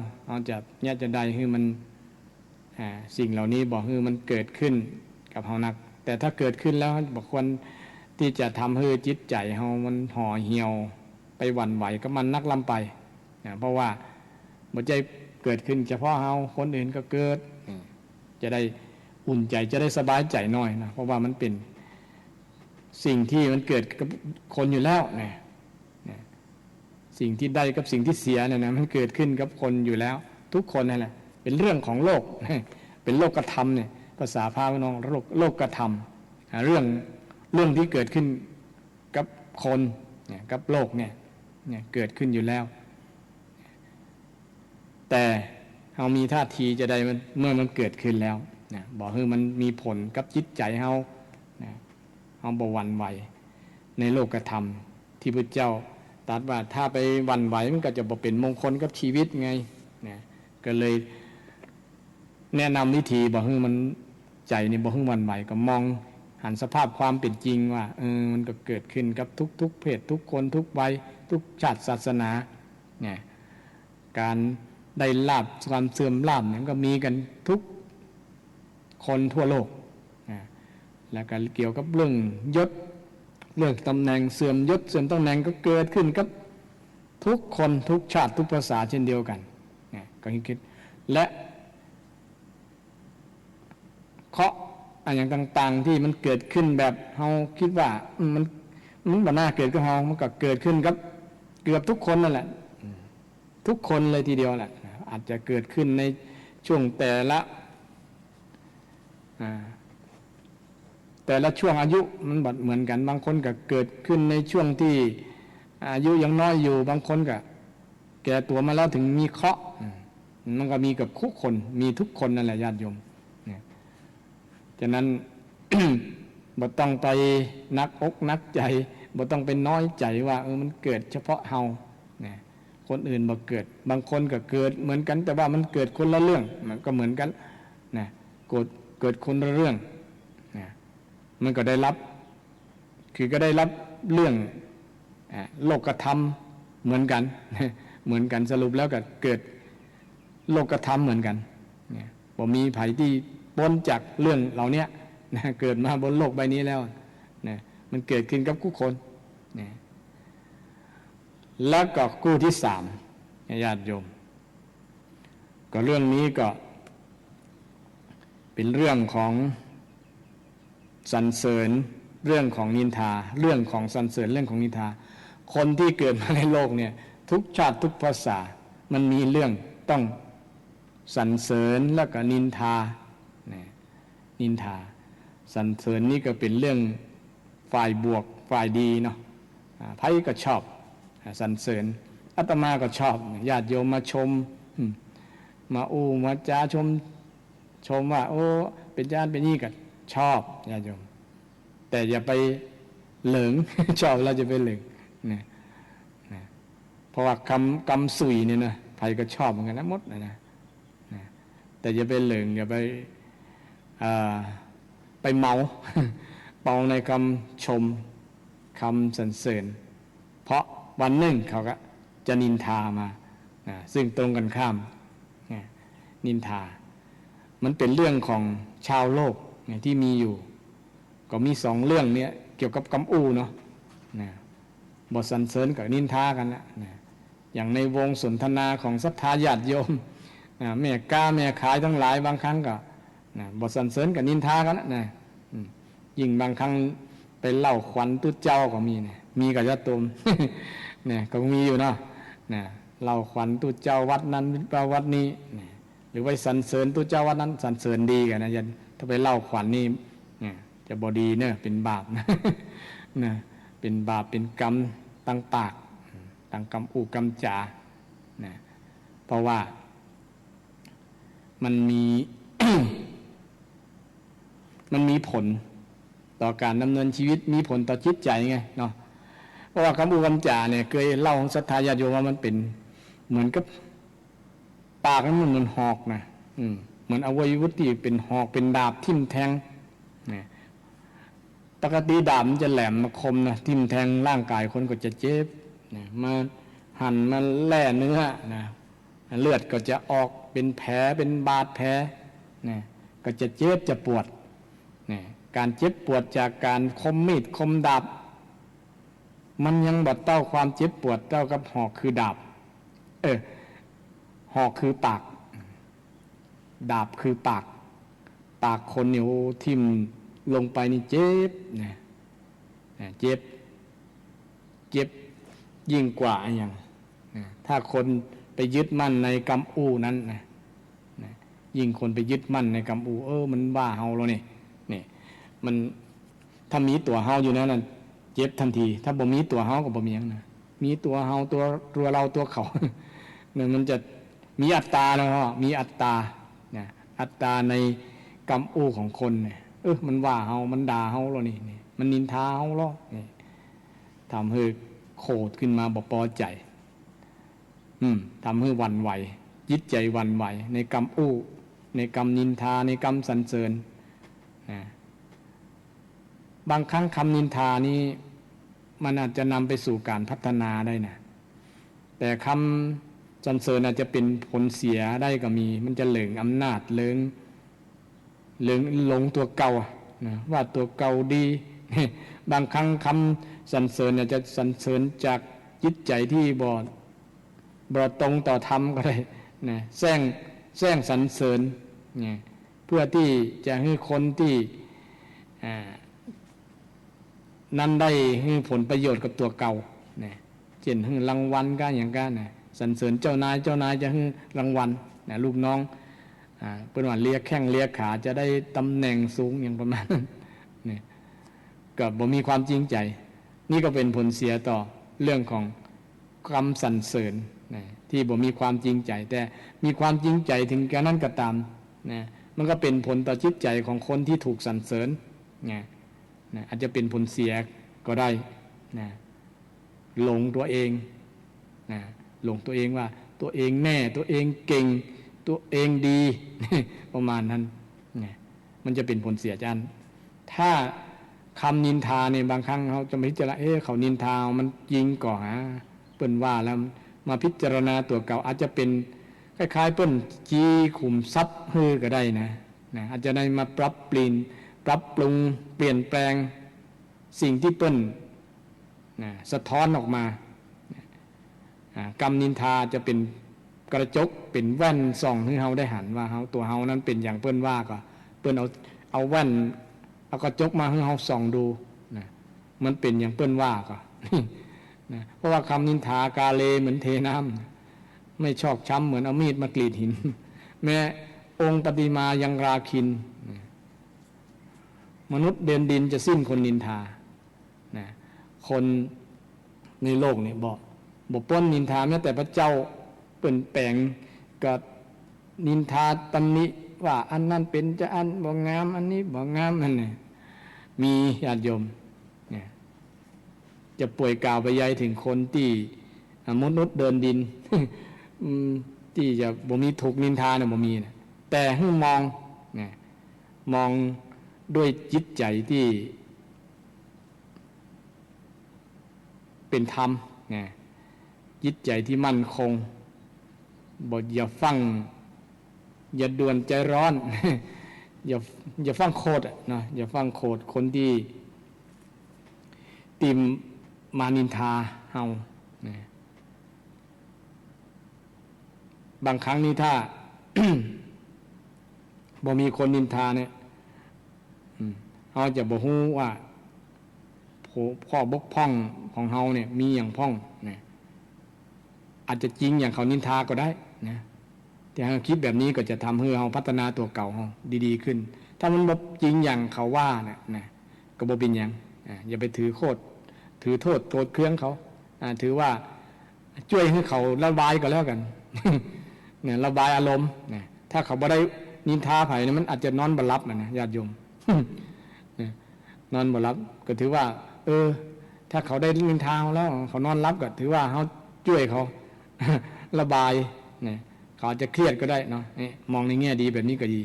จะได้ให้มันสิ่งเหล่านี้บอกให้มันเกิดขึ้นกับเฮานักแต่ถ้าเกิดขึ้นแล้วบอกควรที่จะทำให้จิตใจเฮามันห่อเหี่ยวไปหวั่นไหวกับมันนักลำไปเพราะว่า บ่ใจเกิดขึ้นเฉพาะเฮาคนอื่นก็เกิดจะได้อุ่นใจจะได้สบายใจหน่อยนะเพราะว่ามันเป็นสิ่งที่มันเกิดกับคนอยู่แล้วเนี่ยสิ่งที่ได้กับสิ่งที่เสียเนี่ยนะมันเกิดขึ้นกับคนอยู่แล้วทุกคนนั่นแหละเป็นเรื่องของโลกเป็นโลกธรรมเนี่ยภาษาพาน้องโลกธรรมเรื่องที่เกิดขึ้นกับคนเนี่ยกับโลกเนี่ยเกิดขึ้นอยู่แล้วแต่เรามีท่าทีจะได้มันเมื่อมันเกิดขึ้นแล้วนะบอกให้มันมีผลกับจิตใจเราเราบ่หวั่นไหวในโลกธรรมที่พระเจ้าตรัสว่าถ้าไปหวั่นไหวมันก็จะบ่เป็นมงคลกับชีวิตไงนะก็เลยแนะนำวิธีบอกให้มันใจนี่บ่ให้หวั่นไหวก็มองหันสภาพความเป็นจริงว่ามันก็เกิดขึ้นกับทุกเพศทุกคนทุกวัยทุกชาติศาสนาเนี่ยการได้ลาภความเสื่อมลาภเนี่ยก็มีกันทุกคนทั่วโลกแล้วก็เกี่ยวกับเรื่องยศเรื่องตำแหน่งเสื่อมยศเสื่อมตำแหน่งก็เกิดขึ้นกับทุกคนทุกชาติทุกภาษาเช่นเดียวกันก็คิดและเคาะอย่างต่างๆที่มันเกิดขึ้นแบบเฮาคิดว่ามันบ่น่าเกิดกับเฮามันก็เกิดขึ้นกับเกือบทุกคนนั่นแหละทุกคนเลยทีเดียวแหละอาจจะเกิดขึ้นในช่วงแต่ละช่วงอายุมันบัดเหมือนกันบางคนก็เกิดขึ้นในช่วงที่อายุยังน้อยอยู่บางคนก็แก่ตัวมาแล้วถึงมีเคราะห์มันก็มีกับทุกคนมีทุกคนนั่นแหละญาติโยมฉะนั้น บ่ต้องไปนักอกนักใจบ่ต้องไปน้อยใจว่ามันเกิดเฉพาะเฮาคนอื่นบ่เกิดบางคนก็เกิดเหมือนกันแต่ว่ามันเกิดคนละเรื่องมันก็เหมือนกันนะเกิดคนละเรื่องนะมันก็ได้รับคือก็ได้รับเรื่องโลกธรรมเหมือนกันเหมือนกันสรุปแล้วก็เกิดโลกธรรมเหมือนกันบ่มีไผที่พ้นจากเรื่องเหล่านี้นะเกิดมาบนโลกใบนี้แล้วนะมันเกิดขึ้นกับทุกคนนะแล้วก็คู่ที่สามญาติโยมก็เรื่องนี้ก็เป็นเรื่องของสรรเสริญเรื่องของนินทาเรื่องของสรรเสริญเรื่องของนินทาคนที่เกิดมาในโลกเนี่ยทุกชาติทุกภาษามันมีเรื่องต้องสรรเสริญแล้วก็นินทานินทาสรรเสริญนี่ก็เป็นเรื่องฝ่ายบวกฝ่ายดีเนาะไผก็ชอบสรรเสริญอาตมาก็ชอบญาติโยมมาชมมามาจ้าชมว่าโอ้เป็นญาติเป็นนี่ก็ชอบญาติโยมแต่อย่าไปเหลิง ชอบแล้วจะไปเหลิงนะเพราะว่ากำสุยเนี่ยนะใครก็ชอบเหมือนกันนะมดนะแต่อย่าไปเหลิงอย่าไปเมาเมาในคำชมคำสรรเสริญเพราะวันหนึ่งเขาก็จะนินทามาซึ่งตรงกันข้ามนินทามันเป็นเรื่องของชาวโลกที่มีอยู่ก็มีสองเรื่องนี้เกี่ยวกับกำอูเนาะบทสรรเสริญกับนินทากันนะอย่างในวงสนทนาของศรัทธาญาติโยมแม่กาแม่ขายทั้งหลายบางครั้งก็บทสรรเสริญกับนินทากันนะยิ่งบางครั้งไปเล่าขวัญตุเจ้าก็มีนะมีกับญาติโยมเนี่ยก็มีอยู่เนาะเล่าขวัญตุเจ้าวัดนั้นวัดนี้หรือว่าสรรเสริญตุเจ้าวัดนั้นสรรเสริญดีกันนะยันถ้าไปเล่าขวัญนี่จะบดีเนี่ยเป็นบาปนะเป็นบาปเป็นกรรมตั้งปากตั้งกรรมกรรมจาเพราะว่ามันมี มันมีผลต่อการดำเนินชีวิตมีผลต่อจิตใจไงเนาะเพราะว่าคำกรรมจาเนี่ยเคยเล่าของศรัทธาญาติโยมว่ามันเป็นเหมือนกับปากมันเหมือนหอกนะเหมือนอวัยวะที่เป็นหอกเป็นดาบทิ่มแทงปกติดาบมันจะแหลมมาคมนะทิ่มแทงร่างกายคนก็จะเจ็บมาหั่นมาแล่เนื้อนะเลือดก็จะออกเป็นแผลเป็นบาดแผลก็จะเจ็บจะปวดการเจ็บปวดจากการคมมีดคมดาบมันยังบัดเต้าความเจ็บปวดเต้ากับหอกคือดาบ หอกคือปากดาบคือปากคนเนี่ยโอ้ทิ่มลงไปนี่เจ็บนะเจ็บยิ่งกว่าอย่างนะถ้าคนไปยึดมั่นในกำอูนั้นนะยิ่งคนไปยึดมั่นในกำอูมันว่าเฮาแล้วนี่มันถ้ามีตัวเฮาอยู่นั้นเจ็บทันที ถ้าบ่มีตัวเฮาก็บ่มีหยังนะมีตัวเฮาตัวเราตัวเขาเนี่ยมันจะมีอัตตาแล้วมีอัตตาเนี่ยอัตตาในกำอูของคนเนี่ยมันว่าเฮามันด่าเฮาแล้วนี่มันนินทาเฮาแล้วนี่ทำให้โกรธขึ้นมาบ่พอใจทำให้หวั่นไหวจิตใจหวั่นไหวในกรรมอู้ในกรรมนินทาในกรรมสรรเสริญบางครั้งคำนินทานี้มันอาจจะนำไปสู่การพัฒนาได้นะแต่คำสรรเสริญอาจจะเป็นผลเสียได้ก็มีมันจะเหลิงอำนาจเหลิงหลงตัวเก่านะว่าตัวเก่าดี บางครั้งคำสรรเสริญอาจจะสรรเสริญจากจิตใจที่บ่ตรงต่อธรรมก็ได้นะแซงสรรเสริญเนี่ยเพื่อที่จะให้คนที่นั้นได้ให้ผลประโยชน์กับตัวเก่าเนี่ยเช่นให้รางวัลก็อย่างกันนะสรรเสริญเจ้านายจะให้รางวัลนะลูกน้องเป็นว่าเลียแข้งเลียขาจะได้ตำแหน่งสูงอย่างประมาณนั้นเนี่ยก็บ่มีความจริงใจนี่ก็เป็นผลเสียต่อเรื่องของคำสรรเสริญนะที่บ่มีความจริงใจแต่มีความจริงใจถึงแค่นั้นก็ตามนะมันก็เป็นผลต่อจิตใจของคนที่ถูกสรรเสริญนะอาจจะเป็นผลเสียก็ได้นะหลงตัวเองนะหลงตัวเองว่าตัวเองแน่ตัวเองเก่งตัวเองดี ประมาณนั้นนะมันจะเป็นผลเสียจันถ้าคำนินทาเนี่ยบางครั้งเขาจะไม่พิจารณาเขานินทามันจริงก่อฮะเปิ้นว่าแล้วมาพิจารณาตัวเก่าอาจจะเป็นคล้ายๆเปิ้นจีขุมทรัพย์ฮือก็ได้นะอาจจะได้มาปรับปรุงเปลี่ยนแปลงสิ่งที่เปิ้นสะท้อนออกมากรรมนินทาจะเป็นกระจกเป็นแว่นส่องให้เฮาได้หันว่าเฮาตัวเฮานั้นเป็นอย่างเปิ้นว่าก็เปิ้นเอาแว่นเอากระจกมาให้เฮาส่องดูนะมันเป็นอย่างเปิ้นว่าก็นะเพราะว่าคำนินทากาเลเหมือนเทน้ำไม่ชอกช้ำเหมือนเอามีดมากรีดหินแม้องค์ปฏิมายังราคินมนุษย์เดินดินจะสิ้นคนนินทานะคนในโลกนี่บ่ป้นนินทาแม้แต่พระเจ้าเปลี่ยนแปลงกับนินทาตำหนิว่าอันนั้นเป็นจะอันบ่งามอันนี้บ่งามอันนี้มีญาติโยมเนี่ยจะป่วยกล่าวไปยัยถึงคนที่มนุษย์เดินดิน ที่จะบ่มีถูกนินทาเนี่ยบ่มีนะแต่ให้มองเนี่ยมองด้วยจิตใจที่เป็นธรรมเนี่ยจิตใจที่มั่นคงบ่อย่าฟังอย่าด่วนใจร้อน อย่าฟังโคตรนะอย่าฟังโคตรคนที่ติมมานินทาเฮานะบางครั้งนี้ถ้า บ่มีคนนินทาเนี่ยเฮาจะบ่ฮู้ว่าข้อบกพร่องของเฮาเนี่ยมีอย่างพร่องนะอาจจะจริงอย่างเขานินทาก็ได้นะแต่หากคิดแบบนี้ก็จะทำให้เราพัฒนาตัวเก่าเราดีๆขึ้นถ้ามันบ่จริงอย่างเขาว่านะก็บ่เป็นหยังอย่าไปถือโทษโทษเครื่องเขาถือว่าช่วยให้เขาระบายก็แล้วกัน เนี่ยระบายอารมณ์นะถ้าเขาบ่ได้นินทาไผเนี่ยมันอาจจะนอนบ่หลับนะญาติโยม นอนบ่หลับก็ถือว่าถ้าเขาได้นินทาเราแล้วเขานอนหลับก็ถือว่าเขาช่วยเขา ระบายเนี่ยเขาจะเครียดก็ได้เนาะมองในแง่ดีแบบนี้ก็ดี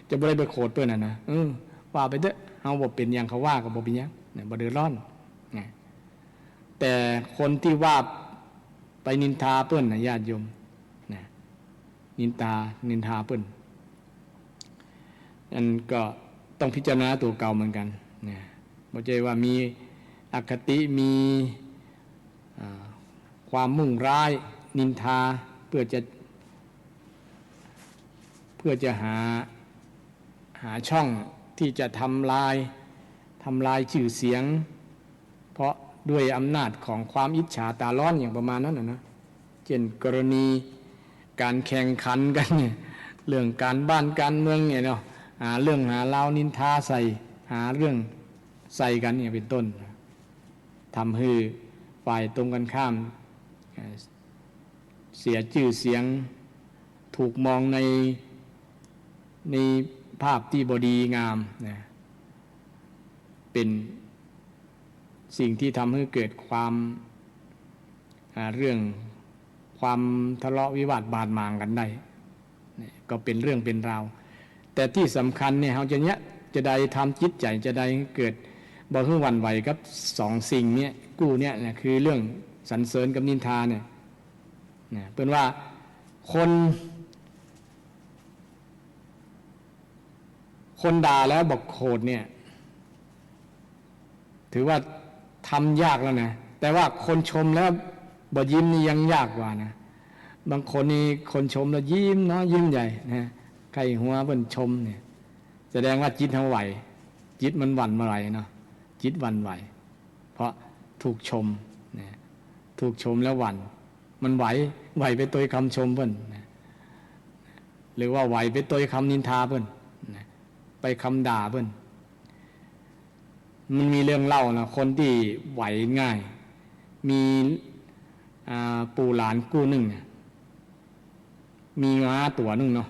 จะบ่ได้ไปโกรธเปิ้นนะว่าไปเถอะเฮาบ่เป็นอย่างเขาว่าก็บ่เป็นหยังเนี่ยบ่เดือดร้อนนะแต่คนที่ว่าไปนินทาเปิ้นนะญาติโยมนะนินทาเปิ้นอันก็ต้องพิจารณาตัวเก่าเหมือนกันนะบ่ใช่ว่ามีอคติมีความมุ่งร้ายนินทาเพื่อจะ พื่อจะหาช่องที่จะทำลายชื่อเสียง เพราะด้วยอำนาจของความอิจฉาตาร้อนอย่างประมาณนั้นนะเช่นกรณีการแข่งขันกันเนี่ยเรื่องการบ้านการเมืองเนี่ยเนาะหาเรื่องหาเล่านินทาใส่หาเรื่องใส่กันเนี่ยเป็นต้นทำให้ฝ่ายตรงกันข้ามเสียชื่อเสียงถูกมองในภาพที่บดีงามนะเป็นสิ่งที่ทำให้เกิดความเรื่องความทะเลาะวิวาทบาดหมางกันได้ก็เป็นเรื่องเป็นราวแต่ที่สำคัญเนี่ยเราจะได้ทำจิตใจจะได้เกิดบ่ให้หวั่นไหวกับสองสิ่งนี้กู้เนี่ยนะคือเรื่องสรรเสริญกับนินทาเนี่ยเป็นว่าคนด่าแล้วบอกโหดเนี่ยถือว่าทำยากแล้วนะแต่ว่าคนชมแล้วบ่ยิ้มนี่ยังยากกว่านะบางคนนี่คนชมแล้วยิ้มเนาะยิ้มใหญ่นะใครหัวเพิ่นชมเนี่ยแสดงว่าจิตเขาไหวจิตมันหวั่นเมื่อไหร่เนาะจิตหวั่นไหวเพราะถูกชมนะถูกชมแล้วหวั่นมันไหวไปตัวคำชมเพิ่นนะหรือว่าไหวไปตัวคำนินทาเพิ่นนะไปคำด่าเพิ่นมันมีเรื่องเล่านะคนที่ไหวง่ายมีปู่หลานกู้หนึ่งมีม้าตัวหนึ่งเนาะ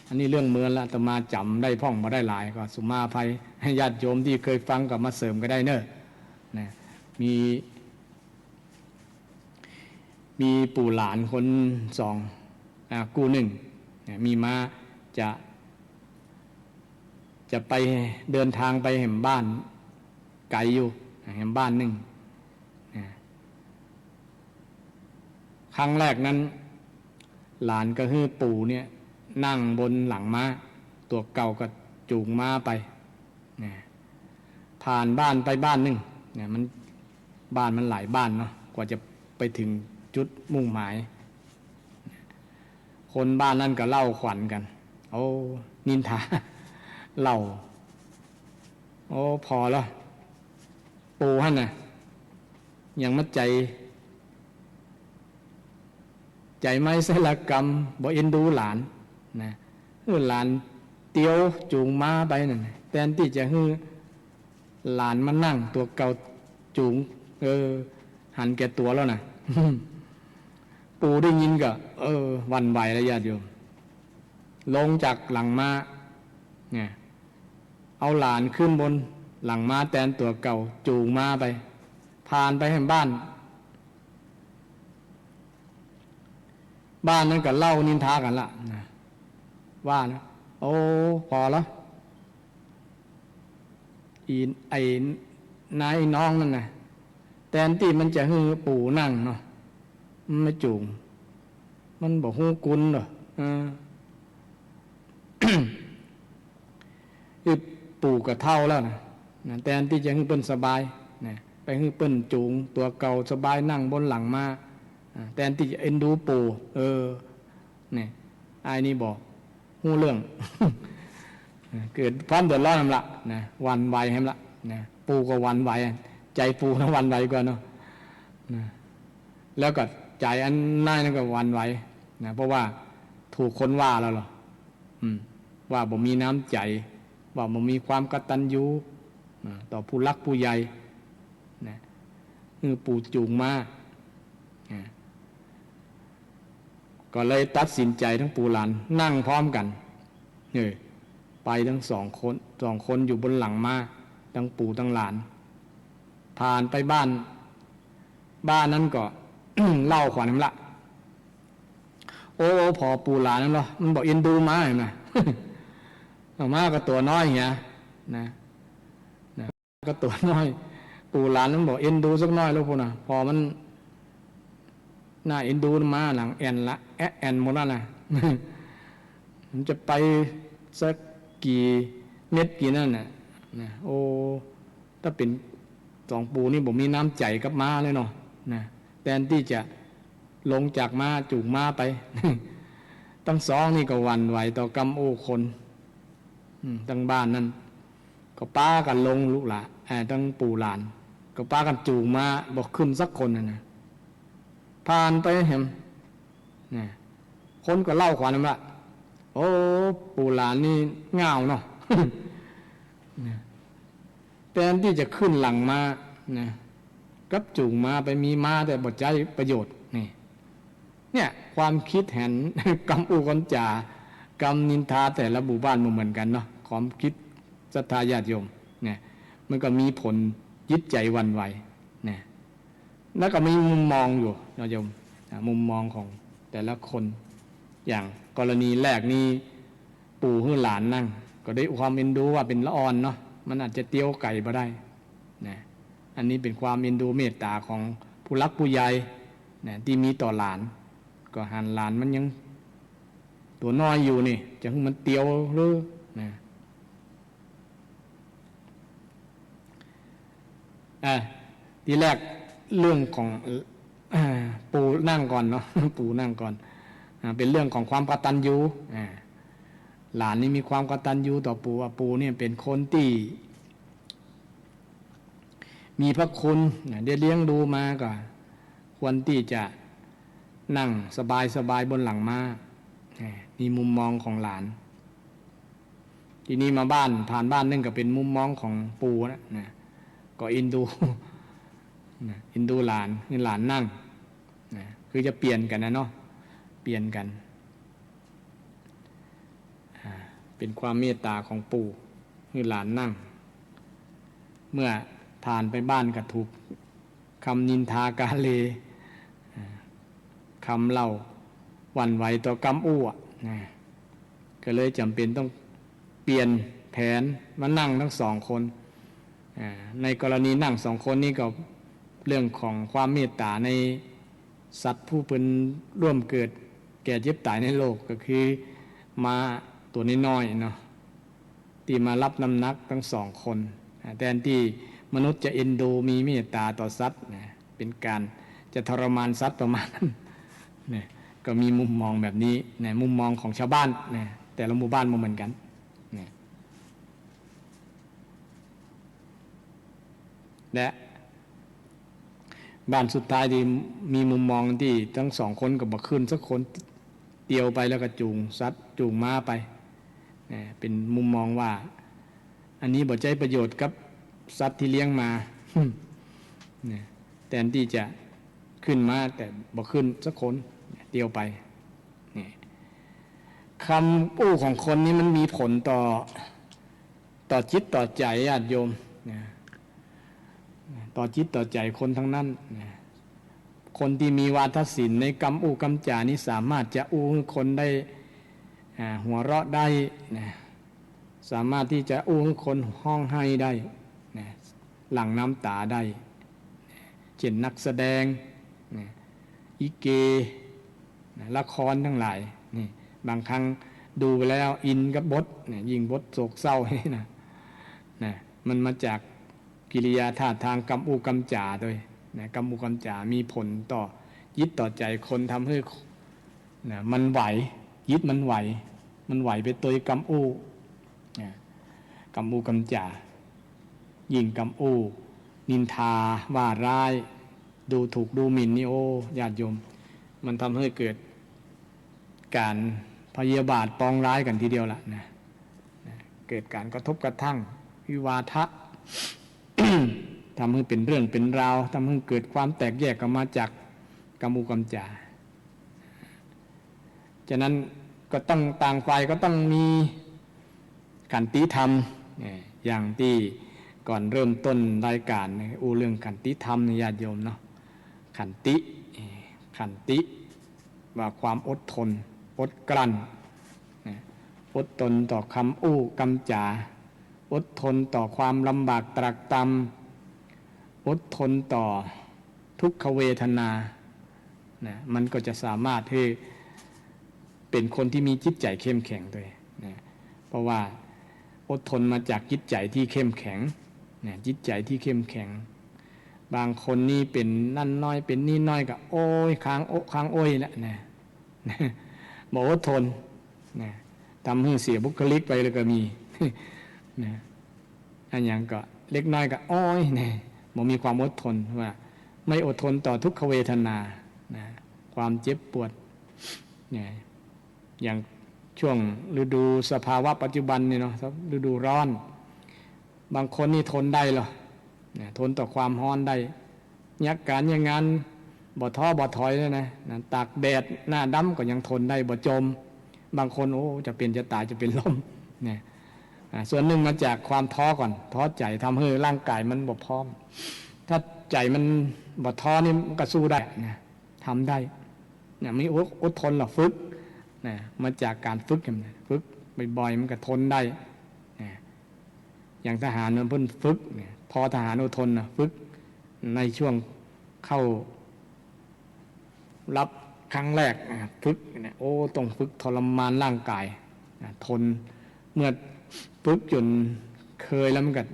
อันนี้เรื่องเมืองละแต่มาจำได้พ่องมาได้หลายก็สุมาภัยให้ญาติโยมที่เคยฟังกับมาเสริมก็ได้เนอะนะมีปู่หลานคนสองกู้หนึ่งมีม้าจะไปเดินทางไปแห่งบ้านไกลอยู่แห่งบ้านหนึ่งครั้งแรกนั้นหลานก็คือปู่เนี่ยนั่งบนหลังม้าตัวเก่าก็จูงม้าไปผ่านบ้านไปบ้านหนึ่งมันบ้านมันหลายบ้านเนาะกว่าจะไปถึงจุดมุ่งหมายคนบ้านนั้นก็เล่าขวัญกันโอ้นินทาเล่าโอ้พอแล้วปู่ท่านน่ะยังมัดใจไม่ใช่ละกรรมบ่เอ็นดูหลานนะหลานเตียวจูงม้าไปนั่นแทนที่จะให้หลานมานั่งตัวเก่าจูงหันแก่ตัวแล้วนะปู่ได้ยินก็หวั่นไหวแล้วญาติโยมลงจากหลังม้าเนี่ยเอาหลานขึ้นบนหลังม้าแทนตัวเก่าจูงม้าไปผ่านไปให้บ้านนั้นก็เล่านินทากันละนะว่านะโอ้พอแล้วไอ้นายน้องนั่นนะแทนที่มันจะให้ปู่นั่งเนาะมันไม่จูงมันบอกฮู้กุนเหรอคือปู่ก็เท่าแล้วนะแทนที่จะให้เปิ้นสบายนะไปให้เปิ้นจูงตัวเก่าสบายนั่งบนหลังมาแทนที่จะเอ็นดูปู่เนี่ยไอ้นี่บอกฮู้เรื่อง เกิดความเดือดร้อนละนะวันไหวแฮมละนะปู่ก็วันไหวใจปู่นะวันไหวกว่าเนาะนะแล้วก็ใจอันนายนั่นก็วันไหวนะเพราะว่าถูกคนว่าแล้วหรอว่าบ่มีน้ำใจว่าบ่มีความกตัญญูต่อผู้รักผู้ใหญ่นะปู่จูงมาก็เลยตัดสินใจทั้งปู่หลานนั่งพร้อมกันไปทั้งสองคนอยู่บนหลังม้าทั้งปู่ทั้งหลานผ่านไปบ้านนั้นก็ เล่าขวัญมันละโอ้พอปู่หลานนั่นเหรอมันบอกเอ็นดูม้าเห็นไหม ม้าก็ตัวน้อยเงี้ยนะก็ตัวน้อยปู่หลานนั้นบอกเอ็นดูสักน้อยแล้วพวกน่ะพอมันน่าเอ็นดูมาหลังแอนละแอนหมดแล้วนะ มันจะไปสักกี่เม็ดกี่นั่นน่ะนะโอ้ถ้าเป็นสองปู่นี่ผมมีน้ำใจกับม้าเลยเนาะนะแทนที่จะลงจากม้าจูงม้าไป แท ทั้งสองนี่ก็หวั่นไหวต่อกรรมโอ้คนทั้งบ้านนั้นก็ป้ากันลงลูกหลานทั้งปู่หลานก็ป้ากันจูงมาบอกขึ้นสักคนนะผ่านไปเห็นนะคนก็เล่าขวัญว่าโอ้ปู่หลานนี่เงาเนาะ แทนที่จะขึ้นหลังมานะกับจูงมาไปมีมาแต่บทใจประโยชน์เนี่ยความคิดเห็น กรรมอูกรรมจ่ากรรมนินทาแต่ละหมู่บ้านมันเหมือนกันเนาะความคิดศรัทธาญาติโยมเนี่ยมันก็มีผลยึดใจวันไหวเนี่ยแล้วก็มีมุมมองอยู่นะโยมมุมมองของแต่ละคนอย่างกรณีแรกนี่ปู่ให้หลานนั่งก็ได้ความเอ็นดูว่าเป็นละอ่อนเนาะมันอาจจะเตี้ยวไก่มาได้นะอันนี้เป็นความเอ็นดูเมตตาของผู้รักผู้ใหญ่นะที่มีต่อหลานก็หันหลานมันยังตัวน้อยอยู่นี่จะให้มันเตี้ยวหรือนะทีแรกเรื่องของปู่นั่งก่อนเนาะ ปู่นั่งก่อนเป็นเรื่องของความกตัญญูหลานนี่มีความกตัญญูต่อปู่ว่าปู่เนี่ยเป็นคนที่มีพระคุณได้เลี้ยงดูมาก็ควรที่จะนั่งสบายบนหลังม้ามีมุมมองของหลานทีนี้มาบ้านผ่านบ้านนึงก็เป็นมุมมองของปู่นะก็อินดูอินดูหลานนี่หลานนั่งคือจะเปลี่ยนกันนะเนาะเปลี่ยนกันเป็นความเมตตาของปู่คือหลานนั่งเมื่อผ่านไปบ้านก็ถูกคำนินทากาเลคำเล่าหวั่นไหวต่อกรรมอู้ก็เลยจำเป็นต้องเปลี่ยนแผนมานั่งทั้งสองคนในกรณีนั่งสองคนนี้ก็เรื่องของความเมตตาในสัตว์ผู้เป็นร่วมเกิดแก่เจ็บตายในโลกก็คือมาตัวน้อยๆเนาะที่มารับน้ำหนักทั้งสองคนแทนที่มนุษย์จะเอ็นดูมีเมตตาต่อสัตว์เป็นการจะทรมานสัตว์ประมาณนั้นเนี่ยก็มีมุมมองแบบนี้เนี่ยมุมมองของชาวบ้านเนี่ยแต่ละหมู่บ้านไม่เหมือนกันเนี่ยและบ้านสุดท้ายที่มีมุมมองที่ทั้งสองคนก็บอกขึ้นสักคนเตียวไปแล้วก็จูงสัตว์จูงม้าไปเนี่ยเป็นมุมมองว่าอันนี้บ่ใจประโยชน์กับสัตว์ที่เลี้ยงมาเนี่ยแทนที่จะขึ้นมาแต่บ่ขึ้นสักคนเตียวไปนี่คำอู้ของคนนี้มันมีผลต่อจิตต่อใจญาติโยมเนี่ยต่อจิตต่อใจคนทั้งนั้นคนที่มีวาทศิลป์ในกรรมอู้กรรมจานี้สามารถจะอู้คนได้หัวเราะได้สามารถที่จะอู้คนห้องไห้ได้หลั่งน้ำตาได้เช่นนักแสดงอีเกละครทั้งหลายนี่บางครั้งดูไปแล้วอินกับบทยิ่งบทโศกเศร้านะมันมาจากกิริยาท่าทางกรรมอูกรรมจ่าด้วยกรรมอูกรรมจ่ามีผลต่อยึดต่อใจคนทำให้มันไหวยึดมันไหวไปตัวกรรมอูกรรมอูกรรมจ่ายิ่งกรรมอูนินทาว่าร้ายดูถูกดูหมิ่นนี่โอ้ญาติโยมมันทำให้เกิดการพยาบาทปองร้ายกันทีเดียวละเกิดการกระทบกระทั่งวิวาทะ ทำให้เป็นเรื่องเป็นราวทำให้เกิดความแตกแยกกันมาจากกรรมอูกรรมจ่าฉะนั้นก็ต้องต่างฝ่ายก็ต้องมีขันติธรรมอย่างที่ก่อนเริ่มต้นรายการอู้เรื่องขันติธรรมในญาติโยมเนาะขันติว่าความอดทนอดกลั้นอดทนต่อคำอู้กำจาอดทนต่อความลำบากตรากตรำอดทนต่อทุกขเวทนามันก็จะสามารถที่เป็นคนที่มีจิตใจเข้มแข็งด้วยเพราะว่าอดทนมาจากจิตใจที่เข้มแข็งจิตใจที่เข้มแข็งบางคนนี่เป็นนั่นน้อยเป็นนี่น้อยก็โอ้ยค้างโอ้ยแหละ บ่อดทนนะทำให้เสียบุคลิกไปเลยก็มี นะอันอย่างก็เล็กน้อยก็อ้อยเนี่ยบ่มีความอดทนว่าไม่อดทนต่อทุกขเวทนานะความเจ็บปวดเนี่ยอย่างช่วงฤดูสภาวะปัจจุบันเนี่ยเนาะฤดูร้อนบางคนนี่ทนได้หรอนะทนต่อความร้อนได้ยักการอย่างงานบ่ท้อบ่ถอยเลยนะตากแดดหน้าดำก็ยังทนได้บ่จมบางคนโอ้จะเป็นจะตายจะเป็นลมเนี่ยส่วนหนึ่งมาจากความท้อก่อนท้อใจทำให้ร่างกายมันบ่พร้อมถ้าใจมันบ่ท้อนี่มันก็สู้ได้นะทำได้เนี่ยไม่อดทนหรอกฝึกนะมาจากการฝึกกันฝึกบ่อยๆมันก็ทนได้นะอย่างทหารมันเพิ่นฝึกเนี่ยพอทหารอดทนนะฝึกในช่วงเข้ารับครั้งแรกฝึกเนี่ยโอ้ต้องฝึกทรมานร่างกายทนเมื่อฝึกจนเคยแล้วมันก็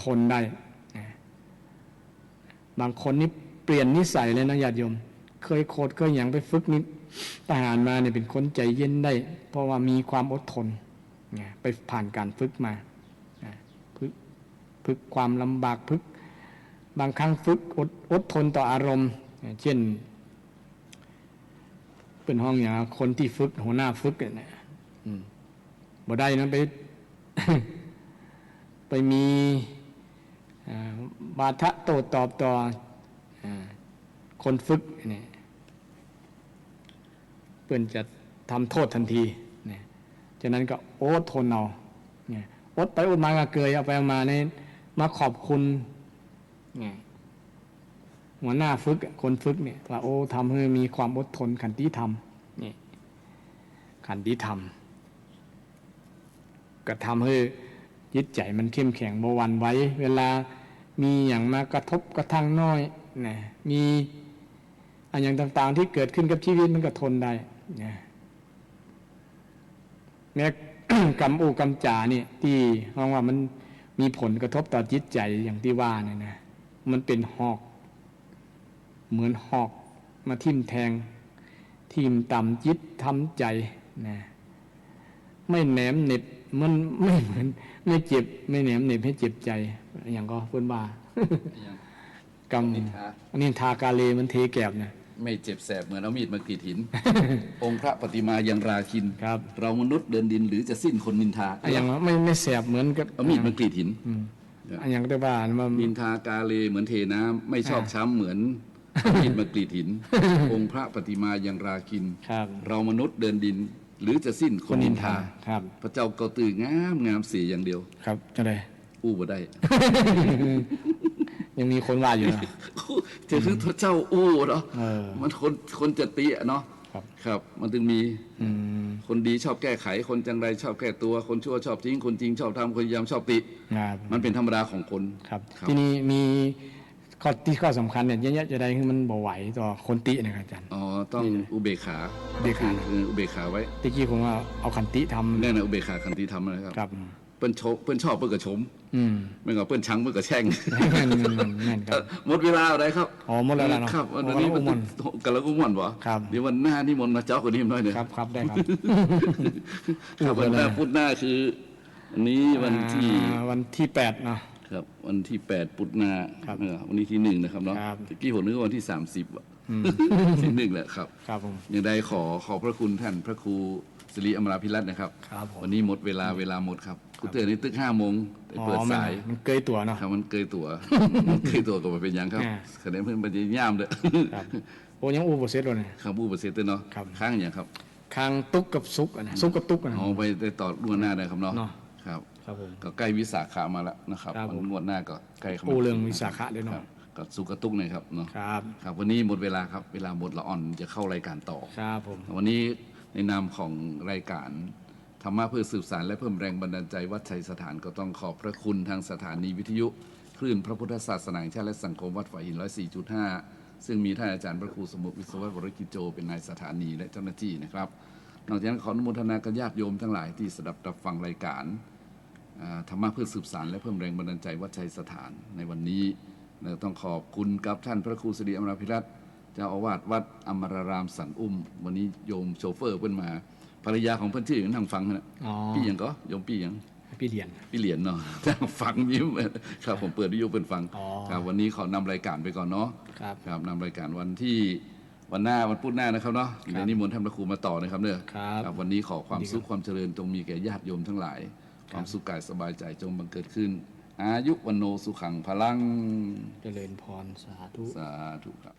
ทนได้บางคนนี่เปลี่ยนนิสัยเลยนะญาติโยมเคยโคตรเคยอย่างไปฝึกนิดทหารมาเนี่ยเป็นคนใจเย็นได้เพราะว่ามีความอดทนไปผ่านการฝึกมาฝึกความลำบากฝึกบางครั้งฝึกอดทนต่ออารมณ์เช่นเป็นห้องอย่างคนที่ฝึกหัวหน้าฝึกเนี่ยบ่ได้นะไปมีบาทะโต้ตอบต่อคนฝึกเนี่ยเพื่อนจะทำโทษทันทีเนี่ยฉะนั้นก็อดทนเอาเนี่ยอดไปอดมาก็เกยเอาไปเอามาในมาขอบคุณเนี่ยหัวหน้าฝึกคนฝึกเนี่ยว่าโอ้ทำให้มีความอดทนขันติธรรมนี่ขันติธรรมก็ทำให้จิตใจมันเข้มแข็งบ่หวั่นไหวเวลามีอย่างมากระทบกระทั่งน้อยนะมีอันอย่างต่างๆที่เกิดขึ้นกับชีวิตมันก็ทนได้นะแม้ กรรมอูกรรมจ่านี่ที่ห้องว่ามันมีผลกระทบต่อจิตใจอย่างที่ว่าเนี่ยนะมันเป็นหอกเหมือนหอกมาทิ่มแทงทิ่มต่ำจิตทำใจนะไม่แหนมเหน็บมันไม่เหมือนไม่เจ็บไม่แหนมเหน็บให้เจ็บใจอย่างก็พูดว่ากรรมนินทากาเลมันเทแกบเนี่ยไม่เจ็บแสบเหมือนเอามีดมากรีดหิน องค์พระปฏิมายังราคินครับเรามนุษย์เดินดินหรือจะสิ้นคนนินทาอย่างไม่แสบเหมือนกับเอามีดมากรีดหินอย่างได้ว่านินทากาเลเหมือนเทน้ำไม่ชอกช้ำเหมือนมีดมากรีดหิน องค์พระปฏิมายังราคินเรามนุษย์เดินดินหรือจะสิ้นคนนินทาพระเจ้าเกาตื่นงามสีอย่างเดียวครับจะได้อู้บ่ได้ ยังมีคนว่าอยู่นะจะถึงพระเจ้าอู้เนาะมันคนจะติเนาะครับมันถึงมีคนดีชอบแก้ไขคนจังไรชอบแก้ตัวคนชั่วชอบทิ้งคนจริงชอบทำคนยามชอบติมันเป็นธรรมดาของคนครับที่นี่มีข้อสำคัญเนี่ยเยอะๆจะได้คือมันบ่ไหวต่อคนตินะครับอาจารย์อ๋อต้องอุเบกขาคืออุเบกขาไว้ตะกี้ผมว่าเอาขันติทำแน่นอนอุเบกขาขันติทำนะครับเปิ้นชอบเปิ้นก็ชมไม่ก็เปิ้นชังเปิ้นก็แช่งหมดเวลาอะไรครับอ๋อหมดแล้วเนาะครับวันนี้มันกะละกุมอนบ่เดี๋ยววันหน้านี่มนต์มาเจ้าคนนี้หน่อยเด้อครับได้ครับครับวันหน้าพุธหน้าคือวันนี้วันที่8เนาะครับวันที่8ปุถนาวันนี้ที่1นะครับเนาะตะกี้ผมนึกว่าวันที่30อ่ะที่1แหละครับครับผมอย่างใดขอพระคุณท่านพระครูศิริอมราภิรัตน์นะครับวันนี้หมดเวลาหมดครับกูเตือนนี่ตึก5 โมงเปิดสายมันเกยตัวเนาะครับมันเกยตัวก็มาเป็นยังครับคะแนนเพิ่นปัญญายามเด้อโอ้ยังอู้บ่เสร็จเลยครับอู้บ่เสร็จเด้อเนาะค้างอย่างครับค้างตุกกับซุกนะซุกกับตุกนะอ๋อไปได้ต่อล่วงหน้าได้ครับเนาะครับก็ใกล้วิสาขะมาแล้วนะครับวันงวดหน้าก็ใกล้เข้ามาอู้เรื่องวิสาขะเด้อเนาะก็สุกตุกหน่อยครับเนาะครับวันนี้หมดเวลาครับเวลาหมดละอ่อนจะเข้ารายการต่อครับผมวันนี้ในนามของรายการธรรมะเพื่อสืบสานและเพิ่มแรงบันดาลใจวัดชัยสถานก็ต้องขอบพระคุณทางสถานีวิทยุคลื่นพระพุทธศาสนาแห่งชาติและสังคมวัดฝายหิน 104.5 ซึ่งมีท่านอาจารย์พระครูสมุทรวิศวะวรกิจโจเป็นนายสถานีและเจ้าหน้าที่นะครับนอกจากนั้นขออนุโมทนากับญาติโยมทั้งหลายที่สดับรับฟังรายการธรรมะเพื่อสืบสานและเพิ่มแรงบันดาลใจวัดชัยสถานในวันนี้ต้องขอบคุณกับท่านพระครูศิริอมราภิรัตน์ เจ้าอาวาสวัดอมรารามสันอุ้ม วันนี้โยมโชเฟอร์เพิ่นมาภรรยาของเพิ่นชื่ออย่างทางฟังนะ อ๋อ พี่หยังก็โยมพี่หยัง พี่เรียน พี่เหรียญเนาะ ทางฟังยิ้มครับผมเปิดวิทยุเพิ่นฟัง อ๋อ ครับวันนี้ขอนำรายการไปก่อนเนาะ ครับ ครับนำรายการวันที่วันหน้าวันพุธหน้านะครับเนาะในนิมนต์ท่านพระครูมาต่อนะครับเนี่ย ครับ วันนี้ขอความสุขความเจริญจงมีแก่ญาติโยมทั้งหลาย ความสุขกายสบายใจจงบังเกิดขึ้น อายุวันโนสุขังพลัง เจริญพรสาธุ สาธุครับ